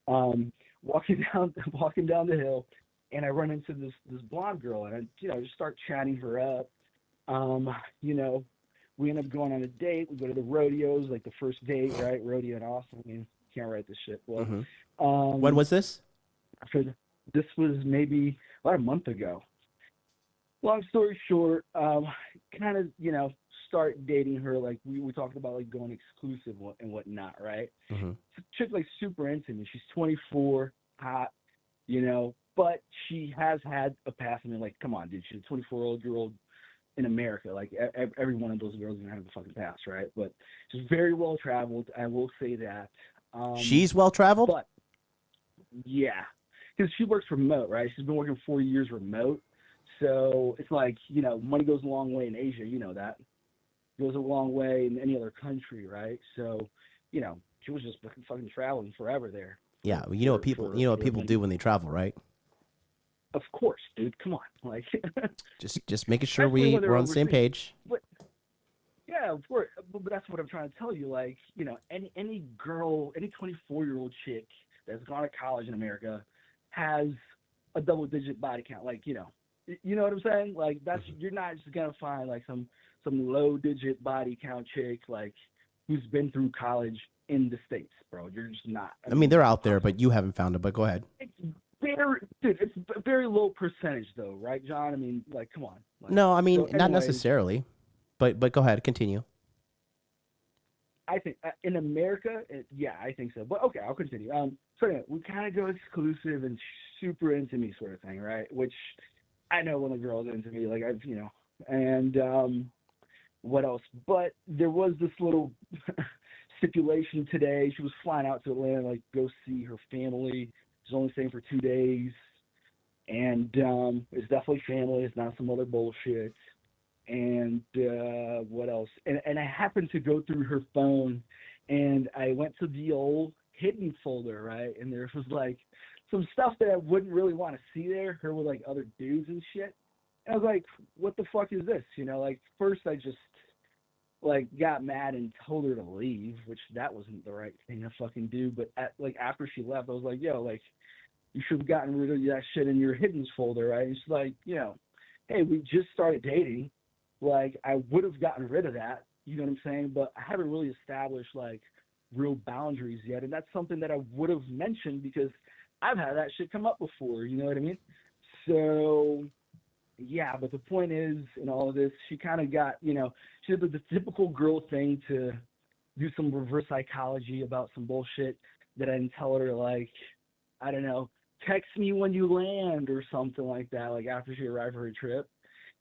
Speaker 9: Walking down the hill, and I run into this blonde girl, and I, you know, just start chatting her up. You know, we end up going on a date. We go to the rodeos, like the first date, right? Rodeo in Austin. I mean, can't write this shit. Well,
Speaker 1: when was this?
Speaker 9: This was maybe about a month ago. Long story short, kind of, you know, start dating her. Like we talked about, like going exclusive and whatnot, right? Chick, like super into me. She's 24, hot, you know, but she has had a past. I mean, like, come on, dude. She's a 24-year-old girl in America. Like every one of those girls is gonna have a fucking past, right? But she's very well traveled. I will say that.
Speaker 1: She's well traveled.
Speaker 9: But yeah, because she works remote, right? She's been working 4 years remote. So it's like, you know, money goes a long way in Asia, you know that. It goes a long way in any other country, right? So, you know, she was just fucking traveling forever there.
Speaker 1: Yeah, well, you know what people do when they travel, right?
Speaker 9: Of course, dude. Come on, like
Speaker 1: just making sure we're on the same page.
Speaker 9: But, yeah, of course. But that's what I'm trying to tell you. Like, you know, any girl, any 24-year-old chick that's gone to college in America has a double-digit body count. Like, you know what I'm saying? Like, that's you're not just gonna find like some low-digit body count chick like who's been through college in the States, bro. You're just not.
Speaker 1: I mean, they're out there, but you haven't found it. But go ahead.
Speaker 9: It's a very low percentage, though, right, John? I mean, like, come on. Like,
Speaker 1: no, I mean,
Speaker 9: so anyways,
Speaker 1: not necessarily. But go ahead, continue.
Speaker 9: I think in America, yeah, I think so. But okay, I'll continue. So anyway, we kind of go exclusive and super into me sort of thing, right? Which I know when a girl's into me, like I've, you know, and what else? But there was this little stipulation today. She was flying out to Atlanta, like go see her family. She's only staying for 2 days, and it's definitely family. It's not some other bullshit. And what else? And I happened to go through her phone, and I went to the old hidden folder, right? And there was like some stuff that I wouldn't really want to see there. Her with like other dudes and shit. And I was like, what the fuck is this? You know, like first I just like got mad and told her to leave, which that wasn't the right thing to fucking do. But after she left, I was like, yo, like you should have gotten rid of that shit in your hidden folder, right? And she's like, you know, hey, we just started dating. Like I would have gotten rid of that, you know what I'm saying? But I haven't really established like real boundaries yet. And that's something that I would have mentioned because I've had that shit come up before, you know what I mean? So yeah, but the point is in all of this, she kind of got, you know, she did the typical girl thing to do some reverse psychology about some bullshit that I didn't tell her, like, I don't know, text me when you land or something like that, like after she arrived for her trip.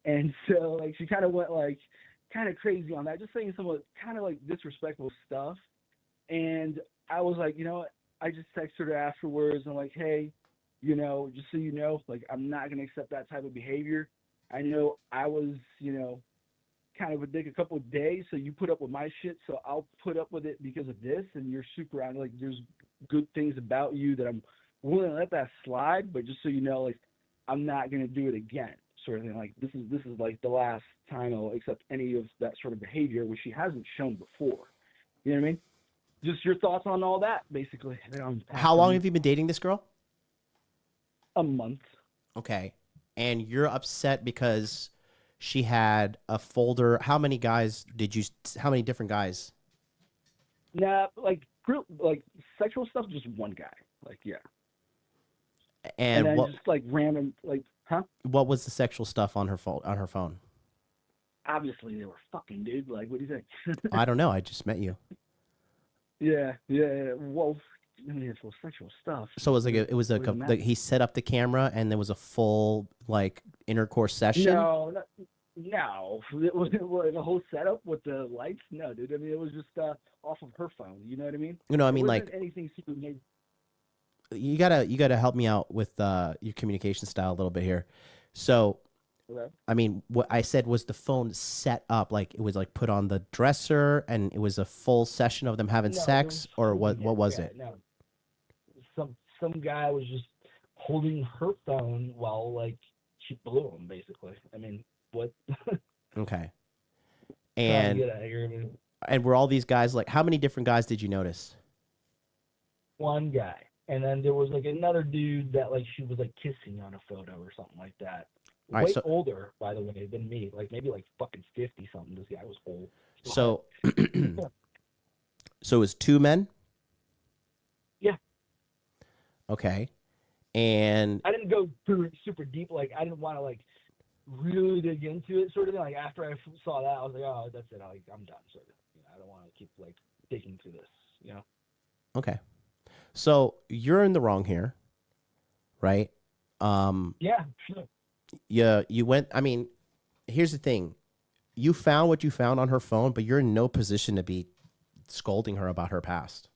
Speaker 9: And so like she kind of went like kind of crazy on that, just saying some kind of like disrespectful stuff. And I was like, you know what? I just texted her afterwards and like, hey, you know, just so you know, like I'm not gonna accept that type of behavior. I know I was, you know, kind of a dick a couple of days, so you put up with my shit, so I'll put up with it because of this. And you're super out, like there's good things about you that I'm willing to let that slide, but just so you know, like I'm not gonna do it again. Sort of thing. Like this is like the last time I'll accept any of that sort of behavior, which she hasn't shown before. You know what I mean? Just your thoughts on all that, basically.
Speaker 1: How long have you been dating this girl?
Speaker 9: A month.
Speaker 1: Okay, and you're upset because she had a folder. How many different guys?
Speaker 9: Nah, like sexual stuff, just one guy. Like yeah.
Speaker 1: And
Speaker 9: then
Speaker 1: what,
Speaker 9: just like random, like, huh?
Speaker 1: What was the sexual stuff on her phone?
Speaker 9: Obviously, they were fucking, dude. Like, what do you think?
Speaker 1: I don't know. I just met you.
Speaker 9: Yeah. Well, I mean, it's sexual stuff.
Speaker 1: So it was like he set up the camera and there was a full like intercourse session.
Speaker 9: No. It was the whole setup with the lights. No, dude. I mean, it was just off of her phone. You know what I mean?
Speaker 1: You know, I mean, like
Speaker 9: anything super made.
Speaker 1: You gotta help me out with your communication style a little bit here. So, okay. I mean, what I said was the phone set up like it was like put on the dresser, and it was a full session of them having sex, or what? What was it?
Speaker 9: No, some guy was just holding her phone while like she blew him, basically. I mean, what?
Speaker 1: Okay.
Speaker 9: Trying to
Speaker 1: And
Speaker 9: get out of here, man.
Speaker 1: and were all these guys like? How many different guys did you notice?
Speaker 9: One guy, and then there was like another dude that like she was like kissing on a photo or something like that.
Speaker 1: All right,
Speaker 9: Way
Speaker 1: so-
Speaker 9: older, by the way, than me. Like maybe like fucking 50 something. This guy was old.
Speaker 1: So, so it was 2 men.
Speaker 9: Yeah.
Speaker 1: Okay. And
Speaker 9: I didn't go through it super deep. Like I didn't want to like really dig into it, sort of thing. Like after I saw that, I was like, oh, that's it. I'm done. Sort of. You know, I don't want to keep like digging through this. You know.
Speaker 1: okay. So you're in the wrong here, right?
Speaker 9: Yeah. Sure.
Speaker 1: You went. I mean, here's the thing: you found what you found on her phone, but you're in no position to be scolding her about her past.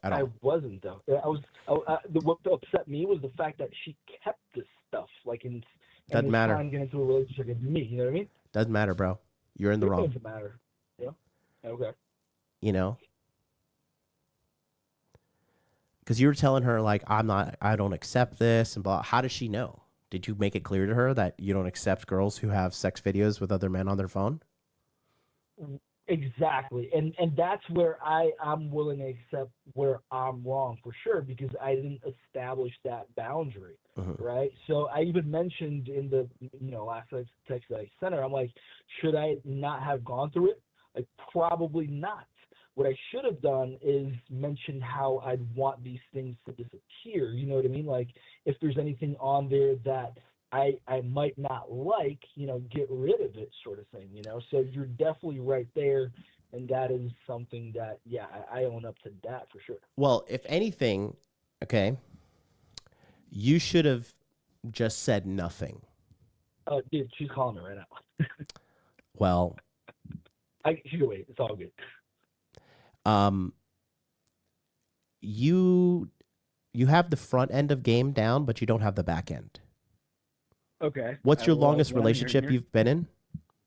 Speaker 1: At all.
Speaker 9: I wasn't though. What upset me was the fact that she kept this stuff like in.
Speaker 1: Doesn't
Speaker 9: was
Speaker 1: matter.
Speaker 9: Trying to get into a relationship with me. You know what I mean?
Speaker 1: Doesn't matter, bro. You're in the
Speaker 9: It
Speaker 1: wrong.
Speaker 9: doesn't matter. Yeah. Okay.
Speaker 1: You know, because you were telling her like, I don't accept this, and blah. How does she know? Did you make it clear to her that you don't accept girls who have sex videos with other men on their phone?
Speaker 9: Exactly, and that's where I'm willing to accept where I'm wrong for sure, because I didn't establish that boundary, right? So I even mentioned in the last text that I sent her, I'm like, should I not have gone through it? Like probably not. What I should have done is mention how I'd want these things to disappear. You know what I mean? Like if there's anything on there that I might not like, get rid of it, sort of thing, So you're definitely right there, and that is something that, yeah, I own up to that for sure.
Speaker 1: Well, if anything, okay, you should have just said nothing.
Speaker 9: Oh, dude, she's calling me right now.
Speaker 1: Well,
Speaker 9: she can wait. It's all good.
Speaker 1: You have the front end of game down, but you don't have the back end.
Speaker 9: Okay.
Speaker 1: What's your longest
Speaker 9: what I'm hearing
Speaker 1: relationship
Speaker 9: here-
Speaker 1: you've been in?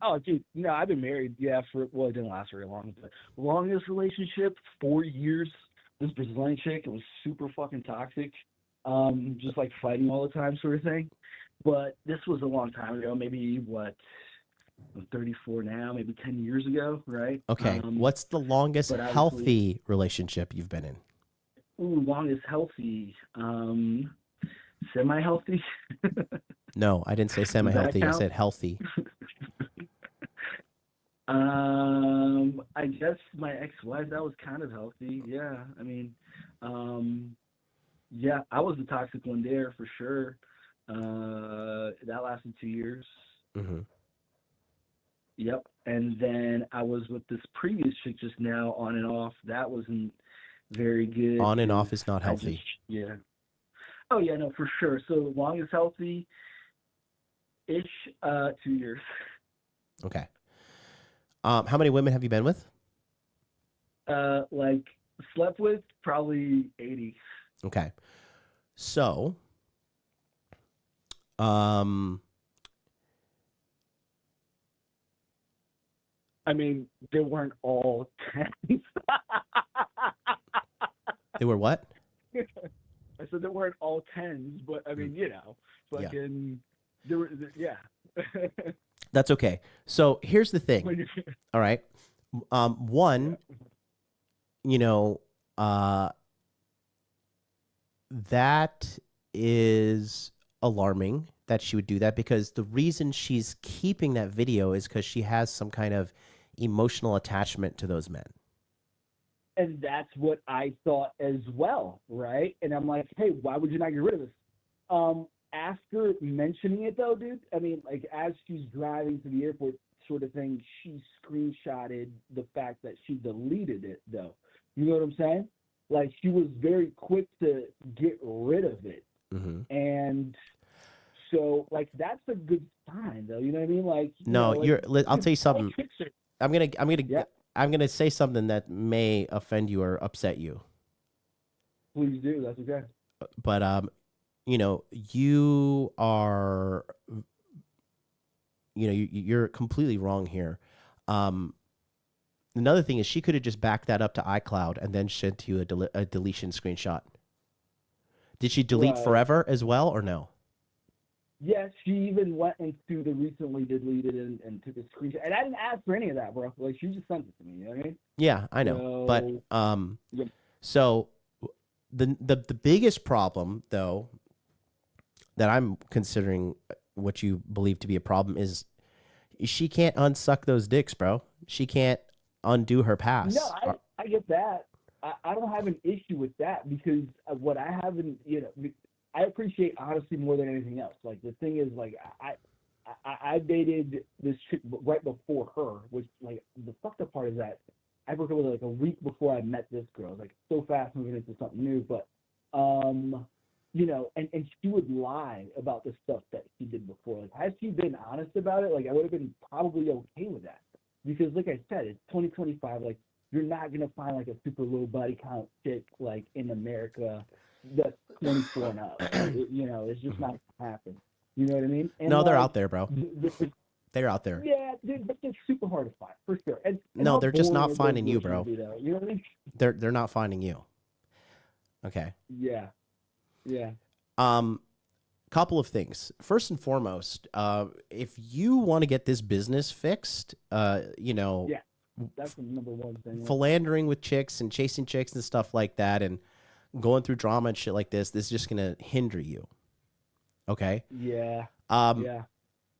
Speaker 9: Oh, dude, no, I've been married, yeah, it didn't last very long, but longest relationship, 4 years. This Brazilian chick, it was super fucking toxic, just like fighting all the time sort of thing. But this was a long time ago, maybe I'm 34 now, maybe 10 years ago, right?
Speaker 1: Okay. What's the longest
Speaker 9: but obviously-
Speaker 1: healthy relationship you've been in?
Speaker 9: Ooh, longest healthy, semi-healthy.
Speaker 1: No, I didn't say semi-healthy. I
Speaker 9: count?
Speaker 1: said healthy.
Speaker 9: I guess my ex-wife, that was kind of healthy. Yeah, I mean, yeah, I was the toxic one there for sure. That lasted 2 years.
Speaker 1: Mm-hmm.
Speaker 9: Yep. And then I was with this previous chick just now, on and off. That wasn't very good.
Speaker 1: On and off is not
Speaker 9: I
Speaker 1: healthy.
Speaker 9: yeah. Oh yeah, no, for sure. So longest healthy ish 2 years.
Speaker 1: Okay. How many women have you been with?
Speaker 9: Like slept with probably 80.
Speaker 1: Okay. So,
Speaker 9: I mean, they weren't all 10s.
Speaker 1: they were what?
Speaker 9: I said they weren't all 10s, but I mean, fucking, there were, yeah.
Speaker 1: That's okay. So here's the thing. All right. One, that is alarming that she would do that, because the reason she's keeping that video is because she has some kind of emotional attachment to those men.
Speaker 9: And that's what I thought as well, right? And I'm like, hey, why would you not get rid of this? After mentioning it, though, dude, I mean, like, as she's driving to the airport sort of thing, she screenshotted the fact that she deleted it, though. You know what I'm saying? Like, she was very quick to get rid of it.
Speaker 1: Mm-hmm.
Speaker 9: And so, like, that's a good sign, though. You know what I mean? Like,
Speaker 1: no,
Speaker 9: like,
Speaker 1: I'll tell you something. I'm
Speaker 9: Yeah.
Speaker 1: gonna say something that may offend you or upset you.
Speaker 9: Please do. That's okay.
Speaker 1: But you are, you're completely wrong here. Another thing is, she could have just backed that up to iCloud and then sent you a deletion screenshot. Did she delete
Speaker 12: Right.
Speaker 1: forever as well, or no?
Speaker 12: Yes, she even went into the recently deleted and took a screenshot. And I didn't ask for any of that, bro. Like, she just sent it to me. You know what I mean?
Speaker 1: Yeah, I know.
Speaker 12: So,
Speaker 1: But
Speaker 12: yeah.
Speaker 1: so the biggest problem though that I'm considering what you believe to be a problem is she can't unsuck those dicks, bro. She can't undo her past.
Speaker 12: No, I get that. I don't have an issue with that because of what I haven't, I appreciate honesty more than anything else. Like, the thing is, like, I dated this chick right before her, which, like, the fucked up part is that I broke up with her like a week before I met this girl. It was, like, so fast moving into something new. But, and she would lie about the stuff that she did before. Like, had she been honest about it, like, I would have been probably okay with that. Because, like I said, it's 2025. Like, you're not going to find, like, a super low body count chick, like, in America that's 24 and up. It's just not going to happen. You know what I mean? And
Speaker 1: no, they're out there, bro. They're out there.
Speaker 12: Yeah, but it's super hard to find, for sure. And
Speaker 1: No,
Speaker 12: how
Speaker 1: they're just
Speaker 12: boring
Speaker 1: not
Speaker 12: are
Speaker 1: finding
Speaker 12: those
Speaker 1: you,
Speaker 12: girls
Speaker 1: bro.
Speaker 12: gonna be, though? You know what I mean?
Speaker 1: They're not finding you. Okay.
Speaker 12: Yeah. Yeah.
Speaker 1: Couple of things. First and foremost, if you want to get this business fixed,
Speaker 12: Yeah. That's the number one thing.
Speaker 1: philandering with chicks and chasing chicks and stuff like that and going through drama and shit like this is just going to hinder you. Okay?
Speaker 12: Yeah. Yeah.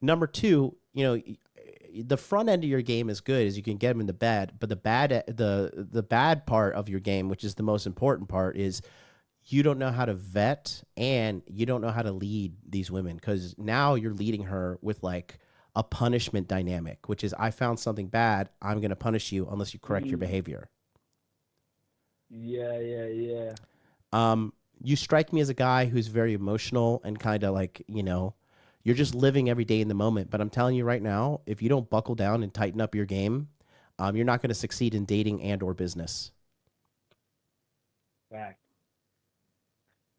Speaker 1: Number two, the front end of your game is good as you can get them in the bed, but the bad part of your game, which is the most important part, is you don't know how to vet and you don't know how to lead these women, because now you're leading her with like a punishment dynamic, which is, I found something bad, I'm going to punish you unless you correct your behavior.
Speaker 12: Yeah.
Speaker 1: You strike me as a guy who's very emotional and kind of like, you're just living every day in the moment. But I'm telling you right now, if you don't buckle down and tighten up your game, you're not going to succeed in dating and or business.
Speaker 12: Fact.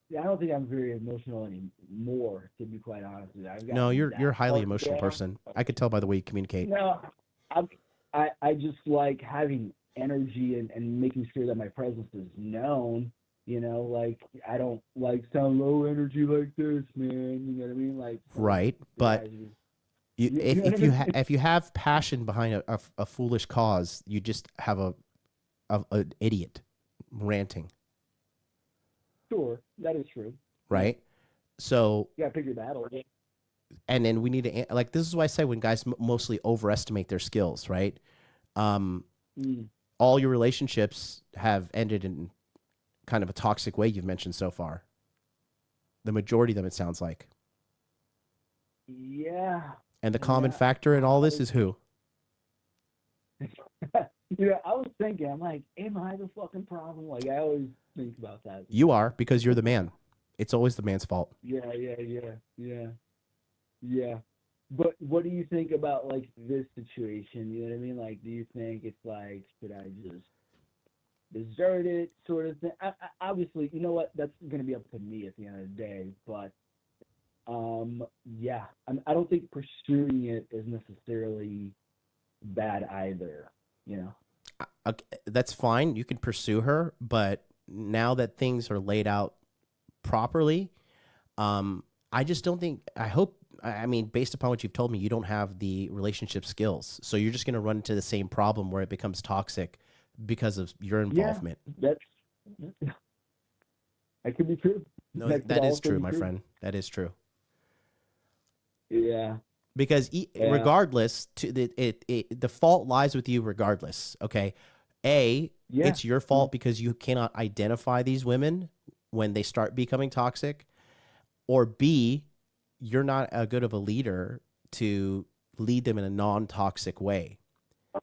Speaker 12: Yeah, I don't think I'm very emotional anymore, to be quite honest with you.
Speaker 1: No, you're a highly emotional person. I could tell by the way you communicate.
Speaker 12: No, I just like having energy and making sure that my presence is known. Like, I don't like sound low energy like this, man. You know what I mean? Like,
Speaker 1: right, but if you have passion behind a foolish cause, you just have an idiot ranting.
Speaker 12: Sure, that is true.
Speaker 1: Right, so
Speaker 12: you gotta figure that out.
Speaker 1: And then we need to, like, this is why I say when guys mostly overestimate their skills, right? All your relationships have ended in kind of a toxic way you've mentioned so far. The majority of them, it sounds like.
Speaker 12: Yeah.
Speaker 1: And the common factor in all this is who?
Speaker 12: I was thinking, I'm like, am I the fucking problem? Like, I always think about that.
Speaker 1: You are, because you're the man. It's always the man's fault.
Speaker 12: Yeah. But what do you think about, like, this situation? You know what I mean? Like, do you think it's like, should I just desert it, sort of thing? Obviously, you know what? That's going to be up to me at the end of the day. But, yeah, I don't think pursuing it is necessarily bad either,
Speaker 1: Okay, that's fine. You can pursue her, but now that things are laid out properly, I just don't think, I mean, based upon what you've told me, you don't have the relationship skills. So you're just going to run into the same problem where it becomes toxic because of your involvement.
Speaker 12: Yeah, that could be true.
Speaker 1: No, that is true, my friend. That is true.
Speaker 12: Yeah.
Speaker 1: Because regardless, the fault lies with you regardless, okay? It's your fault because you cannot identify these women when they start becoming toxic. Or B, you're not a good of a leader to lead them in a non-toxic way.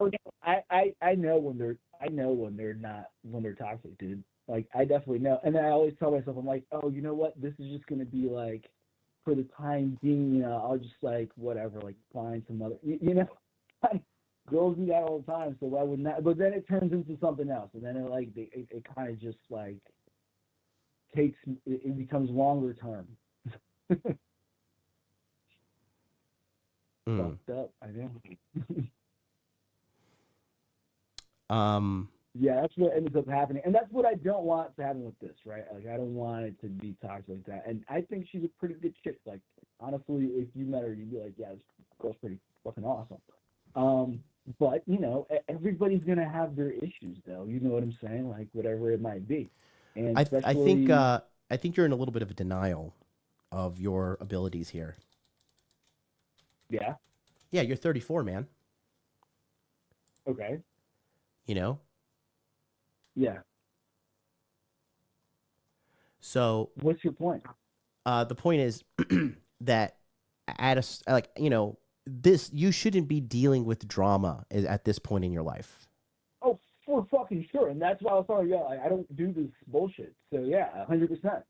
Speaker 12: Oh, I know when they're toxic, dude. Like, I definitely know. And then I always tell myself, I'm like, oh, you know what? This is just gonna be like, for the time being, I'll just like whatever, like find some other, girls do that all the time. So why wouldn't that? But then it turns into something else, and then it kind of just like it becomes longer term. Fucked up, I know. Yeah, that's what ends up happening, and that's what I don't want to happen with this, right? Like, I don't want it to be toxic like that. And I think she's a pretty good chick. Like, honestly, if you met her, you'd be like, yeah, this girl's pretty fucking awesome. But everybody's gonna have their issues, though. You know what I'm saying? Like, whatever it might be. And
Speaker 1: I think you're in a little bit of a denial of your abilities here.
Speaker 12: Yeah.
Speaker 1: Yeah, you're 34, man.
Speaker 12: Okay.
Speaker 1: You know.
Speaker 12: Yeah.
Speaker 1: So
Speaker 12: what's your point?
Speaker 1: The point is that this, you shouldn't be dealing with drama at this point in your life.
Speaker 12: Oh, for fucking sure, and that's why I was telling you, I don't do this bullshit. So yeah, 100%.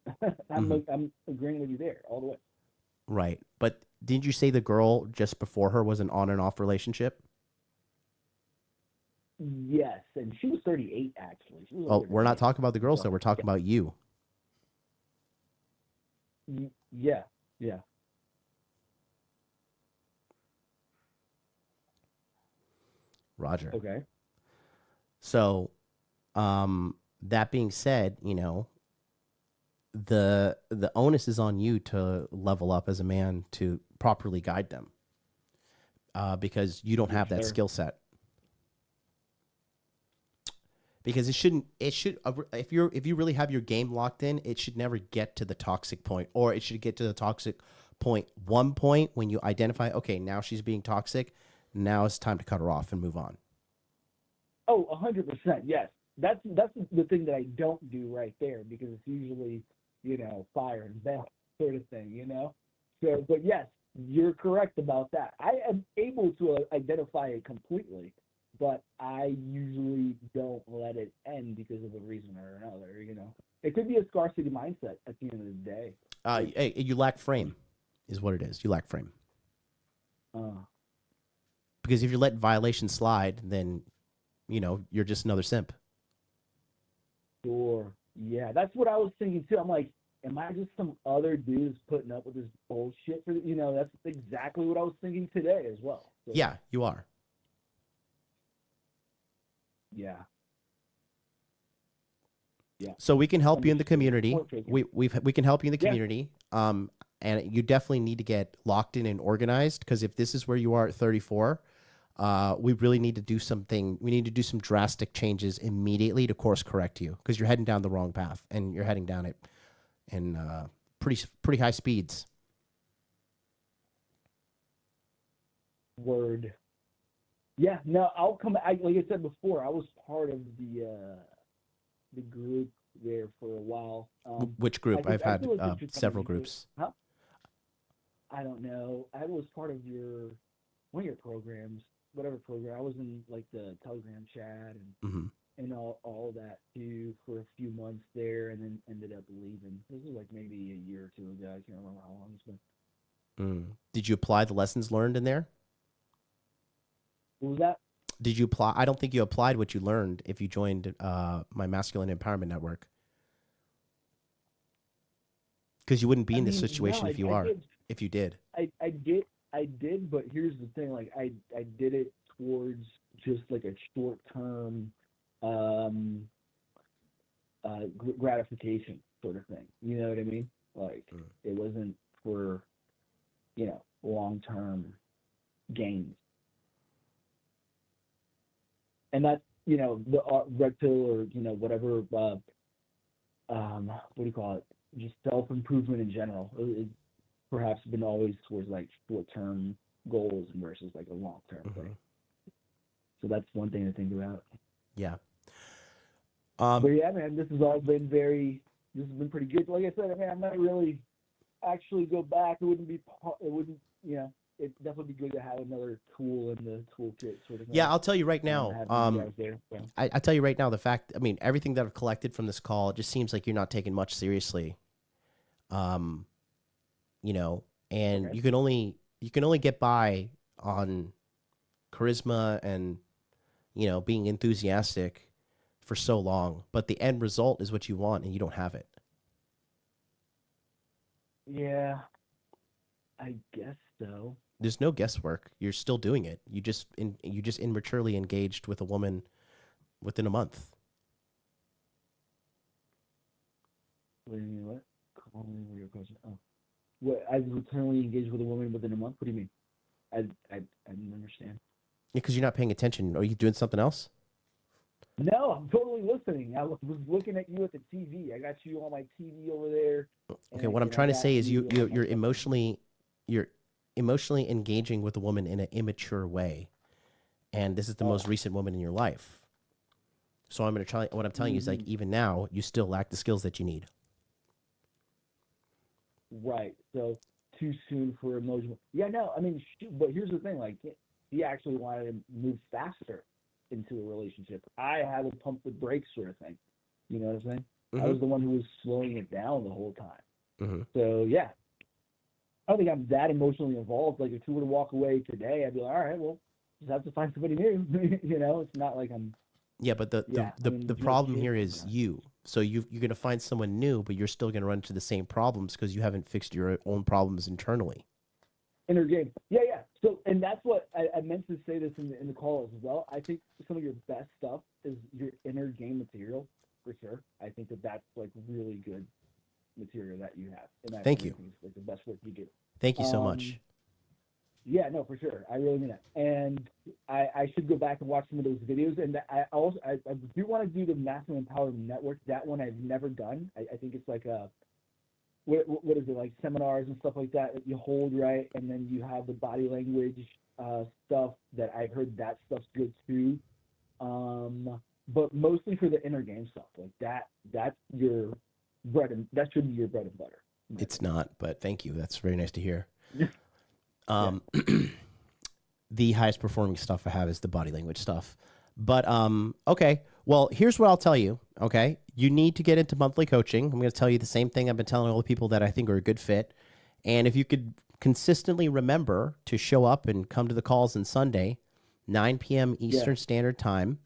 Speaker 12: I'm agreeing with you there all the way.
Speaker 1: Right, but didn't you say the girl just before her was an on and off relationship?
Speaker 12: Yes, and she was 38 actually. She was
Speaker 1: Oh, we're not talking about the girls, though. We're talking about you.
Speaker 12: Yeah.
Speaker 1: Roger.
Speaker 12: Okay.
Speaker 1: So, that being said, the onus is on you to level up as a man to properly guide them, because you don't have that skill set. Because if you really have your game locked in, it should never get to the toxic point, or it should get to the toxic point when you identify, okay, now she's being toxic. Now it's time to cut her off and move on.
Speaker 12: Oh, 100%. Yes. That's the thing that I don't do right there, because it's usually, fire and bell sort of thing, So, but yes, you're correct about that. I am able to identify it completely, but I usually don't let it end because of a reason or another, It could be a scarcity mindset at the end of the day.
Speaker 1: You lack frame is what it is. You lack frame. Because if you let violations slide, then, you're just another simp.
Speaker 12: Sure. Yeah, that's what I was thinking too. I'm like, am I just some other dude putting up with this bullshit? That's exactly what I was thinking today as well. So,
Speaker 1: yeah, you are.
Speaker 12: Yeah.
Speaker 1: So we can help you in the community. We can help you in the community. And you definitely need to get locked in and organized, because if this is where you are at 34, we really need to do something. We need to do some drastic changes immediately to course correct you, because you're heading down the wrong path, and you're heading down it in pretty high speeds.
Speaker 12: Word. Yeah, no, I'll come. Like I said before, I was part of the group there for a while.
Speaker 1: Which group? I've had several groups.
Speaker 12: Huh? I don't know. I was part of one of your programs, whatever program. I was in like the Telegram chat and all that too for a few months there, and then ended up leaving. This was like maybe a year or two ago. I can't remember how long it's been.
Speaker 1: Did you apply the lessons learned in there?
Speaker 12: What was that?
Speaker 1: Did you apply? I don't think you applied what you learned if you joined my Masculine Empowerment Network. Because you wouldn't be in this situation if you did.
Speaker 12: I did, but here's the thing. Like, I did it towards just like a short-term gratification sort of thing. You know what I mean? Like, it wasn't for, long-term gains. And that's, the red pill or, whatever, what do you call it? Just self-improvement in general. It's perhaps been always towards like short-term goals versus like a long-term thing. So that's one thing to think about.
Speaker 1: Yeah.
Speaker 12: But yeah, man, this has been pretty good. Like I said, I might really actually go back. It'd definitely be good to have another tool in the toolkit sort of thing.
Speaker 1: Yeah, I'll tell you right now. I tell you right now, everything that I've collected from this call, it just seems like you're not taking much seriously. And you can only get by on charisma and, being enthusiastic for so long, but the end result is what you want, and you don't have it.
Speaker 12: Yeah, I guess so.
Speaker 1: There's no guesswork. You're still doing it. You just immaturely engaged with a woman within a month.
Speaker 12: What do you mean? What? Call me with your question. Oh, what? I was currently engaged with a woman within a month. What do you mean? I didn't understand.
Speaker 1: Because you're not paying attention. Are you doing something else?
Speaker 12: No, I'm totally listening. I was looking at you at the TV. I got you on my TV over there.
Speaker 1: Okay, what I'm trying to say is you're emotionally engaging with a woman in an immature way, and this is the most recent woman in your life. So I'm going to try. What I'm telling you is like even now you still lack the skills that you need.
Speaker 12: Right. So too soon for emotional. Yeah. No. I mean, but here's the thing. Like, he actually wanted to move faster into a relationship. I had to pump the brakes, sort of thing. You know what I'm saying? I was the one who was slowing it down the whole time. So yeah, I don't think I'm that emotionally involved. Like if she were to walk away today, I'd be like, all right, well, just have to find somebody new. You know, it's not like I'm.
Speaker 1: Yeah, but the problem here is you. So you're going to find someone new, but you're still going to run into the same problems because you haven't fixed your own problems internally.
Speaker 12: Inner game. Yeah, yeah. So, and that's what I meant to say this in the call as well. I think some of your best stuff is your inner game material, for sure. I think that's like really good material that you have. And
Speaker 1: Thank you.
Speaker 12: It's like the best work you do.
Speaker 1: Thank you so much.
Speaker 12: Yeah, no, for sure. I really mean that. And I should go back and watch some of those videos. And I do want to do the Masculine Empowerment Network. That one I've never done. I think it's like a, what is it, like seminars and stuff like that you hold, right? And then you have the body language stuff that I've heard that stuff's good too. But mostly for the inner game stuff. Like that's your that should be your bread and butter.
Speaker 1: It's not, but thank you. That's very nice to hear. The highest performing stuff I have is the body language stuff. But okay, well, here's what I'll tell you. Okay, you need to get into monthly coaching. I'm going to tell you the same thing I've been telling all the people that I think are a good fit. And if you could consistently remember to show up and come to the calls on Sunday, 9 p.m. Eastern Standard Time,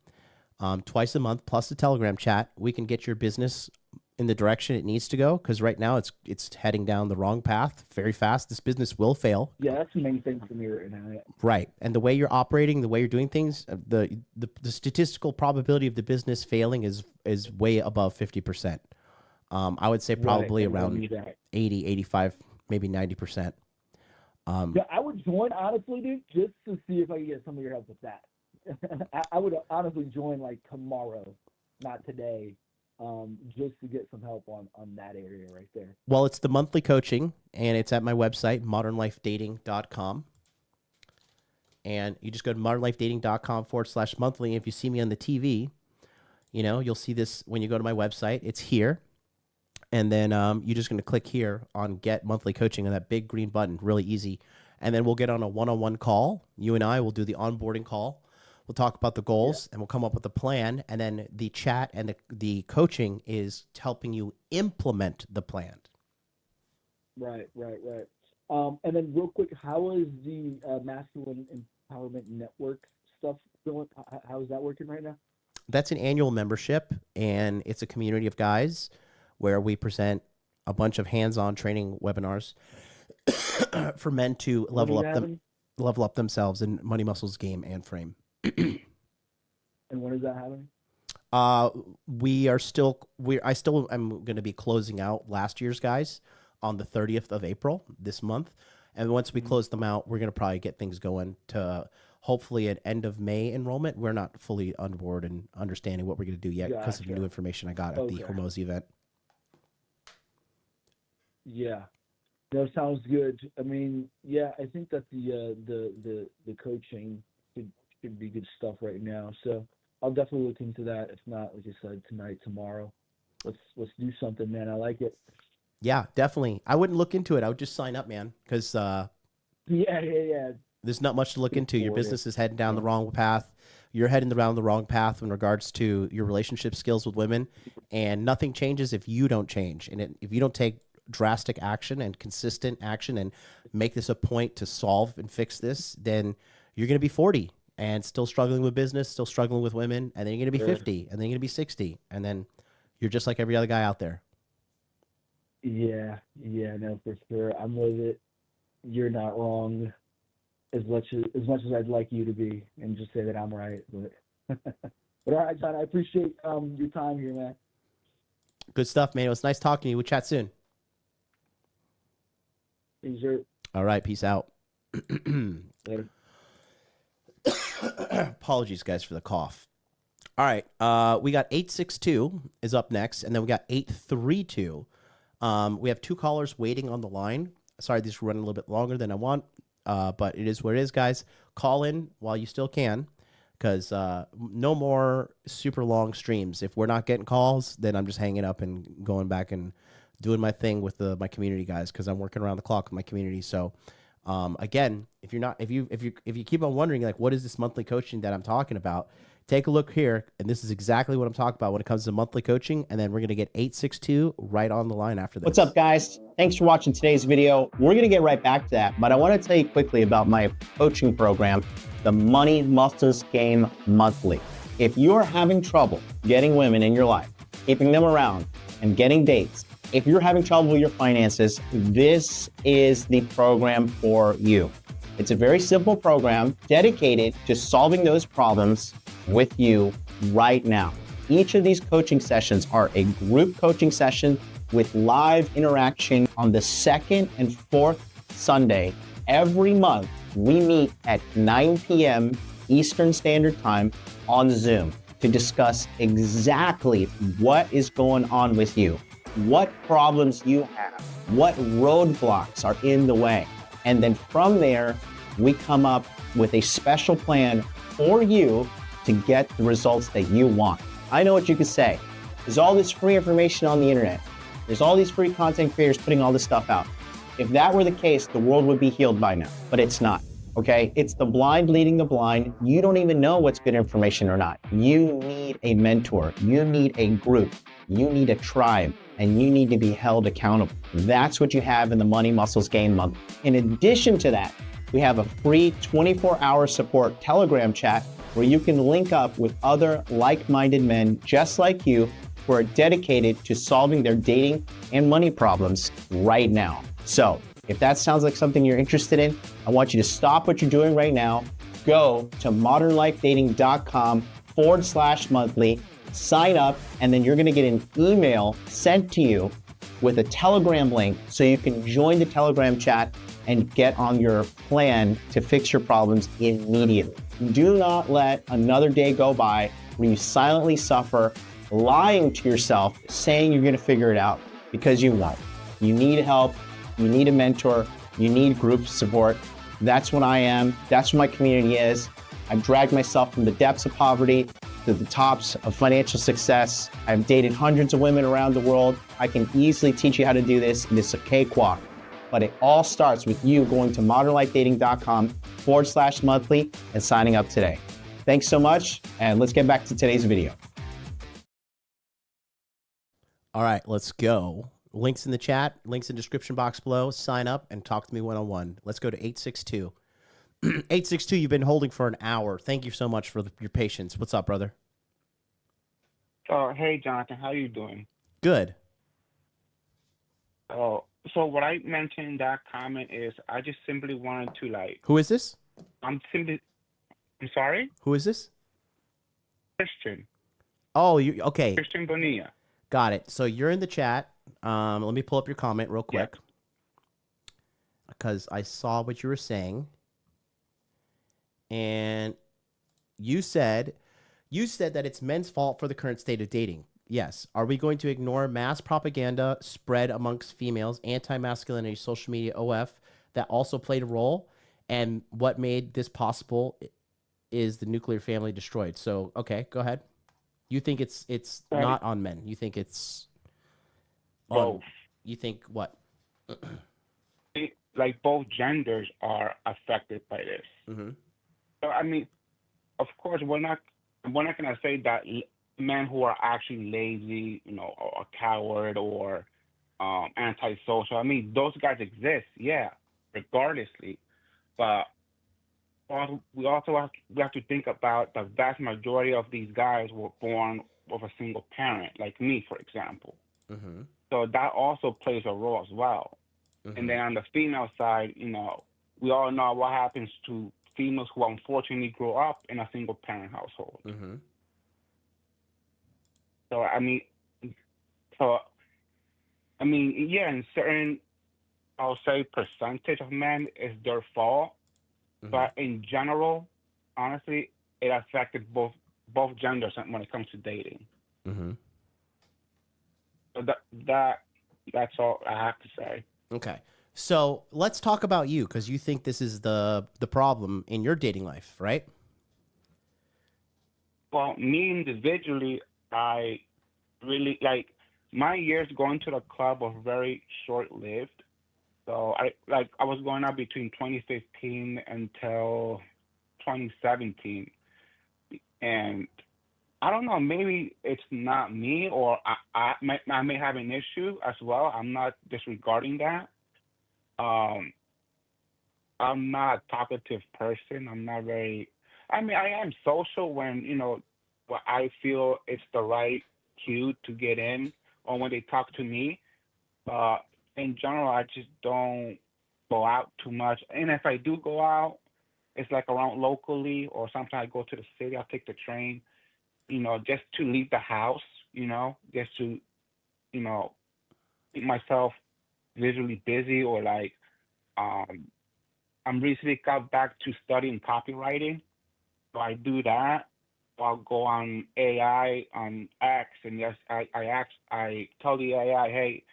Speaker 1: twice a month, plus the Telegram chat, we can get your business in the direction it needs to go, because right now it's heading down the wrong path very fast. This business will fail.
Speaker 12: Yeah, that's the main thing for me right now.
Speaker 1: Right. And the way you're operating, the way you're doing things, the statistical probability of the business failing is way above 50%. I would say probably around 80, 85, maybe 90%.
Speaker 12: Yeah, I would join, honestly, dude, just to see if I can get some of your help with that. I would honestly join like tomorrow, not today. Just to get some help on that area right there.
Speaker 1: Well, it's the monthly coaching, and it's at my website, modernlifedating.com. And you just go to modernlifedating.com/monthly. If you see me on the TV, you'll see this when you go to my website. It's here. And then you're just going to click here on Get Monthly Coaching on that big green button. Really easy. And then we'll get on a one-on-one call. You and I will do the onboarding call. We'll talk about the goals, and we'll come up with a plan, and then the chat and the coaching is helping you implement the plan.
Speaker 12: Right. And then real quick, how is the Masculine Empowerment Network stuff going? How is that working right now?
Speaker 1: That's an annual membership, and it's a community of guys where we present a bunch of hands-on training webinars for men to level up themselves in money, muscles, game, and frame.
Speaker 12: And when is that happening?
Speaker 1: I still am going to be closing out last year's guys on the 30th of April this month. And once we close them out, we're going to probably get things going to hopefully an end of May enrollment. We're not fully on board and understanding what we're going to do yet because of the new information I got at the Hormozi event.
Speaker 12: Yeah. That sounds good. I mean, yeah, I think that the coaching should be good stuff right now. So I'll definitely look into that. If not, like I said, tonight, tomorrow. Let's do something, man. I like it.
Speaker 1: Yeah, definitely. I wouldn't look into it. I would just sign up, man, because
Speaker 12: yeah.
Speaker 1: There's not much to look into. Your business is heading down the wrong path. You're heading down the wrong path in regards to your relationship skills with women, and nothing changes if you don't change. And if you don't take drastic action and consistent action and make this a point to solve and fix this, then you're going to be 40 and still struggling with business, still struggling with women, and then you're going to be 50, and then you're going to be 60, and then you're just like every other guy out there.
Speaker 12: Yeah, no, for sure. I'm with it. You're not wrong. As much as I'd like you to be, and just say that I'm right, but But all right, John, I appreciate your time here, man.
Speaker 1: Good stuff, man. It was nice talking to you. We'll chat soon. All right, peace out.
Speaker 12: Later.
Speaker 1: Apologies, guys, for the cough. All right, we got 862 is up next, and then we got 832. We have 2 callers waiting on the line. Sorry, these are running a little bit longer than I want, but it is what it is, guys. Call in while you still can, because no more super long streams. If we're not getting calls, then I'm just hanging up and going back and doing my thing with my community guys, because I'm working around the clock with my community. So again, if you keep on wondering, like, what is this monthly coaching that I'm talking about, take a look here, and this is exactly what I'm talking about when it comes to monthly coaching. And then we're going to get 862 right on the line after this.
Speaker 13: What's up, guys? Thanks for watching today's video. We're going to get right back to that, but I want to tell you quickly about my coaching program, the Money Muscles Game Monthly. If you are having trouble getting women in your life, keeping them around, and getting dates, if you're having trouble with your finances, this is the program for you. It's a very simple program dedicated to solving those problems with you right now. Each of these coaching sessions are a group coaching session with live interaction on the 2nd and 4th Sunday. Every month, we meet at 9 p.m. Eastern Standard Time on Zoom to discuss exactly what is going on with you, what problems you have, what roadblocks are in the way. And then from there, we come up with a special plan for you to get the results that you want. I know what you could say. There's all this free information on the internet. There's all these free content creators putting all this stuff out. If that were the case, the world would be healed by now, but it's not, okay? It's the blind leading the blind. You don't even know what's good information or not. You need a mentor. You need a group. You need a tribe, and you need to be held accountable. That's what you have in the Money Muscles Game Month. In addition to that, we have a free 24-hour support Telegram chat where you can link up with other like-minded men just like you who are dedicated to solving their dating and money problems right now. So if that sounds like something you're interested in, I want you to stop what you're doing right now, go to modernlifedating.com/monthly, sign up, and then you're gonna get an email sent to you with a Telegram link so you can join the Telegram chat and get on your plan to fix your problems immediately. Do not let another day go by where you silently suffer, lying to yourself, saying you're gonna figure it out, because you won't. You need help, you need a mentor, you need group support. That's what I am, that's what my community is. I've dragged myself from the depths of poverty to the tops of financial success. I've dated hundreds of women around the world. I can easily teach you how to do this, and it's a cakewalk. But it all starts with you going to modernlifedating.com/monthly and signing up today. Thanks so much, and let's get back to today's video.
Speaker 1: All right, let's go. Links in the chat, links in the description box below. Sign up and talk to me one-on-one. Let's go to 862. 862, you've been holding for an hour. Thank you so much for your patience. What's up, brother?
Speaker 14: Hey, Jonathan, how you doing?
Speaker 1: Good.
Speaker 14: So what I mentioned in that comment is I just simply wanted to, like...
Speaker 1: Who is this?
Speaker 14: I'm sorry?
Speaker 1: Who is this?
Speaker 14: Christian.
Speaker 1: Oh, okay.
Speaker 14: Christian Bonilla.
Speaker 1: Got it. So you're in the chat. Let me pull up your comment real quick. Because I saw what you were saying. And you said that it's men's fault for the current state of dating. Yes. Are we going to ignore mass propaganda spread amongst females, anti-masculinity, social media, OF, that also played a role? And what made this possible is the nuclear family destroyed. So, okay, go ahead. You think it's not on men. You think it's on, you think what?
Speaker 14: Like both genders are affected by this.
Speaker 1: Mm-hmm.
Speaker 14: So, I mean, of course, we're not going to say that men who are actually lazy, or a coward or antisocial. I mean, those guys exist, yeah, regardlessly. But we also have to think about the vast majority of these guys were born with a single parent, like me, for example.
Speaker 1: Mm-hmm.
Speaker 14: So that also plays a role as well.
Speaker 1: Mm-hmm.
Speaker 14: And then on the female side, we all know what happens to females who unfortunately grow up in a single parent household.
Speaker 1: Mm-hmm.
Speaker 14: So I mean, so I mean, yeah, in certain, I'll say percentage of men is their fault, but in general, honestly, it affected both genders when it comes to dating. So that's all I have to say.
Speaker 1: Okay. So let's talk about you, because you think this is the problem in your dating life, right?
Speaker 14: Well, me individually, I really like my years going to the club were very short-lived. So I was going out between 2015 until 2017, and I don't know, maybe it's not me, or I may have an issue as well. I'm not disregarding that. I'm not a talkative person. I'm not very. I mean, I am social when when I feel it's the right cue to get in, or when they talk to me. In general, I just don't go out too much. And if I do go out, it's like around locally, or sometimes I go to the city. I'll take the train, just to leave the house, just to, keep myself visually busy, or like, I'm recently got back to studying copywriting. So I do that. I'll go on AI on X, and yes, I tell the AI, hey,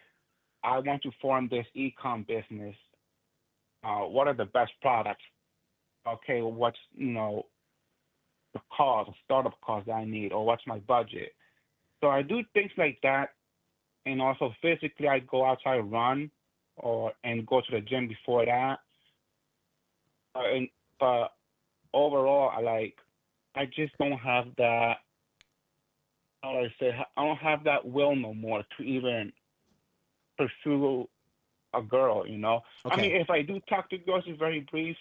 Speaker 14: I want to form this e-com business. What are the best products? Okay, what's the cost, startup cost that I need, or what's my budget? So I do things like that, and also physically, I go outside, run, and go to the gym before that. But overall, I just don't have that. How do I say? I don't have that will no more to even pursue a girl.
Speaker 1: Okay.
Speaker 14: I mean, if I do talk to girls, it's very brief.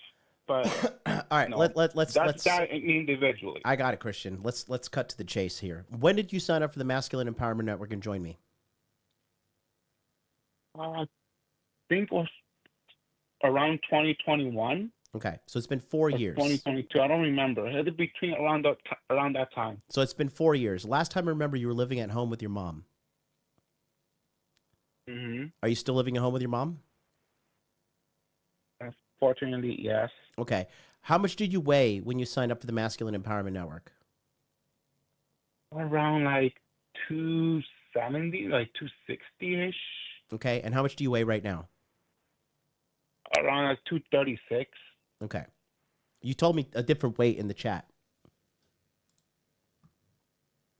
Speaker 14: But
Speaker 1: all right, let's
Speaker 14: that individually.
Speaker 1: I got it, Christian. Let's cut to the chase here. When did you sign up for the Masculine Empowerment Network and join me?
Speaker 14: I think it was around 2021.
Speaker 1: Okay, so it's been 4 years.
Speaker 14: 2022. I don't remember. It was between around that time.
Speaker 1: So it's been 4 years. Last time I remember, you were living at home with your mom. Are you still living at home with your mom?
Speaker 14: Fortunately, yes.
Speaker 1: Okay. How much did you weigh when you signed up for the Masculine Empowerment Network?
Speaker 14: Around like 270, like 260-ish.
Speaker 1: Okay. And how much do you weigh right now?
Speaker 14: Around like 236.
Speaker 1: Okay. You told me a different weight in the chat.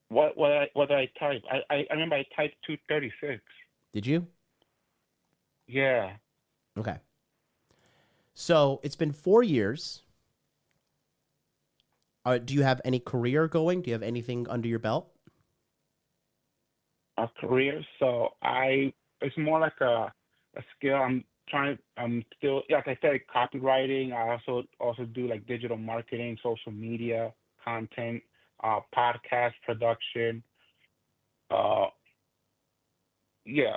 Speaker 14: What did I type? I remember I typed 236.
Speaker 1: Did you?
Speaker 14: Yeah.
Speaker 1: Okay. So it's been 4 years. Do you have any career going? Do you have anything under your belt?
Speaker 14: A career? So it's more like a skill. I'm still, like I said, copywriting. I also do like digital marketing, social media content, podcast production. Yeah.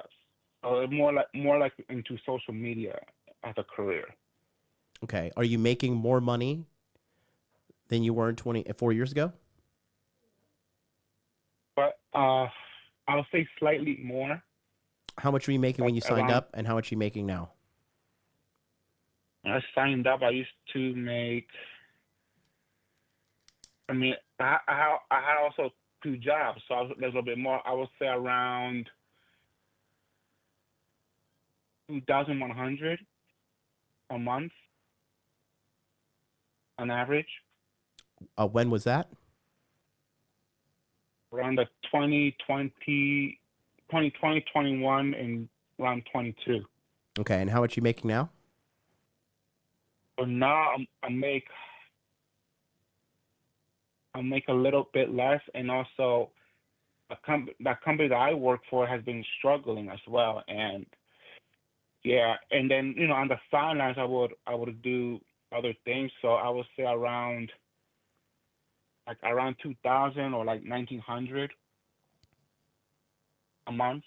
Speaker 14: More like into social media as a career.
Speaker 1: Okay. Are you making more money than you were 4 years ago?
Speaker 14: But I'll say slightly more.
Speaker 1: How much were you making when you signed up, and how much are you making now?
Speaker 14: When I signed up, I used to make. I mean, I had also 2 jobs, so there's a little bit more. I would say around 2,100 a month on average.
Speaker 1: When was that?
Speaker 14: Around the 2020, 21, and around 22.
Speaker 1: Okay, and how much are you making now?
Speaker 14: So now I make a little bit less, and also that company that I work for has been struggling as well, and yeah, and then on the sidelines I would do other things, so I would say around 2,000 or like 1,900 a month.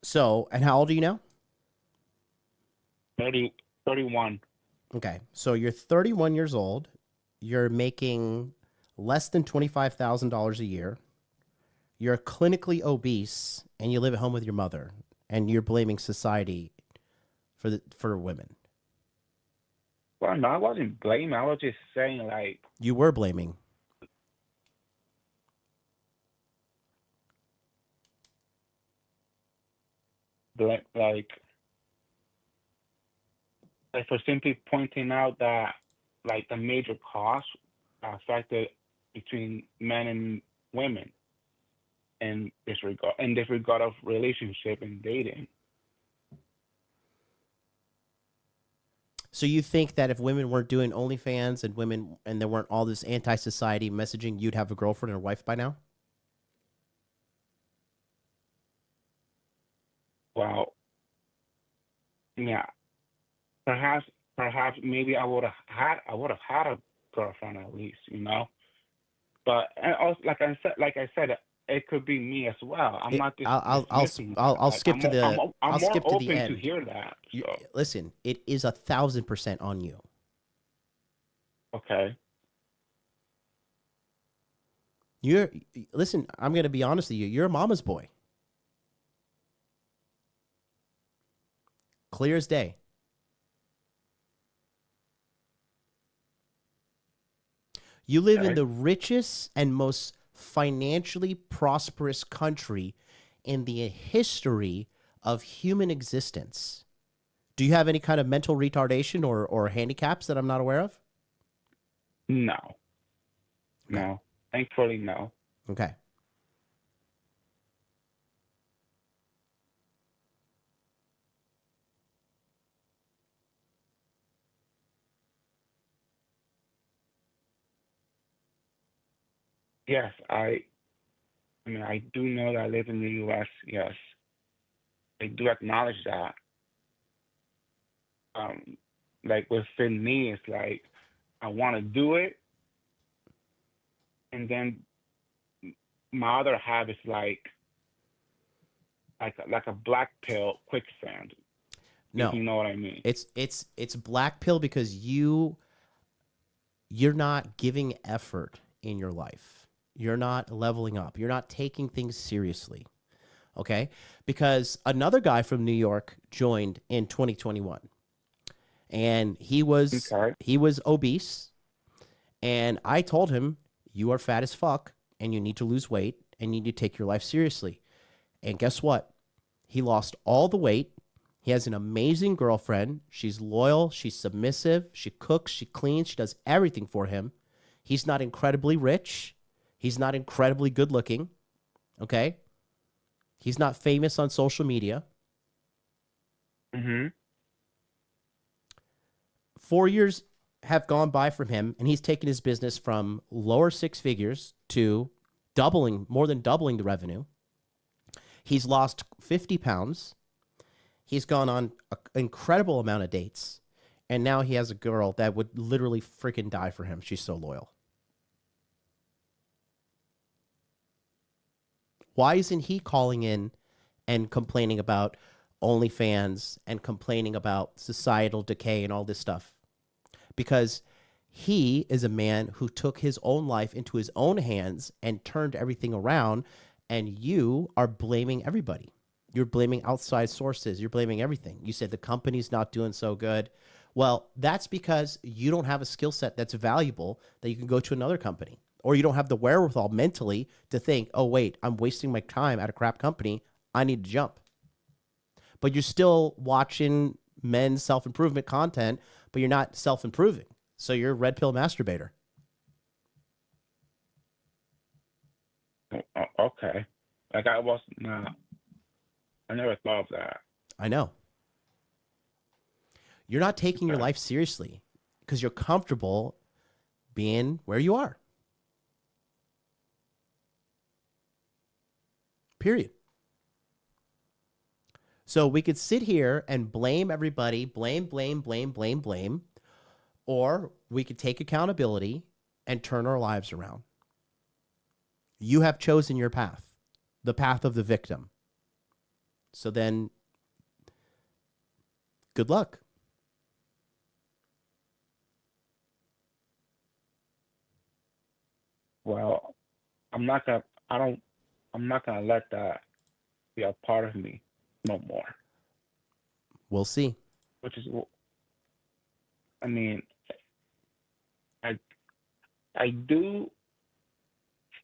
Speaker 1: So, and how old are you now?
Speaker 14: 31.
Speaker 1: Okay, so you're 31 years old. you're making less than $25,000 a year, you're clinically obese, and you live at home with your mother, and you're blaming society for women.
Speaker 14: Well, no, I wasn't blaming. I was just saying, like,
Speaker 1: You were blaming.
Speaker 14: like for simply pointing out that, like, the major costs are affected between men and women in this regard of relationship and dating.
Speaker 1: So you think that if women weren't doing OnlyFans and there weren't all this anti-society messaging, you'd have a girlfriend or a wife by now?
Speaker 14: Well, yeah, perhaps maybe I would have had a girlfriend at least, you know. But and also, like I said, it could be me as well. I'm not.
Speaker 1: I'll skip to the.
Speaker 14: I'm
Speaker 1: I'll
Speaker 14: more
Speaker 1: skip to
Speaker 14: open
Speaker 1: the end.
Speaker 14: to hear that. So.
Speaker 1: Listen, it is 1,000% on you.
Speaker 14: Okay.
Speaker 1: Listen. I'm going to be honest with you. You're a mama's boy. Clear as day. You live in the richest and most financially prosperous country in the history of human existence. Do you have any kind of mental retardation or handicaps that I'm not aware of?
Speaker 14: No. No. Thankfully, no.
Speaker 1: Okay.
Speaker 14: Yes, I mean, I do know that I live in the U.S. Yes, I do acknowledge that. Like within me, it's like I want to do it, and then my other half is like a black pill quicksand.
Speaker 1: No,
Speaker 14: if you know what I mean.
Speaker 1: It's black pill because you're not giving effort in your life. You're not leveling up. You're not taking things seriously. Okay? Because another guy from New York joined in 2021. And he was obese. And I told him, you are fat as fuck and you need to lose weight and you need to take your life seriously. And guess what? He lost all the weight. He has an amazing girlfriend. She's loyal. She's submissive. She cooks. She cleans. She does everything for him. He's not incredibly rich. He's not incredibly good looking, okay? He's not famous on social media. 4 years have gone by from him, and he's taken his business from lower six figures to more than doubling the revenue. He's lost 50 pounds. He's gone on an incredible amount of dates, and now he has a girl that would literally freaking die for him. She's so loyal. Why isn't he calling in and complaining about OnlyFans and complaining about societal decay and all this stuff? Because he is a man who took his own life into his own hands and turned everything around, and you are blaming everybody. You're blaming outside sources. You're blaming everything. You said the company's not doing so good. Well, that's because you don't have a skill set that's valuable that you can go to another company. Or you don't have the wherewithal mentally to think, oh, wait, I'm wasting my time at a crap company. I need to jump. But you're still watching men's self-improvement content, but you're not self-improving. So you're a red pill masturbator.
Speaker 14: Okay. Like I never thought of that.
Speaker 1: I know. You're not taking your life seriously because you're comfortable being where you are. Period. So we could sit here and blame everybody, blame, or we could take accountability and turn our lives around. You have chosen your path, the path of the victim. So then, good luck.
Speaker 14: Well, I'm not gonna. I don't. I'm not gonna let that be a part of me no more.
Speaker 1: We'll see.
Speaker 14: Which is, I mean, I do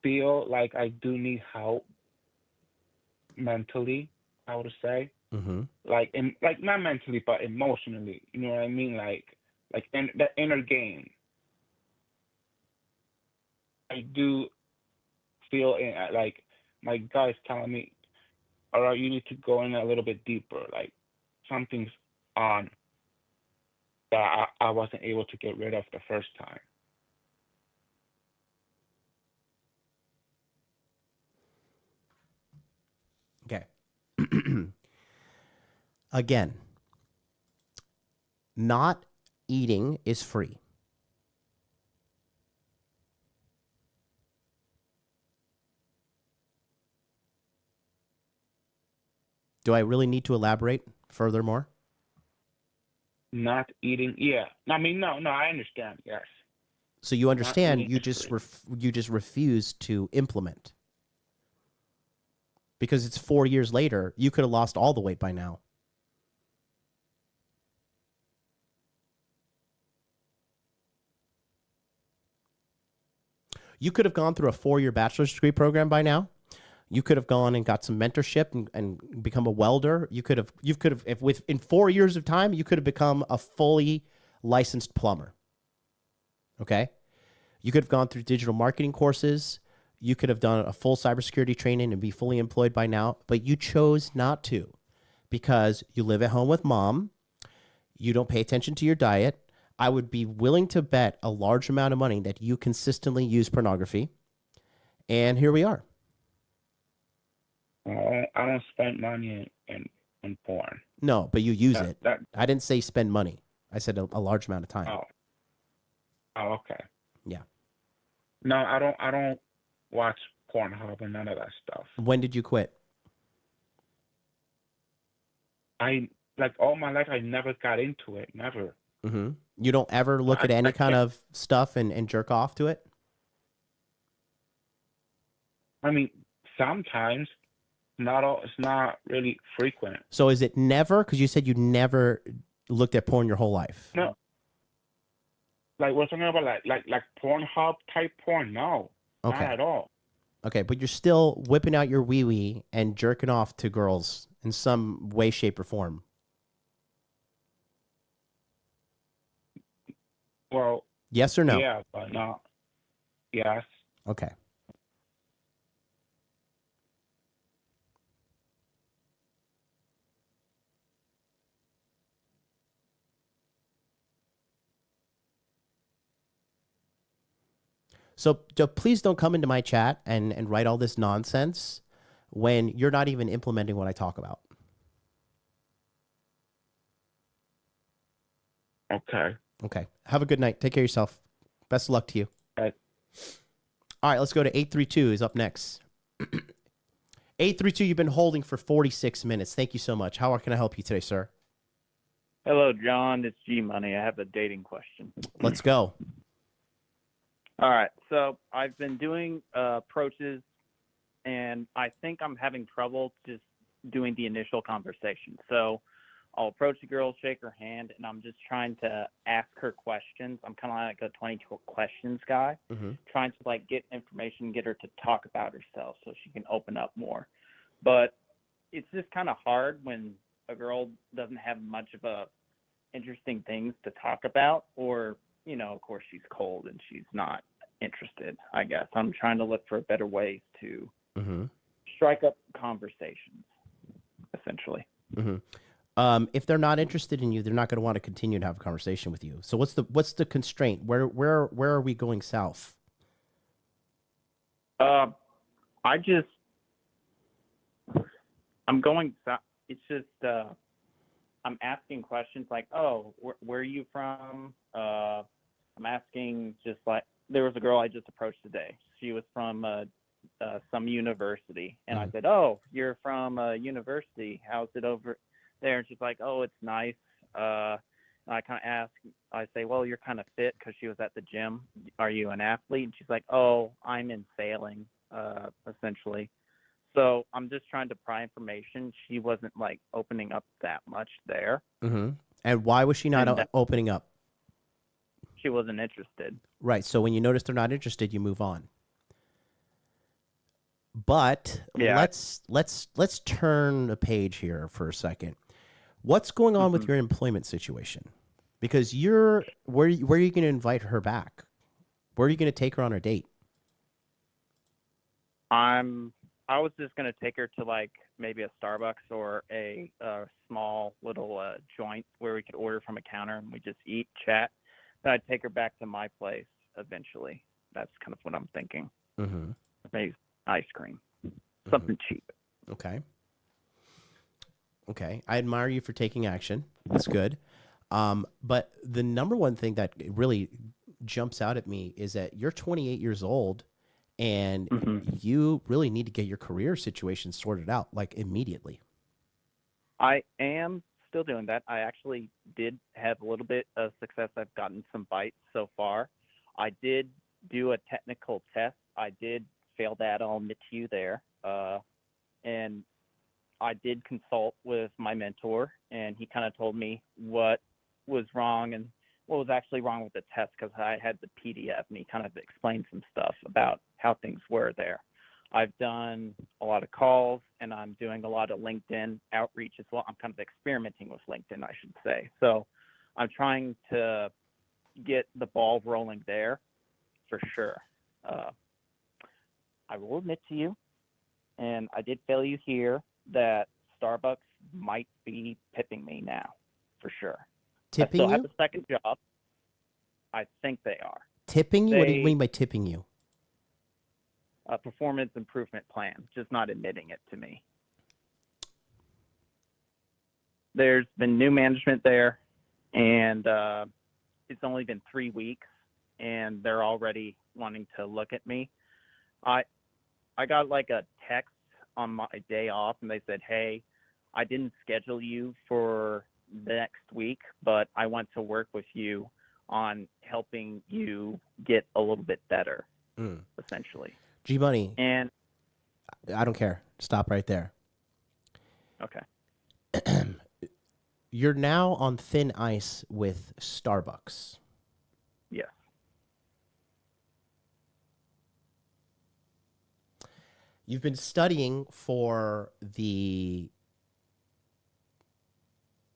Speaker 14: feel like I do need help mentally, I would say.
Speaker 1: Mm-hmm.
Speaker 14: Like not mentally, but emotionally. You know what I mean? Like in the inner game. I do feel like my guy's telling me, all right, you need to go in a little bit deeper. Like something's on that I wasn't able to get rid of the first time.
Speaker 1: Okay. Again, not eating is free. Do I really need to elaborate furthermore?
Speaker 14: Not eating, yeah. I mean, no, I understand. Yes.
Speaker 1: So you understand, you just refuse to implement. Because it's 4 years later, you could have lost all the weight by now. You could have gone through a 4-year bachelor's degree program by now. You could have gone and got some mentorship and become a welder. You could have, if within 4 years of time, you could have become a fully licensed plumber. Okay? You could have gone through digital marketing courses. You could have done a full cybersecurity training and be fully employed by now, but you chose not to because you live at home with mom. You don't pay attention to your diet. I would be willing to bet a large amount of money that you consistently use pornography. And here we are.
Speaker 14: I don't spend money in porn.
Speaker 1: No, but you use it. I didn't say spend money. I said a large amount of time.
Speaker 14: Oh, okay.
Speaker 1: Yeah.
Speaker 14: No, I don't watch Pornhub and none of that stuff.
Speaker 1: When did you quit?
Speaker 14: All my life, I never got into it. Never.
Speaker 1: Mm-hmm. You don't ever look at any kind of stuff and jerk off to it?
Speaker 14: I mean, sometimes. It's not really frequent.
Speaker 1: So is it never? Because you said you never looked at porn your whole life.
Speaker 14: No. Like we're talking about like Pornhub type porn. No,
Speaker 1: okay.
Speaker 14: Not at all.
Speaker 1: Okay, but you're still whipping out your wee-wee and jerking off to girls in some way, shape, or form.
Speaker 14: Well.
Speaker 1: Yes or no?
Speaker 14: Yeah, but no. Yes.
Speaker 1: Okay. So please don't come into my chat and write all this nonsense when you're not even implementing what I talk about.
Speaker 14: Okay.
Speaker 1: Okay. Have a good night. Take care of yourself. Best of luck to you.
Speaker 14: All
Speaker 1: right, let's go to 832 is up next. 832, you've been holding for 46 minutes. Thank you so much. How can I help you today, sir?
Speaker 15: Hello, John. It's G-Money. I have a dating question.
Speaker 1: Let's go.
Speaker 15: All right. So I've been doing approaches, and I think I'm having trouble just doing the initial conversation. So I'll approach the girl, shake her hand, and I'm just trying to ask her questions. I'm kind of like a 22 questions guy, trying to get information, get her to talk about herself so she can open up more. But it's just kind of hard when a girl doesn't have much of a interesting things to talk about, or of course she's cold and she's not interested, I guess. I'm trying to look for better ways to strike up conversations, essentially.
Speaker 1: If they're not interested in you, they're not going to want to continue to have a conversation with you. So what's the constraint? Where are we going south?
Speaker 15: I'm going south. It's just I'm asking questions like, oh, where are you from? I'm asking just like, there was a girl I just approached today. She was from some university. And I said, oh, you're from a university. How's it over there? And she's like, oh, it's nice. I kind of ask, I say, well, you're kind of fit because she was at the gym. Are you an athlete? And she's like, oh, I'm in sailing, essentially. So I'm just trying to pry information. She wasn't like opening up that much there.
Speaker 1: Mm-hmm. And why was she not opening up?
Speaker 15: She wasn't interested.
Speaker 1: Right. So when you notice they're not interested, you move on. But
Speaker 15: Yeah.
Speaker 1: let's turn the page here for a second. What's going on with your employment situation? Because where are you going to invite her back? Where are you going to take her on a date?
Speaker 15: I was just gonna take her to like maybe a Starbucks or a small little joint where we could order from a counter and we just eat, chat. Then I'd take her back to my place eventually. That's kind of what I'm thinking.
Speaker 1: Mm-hmm.
Speaker 15: Maybe ice cream, something cheap.
Speaker 1: Okay. Okay. I admire you for taking action. That's good. But the number one thing that really jumps out at me is that you're 28 years old and you really need to get your career situation sorted out like immediately.
Speaker 15: I am still doing that. I actually did have a little bit of success. I've gotten some bites so far. I did do a technical test. I did fail that, I'll admit to you there. And I did consult with my mentor, and he kind of told me what was wrong and what was actually wrong with the test, because I had the PDF, and he kind of explained some stuff about how things were there. I've done a lot of calls, and I'm doing a lot of LinkedIn outreach as well. I'm kind of experimenting with LinkedIn, I should say. So I'm trying to get the ball rolling there for sure. I will admit to you, and I did fail you here, that Starbucks might be tipping me now, for sure.
Speaker 1: Tipping
Speaker 15: I still
Speaker 1: you?
Speaker 15: have a second job. I think they are.
Speaker 1: Tipping you? What do you mean by tipping you?
Speaker 15: A performance improvement plan, just not admitting it to me. There's been new management there, and it's only been 3 weeks, and they're already wanting to look at me. I got like a text on my day off, and they said, hey, I didn't schedule you for the next week, but I want to work with you on helping you get a little bit better, essentially.
Speaker 1: G-Money.
Speaker 15: And
Speaker 1: I don't care. Stop right there.
Speaker 15: Okay.
Speaker 1: You're now on thin ice with Starbucks.
Speaker 15: Yes.
Speaker 1: You've been studying for the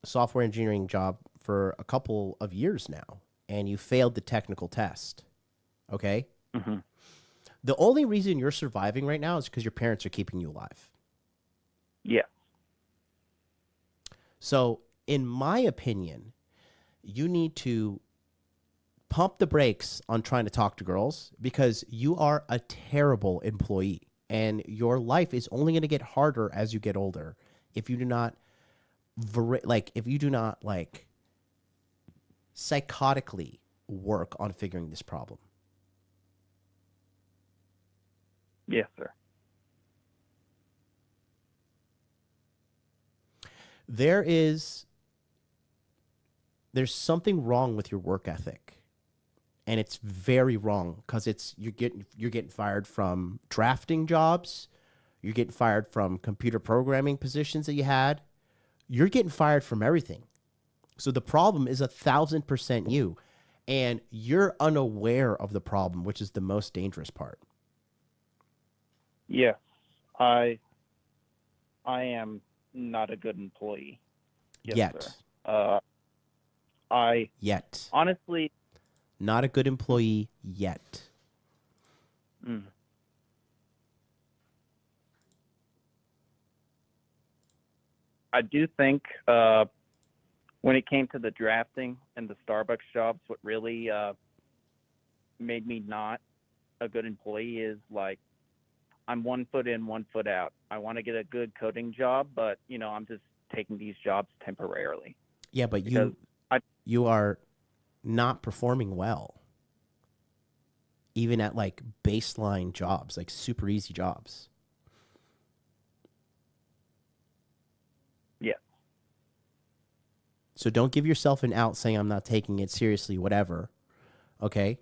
Speaker 1: software engineering job for a couple of years now, and you failed the technical test. Okay?
Speaker 15: Mm-hmm.
Speaker 1: The only reason you're surviving right now is because your parents are keeping you alive.
Speaker 15: Yeah.
Speaker 1: So, in my opinion, you need to pump the brakes on trying to talk to girls, because you are a terrible employee, and your life is only going to get harder as you get older if you do not psychotically work on figuring this problem.
Speaker 15: Yes, sir.
Speaker 1: There's something wrong with your work ethic, and it's very wrong, because you're getting fired from drafting jobs, you're getting fired from computer programming positions that you had, you're getting fired from everything. So the problem is 1,000% you, and you're unaware of the problem, which is the most dangerous part.
Speaker 15: Yes, I am not a good employee. Yes,
Speaker 1: Yet.
Speaker 15: sir.
Speaker 1: Yet.
Speaker 15: Honestly,
Speaker 1: not a good employee yet.
Speaker 15: I do think when it came to the drafting and the Starbucks jobs, what really made me not a good employee is like, I'm 1 foot in, 1 foot out. I want to get a good coding job, but I'm just taking these jobs temporarily.
Speaker 1: Yeah, but you are not performing well, even at like baseline jobs, like super easy jobs.
Speaker 15: Yeah.
Speaker 1: So don't give yourself an out saying I'm not taking it seriously, whatever. Okay?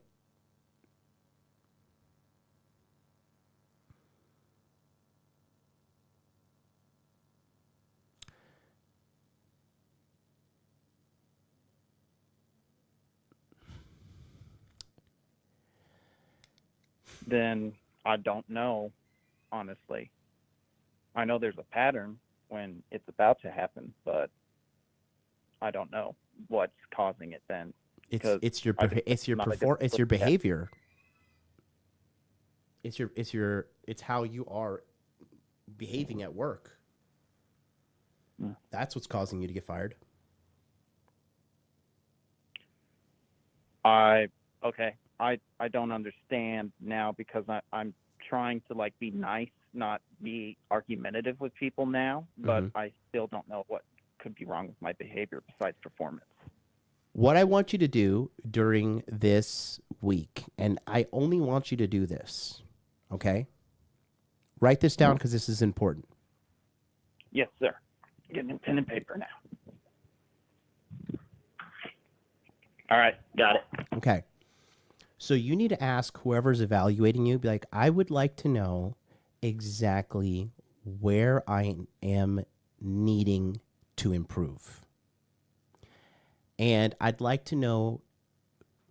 Speaker 15: Then I don't know, honestly. I know there's a pattern when it's about to happen, but I don't know what's causing it then.
Speaker 1: It's your it's your behavior. It's how you are behaving at work. That's what's causing you to get fired.
Speaker 15: I don't understand now because I'm trying to like be nice, not be argumentative with people now, but I still don't know what could be wrong with my behavior besides performance.
Speaker 1: What I want you to do during this week, and I only want you to do this, okay? Write this down because this is important.
Speaker 15: Yes, sir. Getting a pen and paper now. All right, got it.
Speaker 1: Okay. So you need to ask whoever's evaluating you, be like, I would like to know exactly where I am needing to improve. And I'd like to know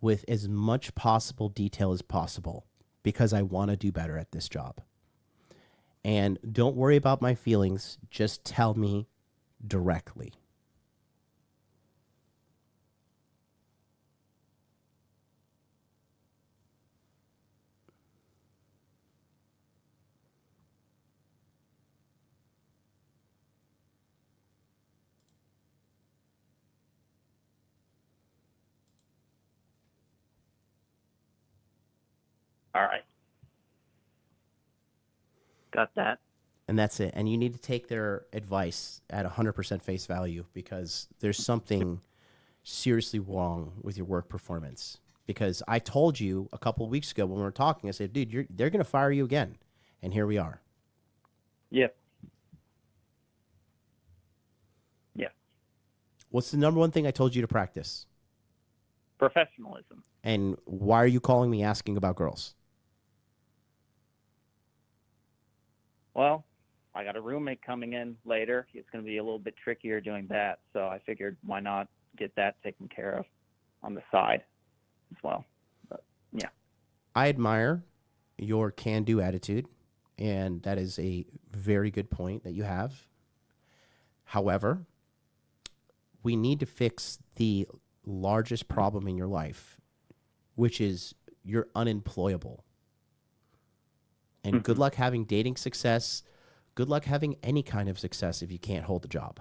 Speaker 1: with as much possible detail as possible because I want to do better at this job. And don't worry about my feelings. Just tell me directly.
Speaker 15: All right. Got that.
Speaker 1: And that's it. And you need to take their advice at 100% face value because there's something seriously wrong with your work performance. Because I told you a couple of weeks ago when we were talking, I said, dude, they're going to fire you again. And here we are.
Speaker 15: Yep. Yeah.
Speaker 1: What's the number one thing I told you to practice?
Speaker 15: Professionalism.
Speaker 1: And why are you calling me asking about girls?
Speaker 15: Well, I got a roommate coming in later. It's going to be a little bit trickier doing that. So I figured why not get that taken care of on the side as well. But yeah.
Speaker 1: I admire your can-do attitude, and that is a very good point that you have. However, we need to fix the largest problem in your life, which is you're unemployable. And good luck having dating success. Good luck having any kind of success if you can't hold a job.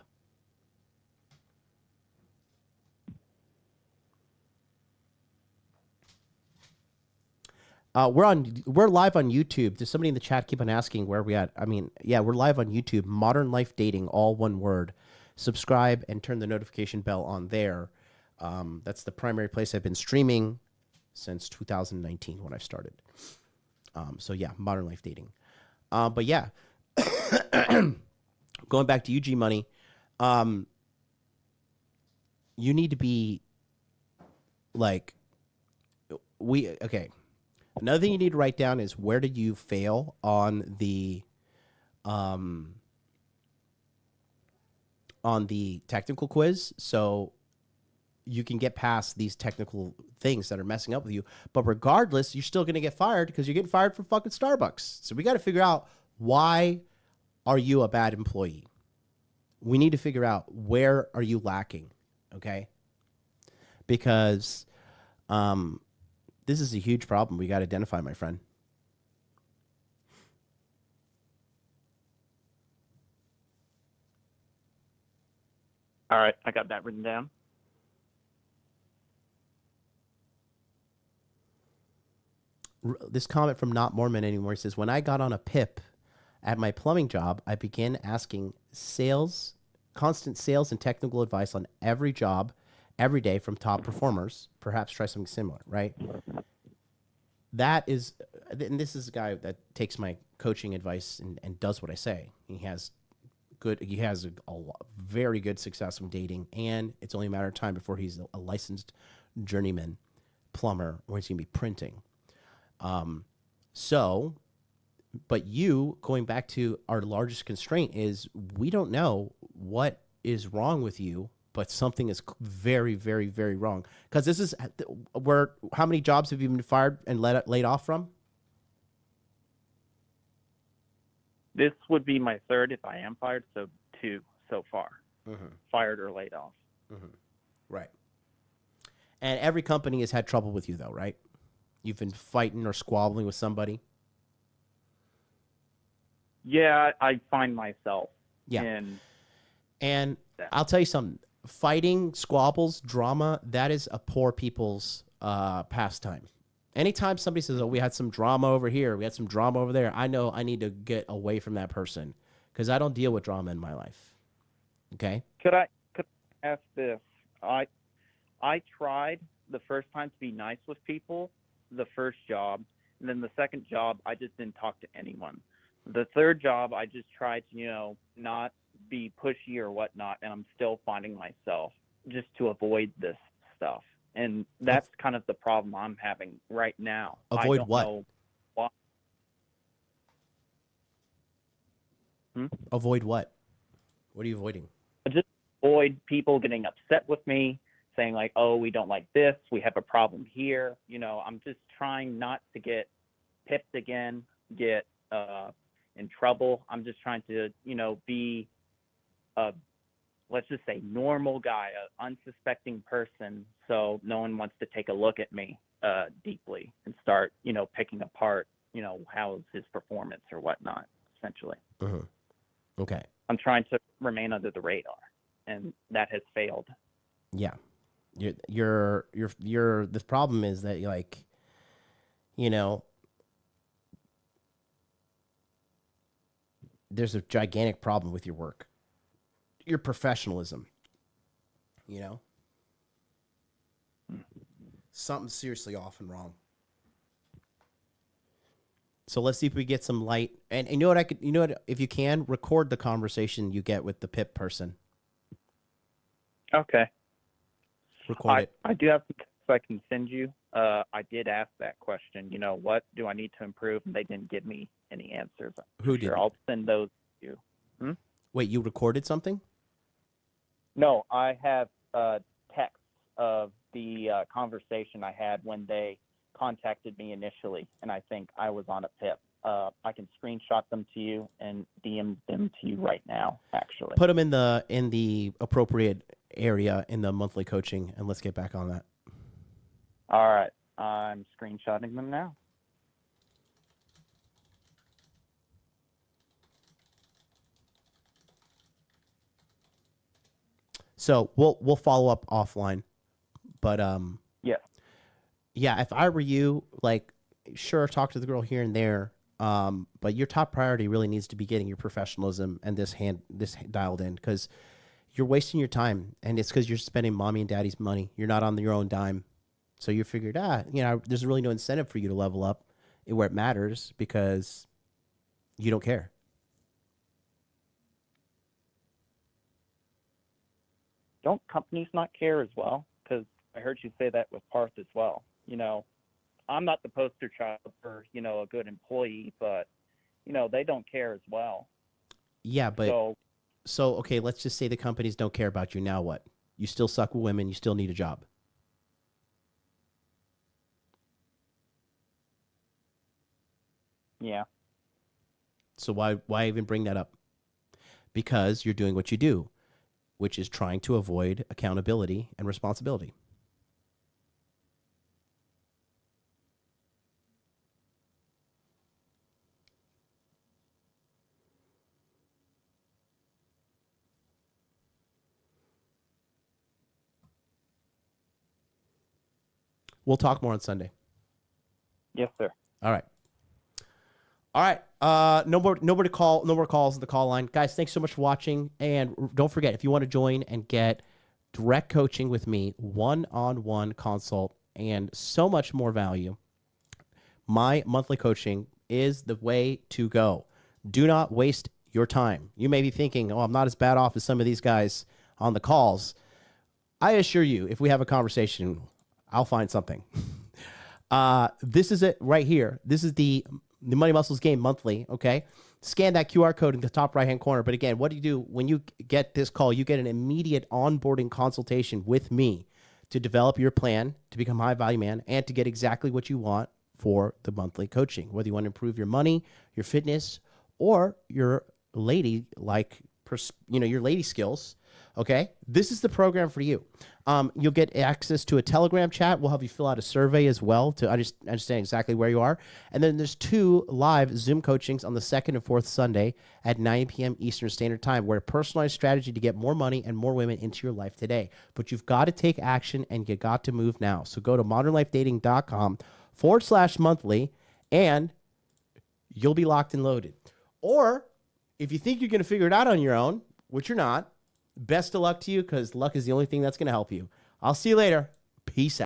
Speaker 1: We're live on YouTube. Does somebody in the chat keep on asking where we at? I mean, yeah, we're live on YouTube. Modern Life Dating, all one word. Subscribe and turn the notification bell on there. That's the primary place I've been streaming since 2019 when I started. So yeah, Modern Life Dating. But yeah, going back to you, G Money, you need to be like, okay. Another thing you need to write down is where did you fail on the technical quiz, so you can get past these technical things that are messing up with you. But regardless, you're still going to get fired because you're getting fired from fucking Starbucks. So we got to figure out, why are you a bad employee? We need to figure out where are you lacking, okay? Because this is a huge problem we got to identify, my friend.
Speaker 15: All right, I got that written down.
Speaker 1: This comment from Not Mormon Anymore, he says, when I got on a PIP at my plumbing job, I began asking constant sales and technical advice on every job, every day from top performers. Perhaps try something similar, right? That is, and this is a guy that takes my coaching advice and does what I say. He has a very good success with dating, and it's only a matter of time before he's a licensed journeyman plumber or he's going to be printing. But you, going back to our largest constraint, is we don't know what is wrong with you, but something is very, very, very wrong. Because this is where, how many jobs have you been fired and laid off from?
Speaker 15: This would be my third if I am fired, so 2 so far. Fired or laid off.
Speaker 1: Right. And every company has had trouble with you, though, right? You've been fighting or squabbling with somebody.
Speaker 15: Yeah, I find myself.
Speaker 1: Yeah. And I'll tell you something. Fighting, squabbles, drama, that is a poor people's pastime. Anytime somebody says, oh, we had some drama over here, we had some drama over there, I know I need to get away from that person because I don't deal with drama in my life. Okay?
Speaker 15: Could I ask this? I tried the first time to be nice with people, the first job, and then the second job, I just didn't talk to anyone. The third job, I just tried to, not be pushy or whatnot, and I'm still finding myself just to avoid this stuff. And that's kind of the problem I'm having right now.
Speaker 1: Avoid
Speaker 15: I don't
Speaker 1: what?
Speaker 15: know why.
Speaker 1: Avoid what? What are you avoiding?
Speaker 15: Just avoid people getting upset with me, saying like, oh, we don't like this, we have a problem here. I'm just trying not to get pipped again, get in trouble. I'm just trying to, be a, let's just say, normal guy, an unsuspecting person, so no one wants to take a look at me deeply and start, picking apart, how's his performance or whatnot, essentially.
Speaker 1: Okay.
Speaker 15: I'm trying to remain under the radar, and that has failed.
Speaker 1: Yeah. You're the problem is that there's a gigantic problem with your work. Your professionalism. Something's seriously off and wrong. So let's see if we get some light. And you know what, if you can, record the conversation you get with the PIP person.
Speaker 15: Okay.
Speaker 1: Record it.
Speaker 15: I do have some text I can send you. I did ask that question, what do I need to improve? And they didn't give me any answers.
Speaker 1: Who did?
Speaker 15: I'll send those to you.
Speaker 1: Wait, you recorded something?
Speaker 15: No, I have text of the conversation I had when they contacted me initially, and I think I was on a PIP. I can screenshot them to you and DM them to you right now, actually.
Speaker 1: Put them in the appropriate area in the monthly coaching, and let's get back on that.
Speaker 15: All right. I'm screenshotting them now.
Speaker 1: So we'll follow up offline, but yeah. If I were you, sure, talk to the girl here and there, but your top priority really needs to be getting your professionalism and this dialed in, because you're wasting your time, and it's because you're spending mommy and daddy's money. You're not on your own dime, so you figured, there's really no incentive for you to level up where it matters because you don't care.
Speaker 15: Don't companies not care as well? Because I heard you say that with Parth as well. I'm not the poster child for, a good employee, but, they don't care as well.
Speaker 1: Yeah, but so okay, let's just say the companies don't care about you. Now what? You still suck with women. You still need a job.
Speaker 15: Yeah.
Speaker 1: So why even bring that up? Because you're doing what you do, which is trying to avoid accountability and responsibility. We'll talk more on Sunday.
Speaker 15: Yes, sir.
Speaker 1: All right. No more calls on the call line. Guys, thanks so much for watching. And don't forget, if you want to join and get direct coaching with me, one-on-one consult, and so much more value, my monthly coaching is the way to go. Do not waste your time. You may be thinking, oh, I'm not as bad off as some of these guys on the calls. I assure you, if we have a conversation, I'll find something. This is it right here. This is the Money Muscles Game monthly, okay? Scan that QR code in the top right-hand corner. But again, what do you do when you get this call? You get an immediate onboarding consultation with me to develop your plan to become a high-value man and to get exactly what you want for the monthly coaching, whether you want to improve your money, your fitness, or your lady, your lady skills. Okay, this is the program for you. You'll get access to a Telegram chat. We'll have you fill out a survey as well to understand exactly where you are. And then there's 2 live Zoom coachings on the 2nd and 4th Sunday at 9 p.m. Eastern Standard Time, where a personalized strategy to get more money and more women into your life today. But you've got to take action and you got to move now. So go to modernlifedating.com/monthly and you'll be locked and loaded. Or if you think you're going to figure it out on your own, which you're not, best of luck to you, because luck is the only thing that's going to help you. I'll see you later. Peace out.